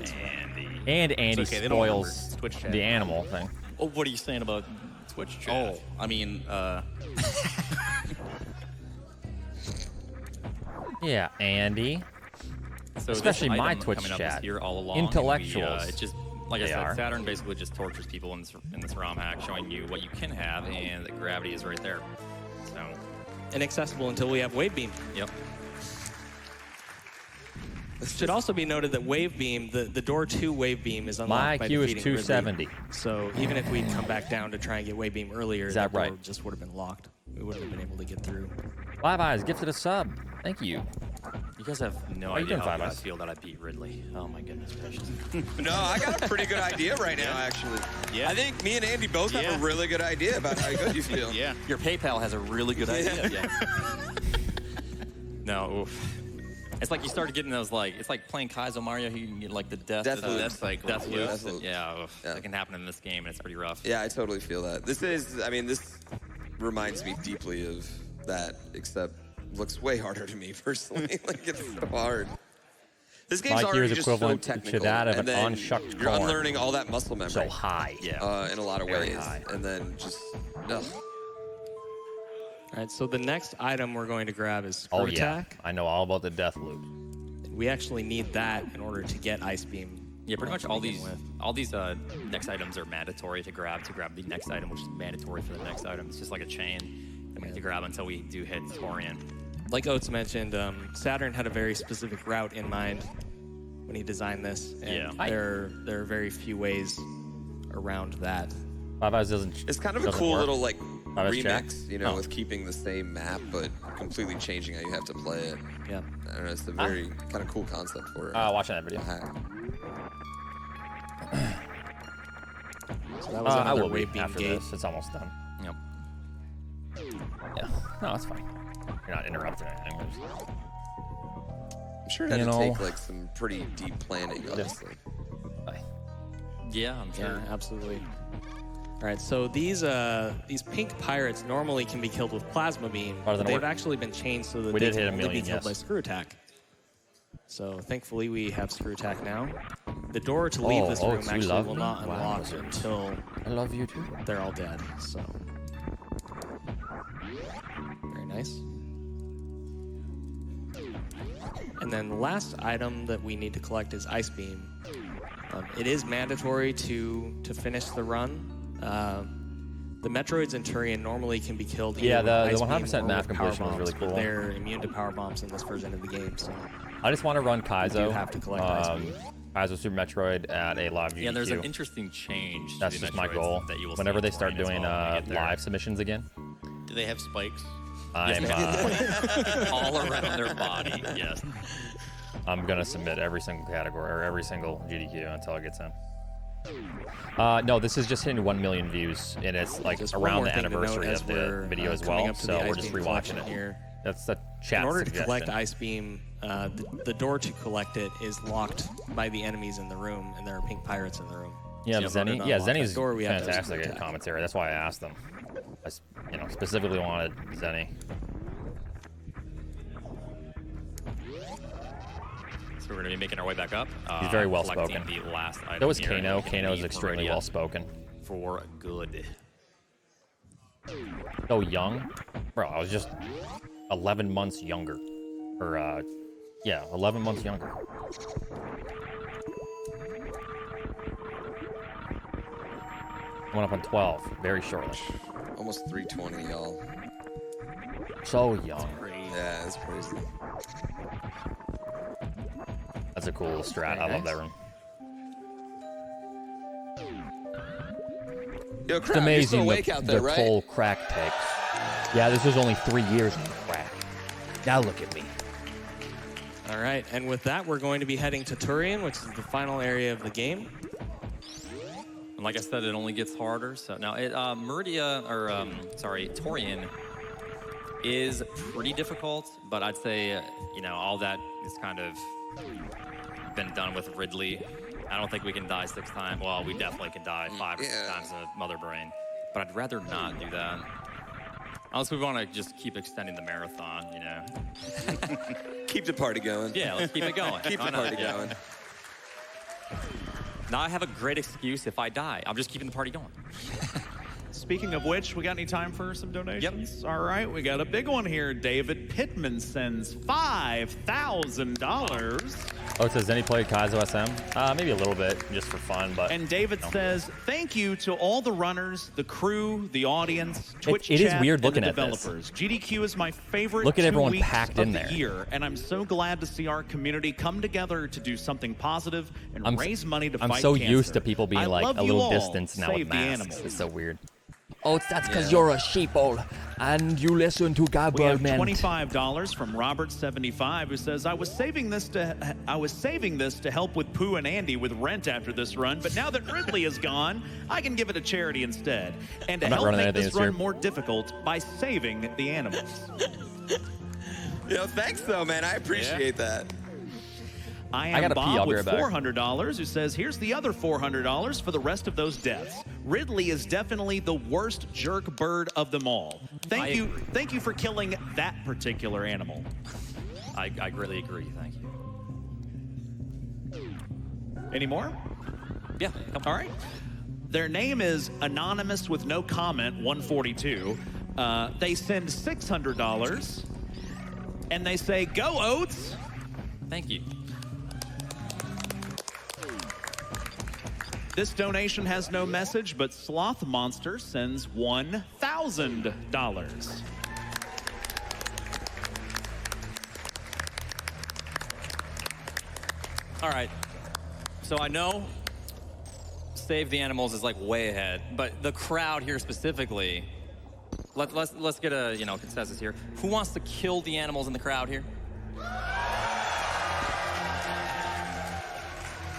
And Andy okay, they don't remember. spoils Twitch chat. the animal thing. Oh, what are you saying about Twitch chat? Oh, I mean, Yeah, Andy. So Especially this my item Twitch coming up chat. is here all along. and Intellectuals. it just, like I They said, are. Saturn basically just tortures people in this ROM hack, showing you what you can have, and the gravity is right there. So, Inaccessible until we have Wave Beam. yep. It should also be noted that Wave Beam, the door to Wave Beam is unlocked My by IQ is defeating 270. Ridley. So even if we'd come back down to try and get Wave Beam earlier, Is that door right? just would have been locked. We wouldn't have been able to get through. Five Eyes gifted a sub. Thank you. You guys have no How you idea doing, how Five good I Eyes? feel that I beat Ridley. Oh my goodness gracious. No, I got a pretty good idea right now, actually. Yeah. I think me and Andy both have Yeah. a really good idea about how good you feel. yeah. Your PayPal has a really good idea. Yeah. No, oof. It's like you started getting those, like, it's like playing Kaizo Mario. You can get like the death Loop. Death cycle. Death Yeah. loops. Death loop. Yeah, oof. Yeah. That can happen in this game, and it's pretty rough. Yeah, I totally feel that. This reminds me deeply of that, except looks way harder to me personally. Like, it's so hard. This game's My IQ already is just so equivalent to technical. that of and an then unshucked you're corn. unlearning all that muscle memory. So high. Yeah. In a lot of Very ways. high. And then just, ugh. All right, so the next item we're going to grab is Screw Oh yeah. Attack. I know all about the death loop. We actually need that in order to get Ice Beam. Yeah, pretty much to all begin these next items are mandatory to grab the next item, which is mandatory for the next item. It's just like a chain that we need to grab until we do hit Torian. Like Oats mentioned, Saturn had a very specific route in mind when he designed this. And Yeah. there are very few ways around that. Five Eyes doesn't. It's kind of a doesn't cool work. little, like, Oh, that's Jack? remix, you know, Oh. with keeping the same map, but completely changing how you have to play it. Yeah. I don't know, it's a very kind of cool concept for it. Watching that video. Hack. So that was I another will be Wave Beam after gate. this. It's almost done. Yep. Yeah. No, it's fine. You're not interrupting anything. We're just- I'm sure it had You to know- take, like, some pretty deep planning, honestly. Bye. Yeah, I'm sure. Yeah, absolutely. All right, so these pink pirates normally can be killed with plasma beam. How does that They've work? actually been changed so that We they did can hit a only million, be killed yes. by screw attack. So thankfully we have screw attack now. The door to leave this room you actually love will me? not Wow, unlock wizard. until I love you too. they're all dead. So very nice. And then the last item that we need to collect is Ice Beam. It is mandatory to finish the run. The Metroids in Turian normally can be killed either Yeah, with the Ice 100% Beam or map with power completion was really bombs, but cool. they're immune to power bombs in this version of the game. So I just want to run Kaizo. do have to collect Ice Beam. Kaizo Super Metroid at a live GDQ. Yeah, there's an interesting change. That's to the just my Metroids goal. That you will Whenever see they in start Torian as doing well when we get there. live submissions again, Do they have spikes? I'm all around their body. Yes. I'm gonna submit every single category or every single GDQ until it gets in. No, this is just hitting 1 million views, and it's like Just one around more the thing to note anniversary as of the we're, video as coming well. up to So the we're Ice just Beam rewatching collection it. here. That's the chat In order to suggestion. collect Ice Beam, the door to collect it is locked by the enemies in the room, and there are pink pirates in the room. Yeah, So in order Zenny. to Yeah, unlock that Zenny's door, we have to fantastic screw at attack. commentary. That's why I asked them. Specifically wanted Zenny. So we're going to be making our way back up. He's very well collecting spoken. The last item That was here, and Kano. we can Kano is leave extremely Meridia well spoken. For good. So young, bro. I was just 11 months younger, or 11 months younger. Coming up on 12 very shortly. Almost 320, y'all. So young. Yeah, it's crazy. That's a cool little strat. I love that room. Yo, It's crowd, you're amazing still awake out there, the right? toll crack takes. Yeah, this was only 3 years on the crack. Now look at me. All right, and with that, we're going to be heading to Turian, which is the final area of the game. And like I said, it only gets harder. So now, Torian is pretty difficult, but I'd say, all that is kind of been done with Ridley. I don't think we can die 6 times. Well, we definitely can die 5 or 6 times in Mother Brain, but I'd rather not do that. Unless we want to just keep extending the marathon, Keep the party going. Yeah, let's keep it going. Keep the party going. Now I have a great excuse if I die. I'm just keeping the party going. Speaking of which, we got any time for some donations? Yep. All right, we got a big one here. David Pittman sends $5,000. Oh, it says, any play Kaizo SM? Maybe a little bit, just for fun, but... And David says, thank you to all the runners, the crew, the audience, Twitch it is chat, weird looking and the at this. developers. GDQ is my favorite Look at 2 everyone weeks packed of in the there. year, and I'm so glad to see our community come together to do something positive and raise money to fight I'm so cancer. used to people being I like love a you little all. distance now Save with the masks. animals. It's so weird. Oh, that's because you're a sheeple and you listen to We have government. $25 from Robert75, who says, I was saving this to help with Pooh and Andy with rent after this run, but now that Ridley is gone, I can give it to charity instead. And to I'm not help running make anything this this run year. more difficult by saving the animals. Thanks though, man. I appreciate that. I I am gotta pee, I'll Bob be with right back. $400, who says, here's the other $400 for the rest of those deaths. Ridley is definitely the worst jerk bird of them all. Thank you for killing that particular animal. I greatly agree. Thank you. Any more? Yeah. All right. Their name is Anonymous with no comment, 142. They send $600, and they say, go Oats. Thank you. This donation has no message, but Sloth Monster sends $1,000. All right. So I know Save the Animals is like way ahead, but the crowd here specifically, let's get a consensus here. Who wants to kill the animals in the crowd here?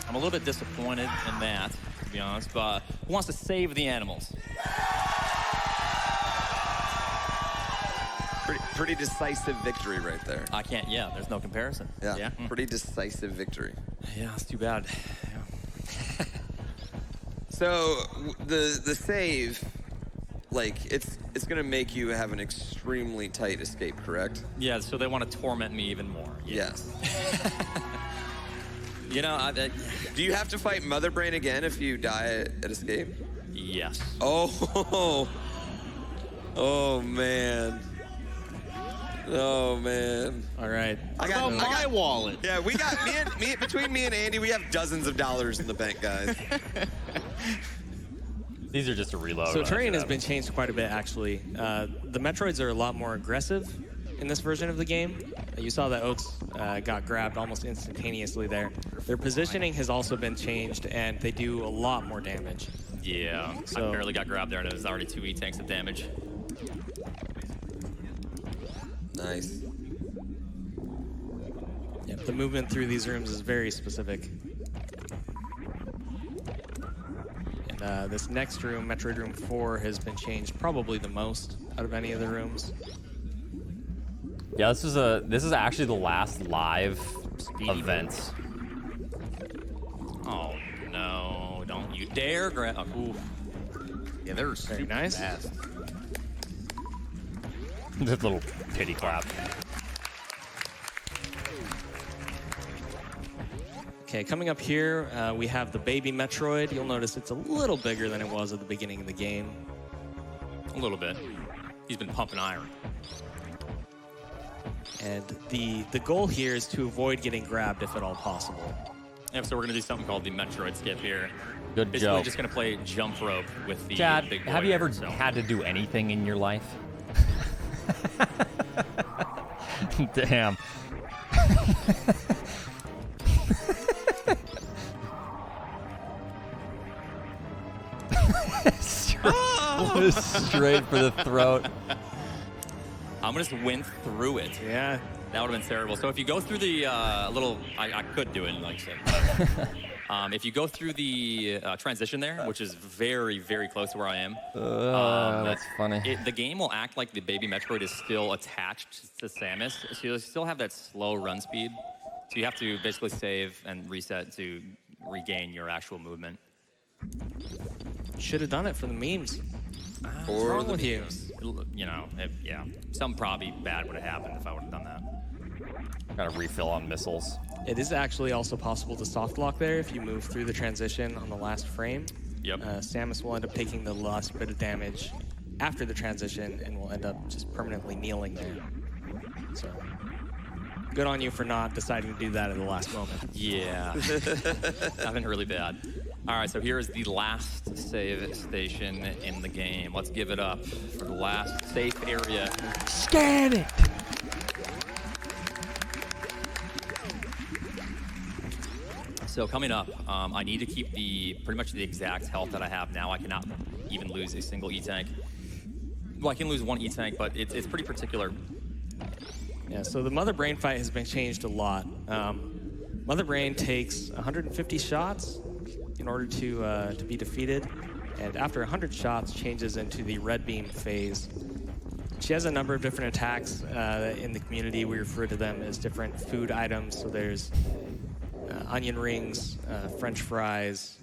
I'm a little bit disappointed in that, to be honest, but who wants to save the animals? Pretty decisive victory right there. I can't, there's no comparison. Yeah. Pretty decisive victory. Yeah, it's too bad. Yeah. So the save, like it's gonna make you have an extremely tight escape, correct? Yeah, so they want to torment me even more. Yes. Do you have to fight Mother Brain again if you die at escape? Yes. Oh man. Oh man. All right. I got my wallet. Yeah, we got between me and Andy, we have dozens of dollars in the bank, guys. These are just a reload. So Turian has been changed quite a bit, actually. The Metroids are a lot more aggressive in this version of the game. You saw that Oats got grabbed almost instantaneously there. Their positioning has also been changed, and they do a lot more damage. Yeah, I barely got grabbed there, and it was already 2 E-tanks of damage. Nice. Yep, the movement through these rooms is very specific. And this next room, Metroid Room 4, has been changed probably the most out of any of the rooms. Yeah, this is actually the last live event. Oh no! Don't you dare grab! Oh, oof. Yeah, they're Very nice. fast. Just a little pity clap. Okay, coming up here, we have the baby Metroid. You'll notice it's a little bigger than it was at the beginning of the game. A little bit. He's been pumping iron. And the goal here is to avoid getting grabbed if at all possible. Yeah, so we're gonna do something called the Metroid Skip here. Good Basically, joke. just gonna play jump rope with the Chad, big boy have you ever here, so. had to do anything in your life? Damn. Straight for the throat. I'm gonna just went through it. Yeah. That would have been terrible. So if you go through the little, I could do it, like I said. If you go through the transition there, which is very, very close to where I am. That's funny. The game will act like the baby Metroid is still attached to Samus. So you'll still have that slow run speed. So you have to basically save and reset to regain your actual movement. Should have done it for the memes. What's Or wrong the with you? You know, yeah. Something probably bad would have happened if I would have done that. Got a refill on missiles. It is actually also possible to soft lock there if you move through the transition on the last frame. Yep. Samus will end up taking the last bit of damage after the transition and will end up just permanently kneeling there. So, good on you for not deciding to do that at the last moment. Yeah. I've been really bad. All right, so here is the last save station in the game. Let's give it up for the last safe area. Scan it! So coming up, I need to keep pretty much the exact health that I have now. I cannot even lose a single E-Tank. Well, I can lose one E-Tank, but it's pretty particular. Yeah, so the Mother Brain fight has been changed a lot. Mother Brain takes 150 shots in order to be defeated, and after 100 shots changes into the red beam phase. She has a number of different attacks. In the community, we refer to them as different food items. So there's onion rings, French fries.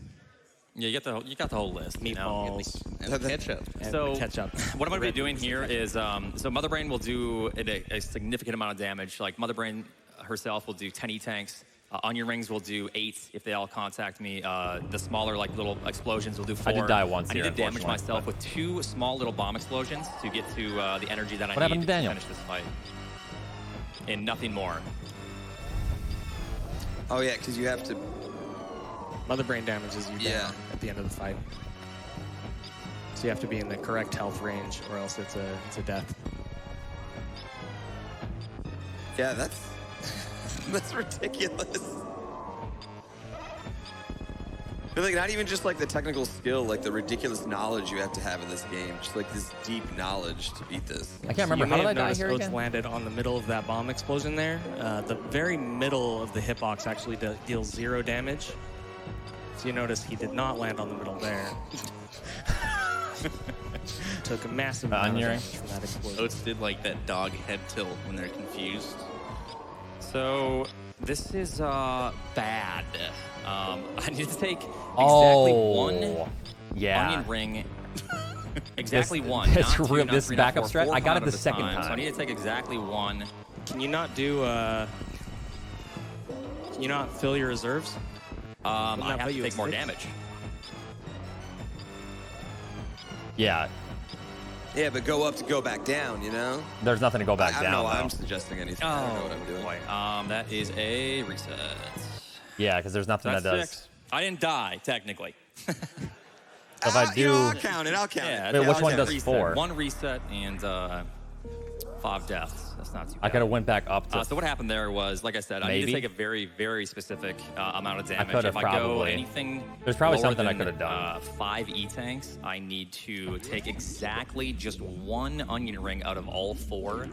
Yeah, you got the whole list. Meatballs. And ketchup. And So ketchup. what I'm going to be doing here is, so Mother Brain will do a significant amount of damage. Like Mother Brain herself will do 10 E-Tanks. Onion rings will do 8 if they all contact me. The smaller, like little explosions will do 4. I did die once I need here, to damage unfortunately, myself but- with 2 small little bomb explosions to get to the energy that I What happened need to Daniel? finish this fight. And nothing more. Oh yeah, because you have to. Mother Brain damages you Yeah. down at the end of the fight. So you have to be in the correct health range, or else it's a death. Yeah, that's that's ridiculous. But like, not even just like the technical skill, like the ridiculous knowledge you have to have in this game. Just like this deep knowledge to beat this. I can't remember. You How may did I have die noticed here Oats again? landed on the middle of that bomb explosion there. The very middle of the hitbox actually deals 0 damage. So you notice he did not land on the middle there. Took a massive amount of Onion ring? damage from that explosion. Oats did like that dog head tilt when they're confused. So this is bad. I need to take exactly one yeah. onion ring. Exactly This- one. this not 2, real- not this 3, not backup 4, strat, 4 I got it at the a second So I time. need to take exactly one. Can you not do? Can you not fill your reserves? I that have put to you take at more 6? damage. Yeah. Yeah, but go up to go back down, you know? There's nothing to go back I don't down. know why though. I'm suggesting anything. I don't know what I'm doing. boy. That is a reset. Yeah, because there's nothing That's that does. 6. I didn't die, technically. So if I You know, do, I'll count it. I'll count Yeah, it. Wait, which I'll one take does reset. 4? 1 reset and 5 deaths. That's not too bad. I could have went back up to. So what happened there was, like I said, I need Maybe? to take a very, very specific amount of damage. could've If I go probably. anything There's probably lower something I than, could've done. 5 E-Tanks, I need to take exactly just 1 onion ring out of all 4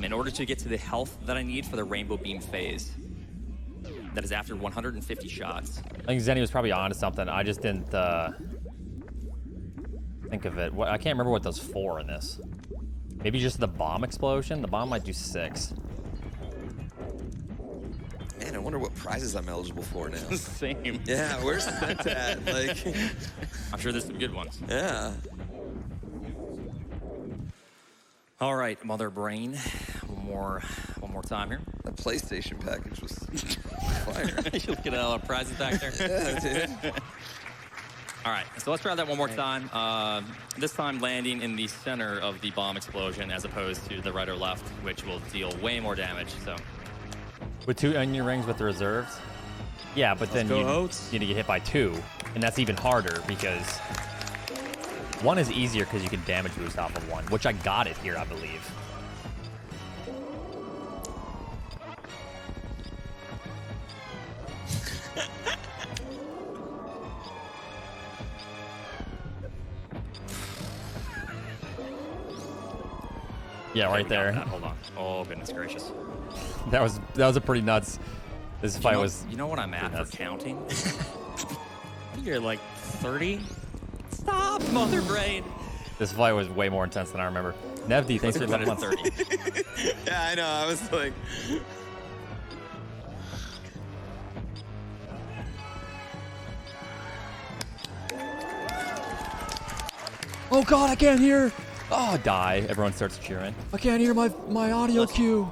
in order to get to the health that I need for the Rainbow Beam phase. That is after 150 shots. I think Zenny was probably onto something. I just didn't think of it. What, I can't remember what does 4 in this. Maybe just the bomb explosion? The bomb might do 6. Man, I wonder what prizes I'm eligible for now. Same. Yeah, where's that at? Like, I'm sure there's some good ones. yeah. All right, Mother Brain. One more time here. That PlayStation package was fire. You'll get a lot of prizes back there. Yeah, dude. All right, so let's try that one more time. This time landing in the center of the bomb explosion as opposed to the right or left, which will deal way more damage. So With 2 onion rings with the reserves? Yeah, but then go, you Oats. need to get hit by 2. And that's even harder because 1 is easier because you can damage boost off of 1, which I got it here, I believe. Yeah, right there. Hold on. Oh, goodness gracious. That was a pretty nuts. This fight was. You know what I'm at for counting? You're like 30. Stop, Mother Brain. This fight was way more intense than I remember. Nevdi, thanks for the 30. Yeah, I know. I was like, Oh God, I can't hear. Oh, die. Everyone starts cheering. I can't hear my audio cue.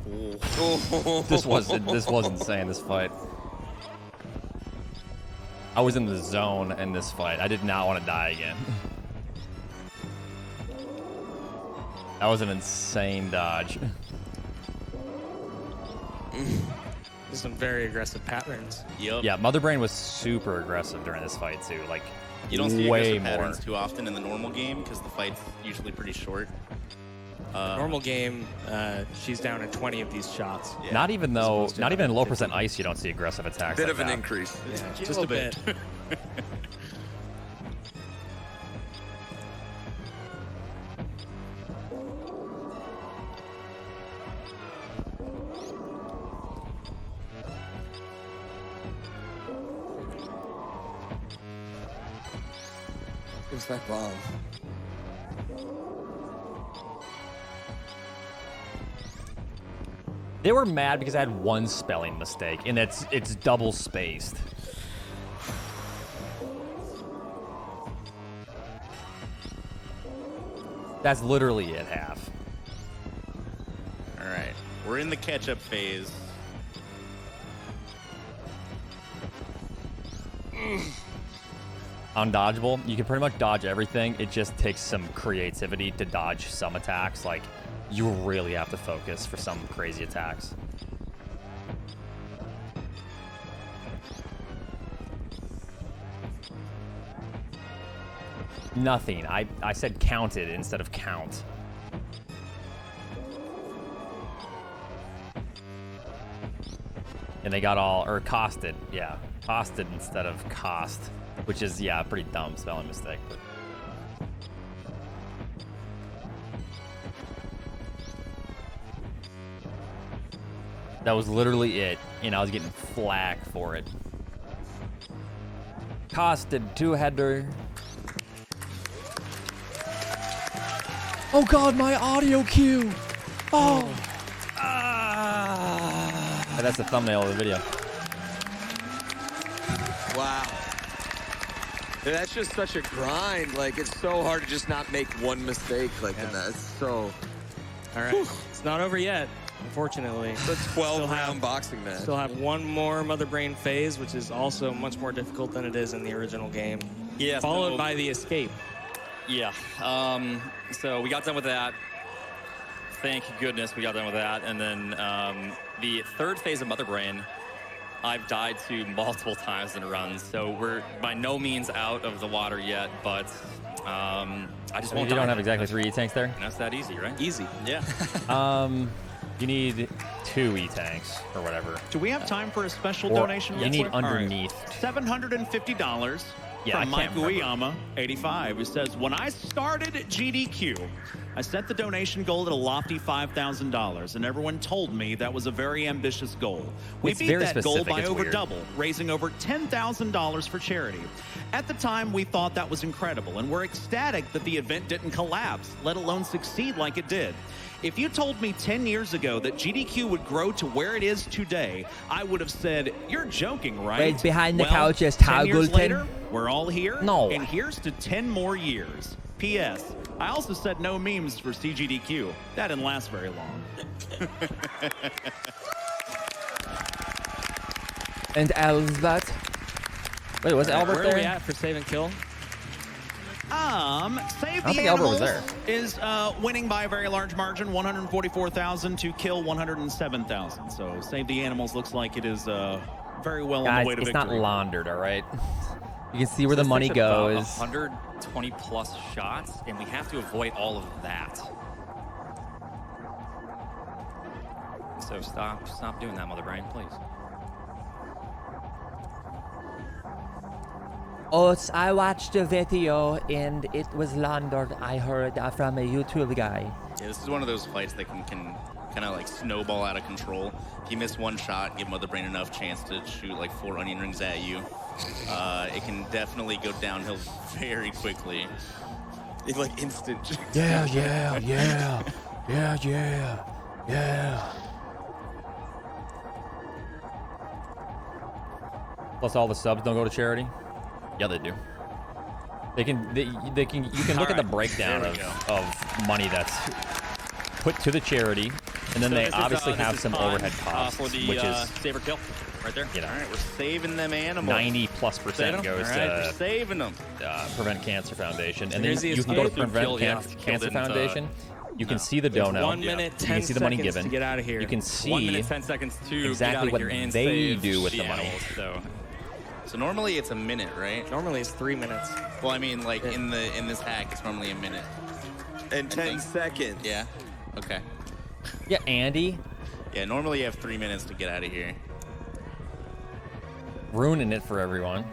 This was insane, this fight. I was in the zone in this fight. I did not want to die again. That was an insane dodge. There's some very aggressive patterns. Yep. Yeah, Mother Brain was super aggressive during this fight too. Like, You don't see way aggressive more. patterns too often in the normal game because the fight's usually pretty short. Normal game, she's down in 20 of these shots. Yeah. Not even Supposed to in have low 50. percent ice, you don't see aggressive attacks. bit like of an that. increase. Yeah, just a bit. What's that bomb? They were mad because I had one spelling mistake, and it's double spaced. That's literally it, half. All right, we're in the catch-up phase. Undodgeable. You can pretty much dodge everything. It just takes some creativity to dodge some attacks. Like, you really have to focus for some crazy attacks. Nothing. I said counted instead of count. And they got all, or costed, yeah. Costed instead of cost, which is, yeah, a pretty dumb spelling mistake. But. That was literally it, and I was getting flack for it. Costed two-header. Oh God, my audio cue! Oh! That's the thumbnail of the video. Wow. That's just such a grind. Like, it's so hard to just not make one mistake like in that. It's so... All right, it's not over yet, unfortunately. It's a 12-round boxing match. Still have one more Mother Brain phase, which is also much more difficult than it is in the original game. Yeah. Followed by the escape. Yeah. So we got done with that. Thank goodness we got done with that. And then the third phase of Mother Brain, I've died to multiple times in runs. So we're by no means out of the water yet, but I just won't You die. don't have exactly 3 E-tanks there? And that's that easy, right? Easy. Yeah. You need 2 E-tanks, or whatever. Do we have time for a special Or donation? you real need quick? All right. underneath. $750 Yeah, from I Mike can't remember. Uyama, 85, who says, when I started GDQ, I set the donation goal at a lofty $5,000, and everyone told me that was a very ambitious goal. We It's beat very that goal specific, by it's over weird. double, raising over $10,000 for charity. At the time, we thought that was incredible, and we're ecstatic that the event didn't collapse, let alone succeed like it did. If you told me 10 years ago that GDQ would grow to where it is today, I would have said, you're joking, right? Wait, behind the Well, couch is 10 years Toggleton? later, we're all here. No. And here's to 10 more years. P.S. I also said no memes for CGDQ. That didn't last very long. And Albert. Wait, was Albert Where are we there? at for save and kill? Save I don't the think Albert was Animals there. is winning by a very large margin, 144,000 to kill 107,000. So Save the Animals looks like it is very well on Guys, the way to it's victory. not laundered, all right? You can see where the This money takes about goes. 120 plus shots, and we have to avoid all of that. So stop doing that, Mother Brain, please. Oats, I watched a video and it was laundered, I heard from a YouTube guy. Yeah, this is one of those fights that can kind of like snowball out of control. If you miss one shot, give Mother Brain enough chance to shoot like 4 onion rings at you. It can definitely go downhill very quickly. It's like instant. Yeah. Plus all the subs don't go to charity. Yeah, they do. You can look at the breakdown of money that's put to the charity, and then they obviously have some overhead costs, for the, which is saber kill right there. All right, we're saving them animals. 90+% goes All right, we're saving them. Prevent Cancer Foundation, and here's then the you can go to escape. Prevent Cancer Foundation. You can see the dono. 1 minute, 10 you can see the money seconds given. to get out of here. You can see 1 minute 10 seconds to exactly get out what of here and they save do with the money. animals, So normally it's a minute, right? Normally it's 3 minutes. Well, I mean, like in this hack, it's normally a minute. And 10 seconds. Yeah. Okay. Yeah, Andy. Yeah, normally you have 3 minutes to get out of here. Ruining it for everyone.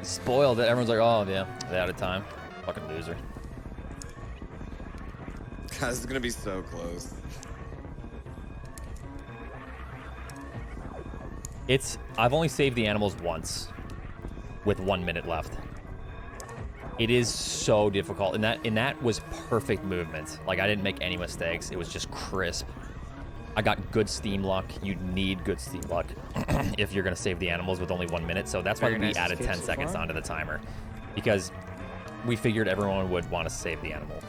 Spoiled it. Everyone's like, oh, yeah, they're out of time. Fucking loser. God, this is gonna be so close. I've only saved the animals once with 1 minute left. It is so difficult, and that was perfect movement. Like, I didn't make any mistakes. It was just crisp. I got good steam luck. You need good steam luck if you're gonna save the animals with only 1 minute. So that's why Very we nice added escape 10 so seconds far. onto the timer, because we figured everyone would want to save the animal.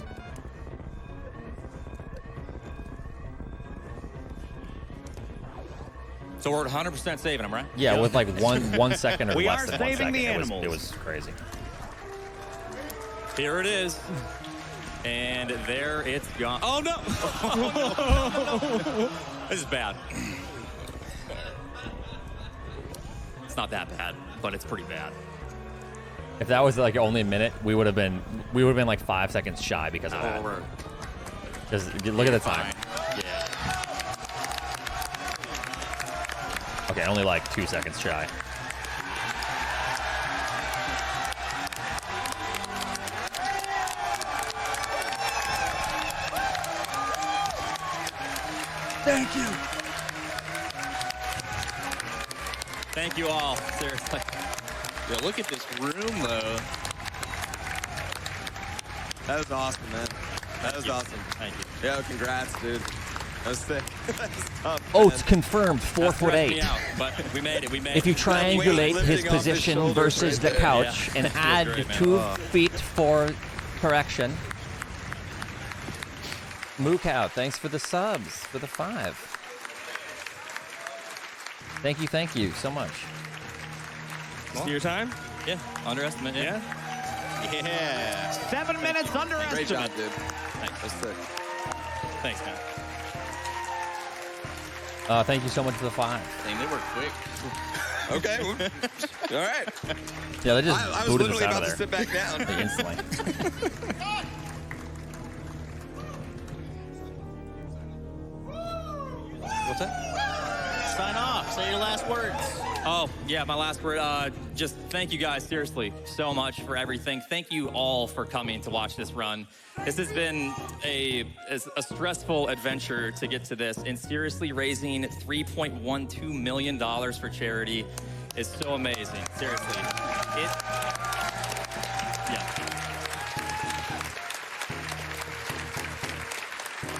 So we're 100% saving them, right? Yeah, with like 1 second or We less are than 1 saving second. the It animals. was crazy. Here it is. And there it's gone. Oh, no. This is bad. It's not that bad, but it's pretty bad. If that was like only a minute, we would have been like 5 seconds shy because of that. Because look at the time. Yeah. Okay, only like 2 seconds shy. Thank you. Thank you all. Seriously. Yo, look at this room, though. That was awesome, man. That was awesome. Thank you. Yo, congrats, dude. That was sick. That was tough. Oats confirmed, 4 foot Stressed me 8. out, but we made it. We made If you it. triangulate his lifting off his position shoulders versus right the there. couch Yeah. and Feels add great, man. 2 feet for correction. Mook out, thanks for the subs, for the 5. Thank you so much. See your time? Yeah, underestimate. Yeah. Yeah. 7 minutes Great underestimate. job, dude. Thanks. That's sick. Thanks, man. Thank you so much for the 5. Dang, they work quick. Okay. All right. Yeah, they just I was booted us literally out about of to sit there back down. like, instantly. What's that? Sign off. Say your last words. Oh, yeah, my last word. Just thank you guys, seriously, so much for everything. Thank you all for coming to watch this run. This has been a stressful adventure to get to this, and seriously, raising $3.12 million for charity is so amazing. Seriously. Yeah.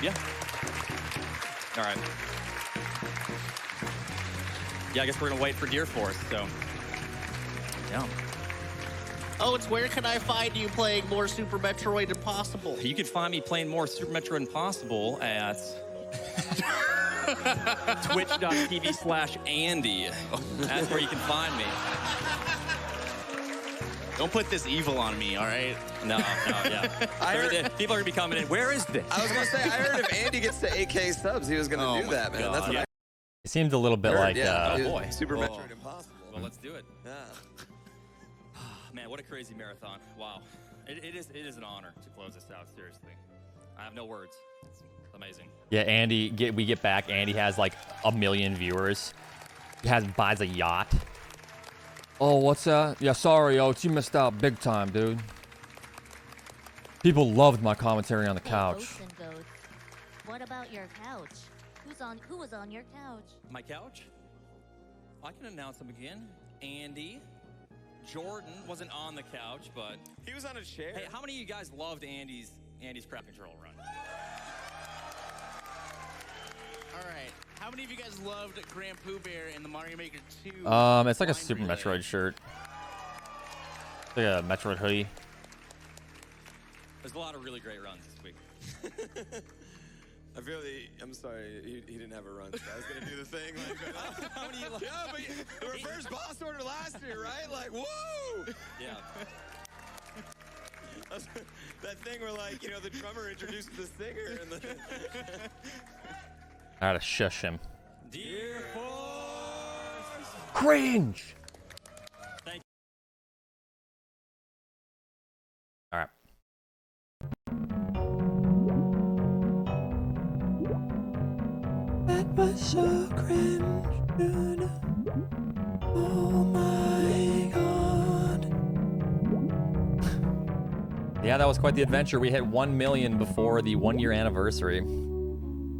Yeah. All right. Yeah, I guess we're gonna wait for Deer Force, so. Yeah. Oh, it's where can I find you playing more Super Metroid Impossible? You can find me playing more Super Metroid Impossible at twitch.tv/Andy. That's where you can find me. Don't put this evil on me, all right? No, yeah. People are gonna be coming in. Where is this? I was gonna say, I heard if Andy gets to 8K subs, he was gonna Oh do my that, man. God. That's what Yeah. It seemed a little bit I heard. like, Yeah. oh boy. Super Oh. Metroid Impossible. Well, let's do it. Yeah. Man, what a crazy marathon. Wow. It is an honor to close this out, seriously. I have no words. It's amazing. yeah, Andy, we get back. Andy has like 1 million viewers. Buys a yacht. Oh, what's that? Yeah, sorry, Oats, you missed out big time, dude. People loved my commentary on the couch. Hey, Oatsngoats. What about your couch? Who was on your couch? My couch? I can announce them again. Andy. Jordan wasn't on the couch, but He was on a chair. hey, how many of you guys loved Andy's crowd control run? All right. How many of you guys loved Grand Pooh Bear in the Mario Maker 2? It's like a blind Super relay? Metroid shirt. It's like a Metroid hoodie. There's a lot of really great runs this week. I feel I'm sorry, he didn't have a run. So I was gonna do the thing like, How many of you love? yeah, but the reverse boss order last year, right? Like, woo! Yeah. That thing where like, you know, the drummer introduces the singer and the I gotta shush him. Dear Force. Cringe! Thank Alright. That was so cringe, dude. Oh my god. Yeah, that was quite the adventure. We hit 1 million before the 1 year anniversary.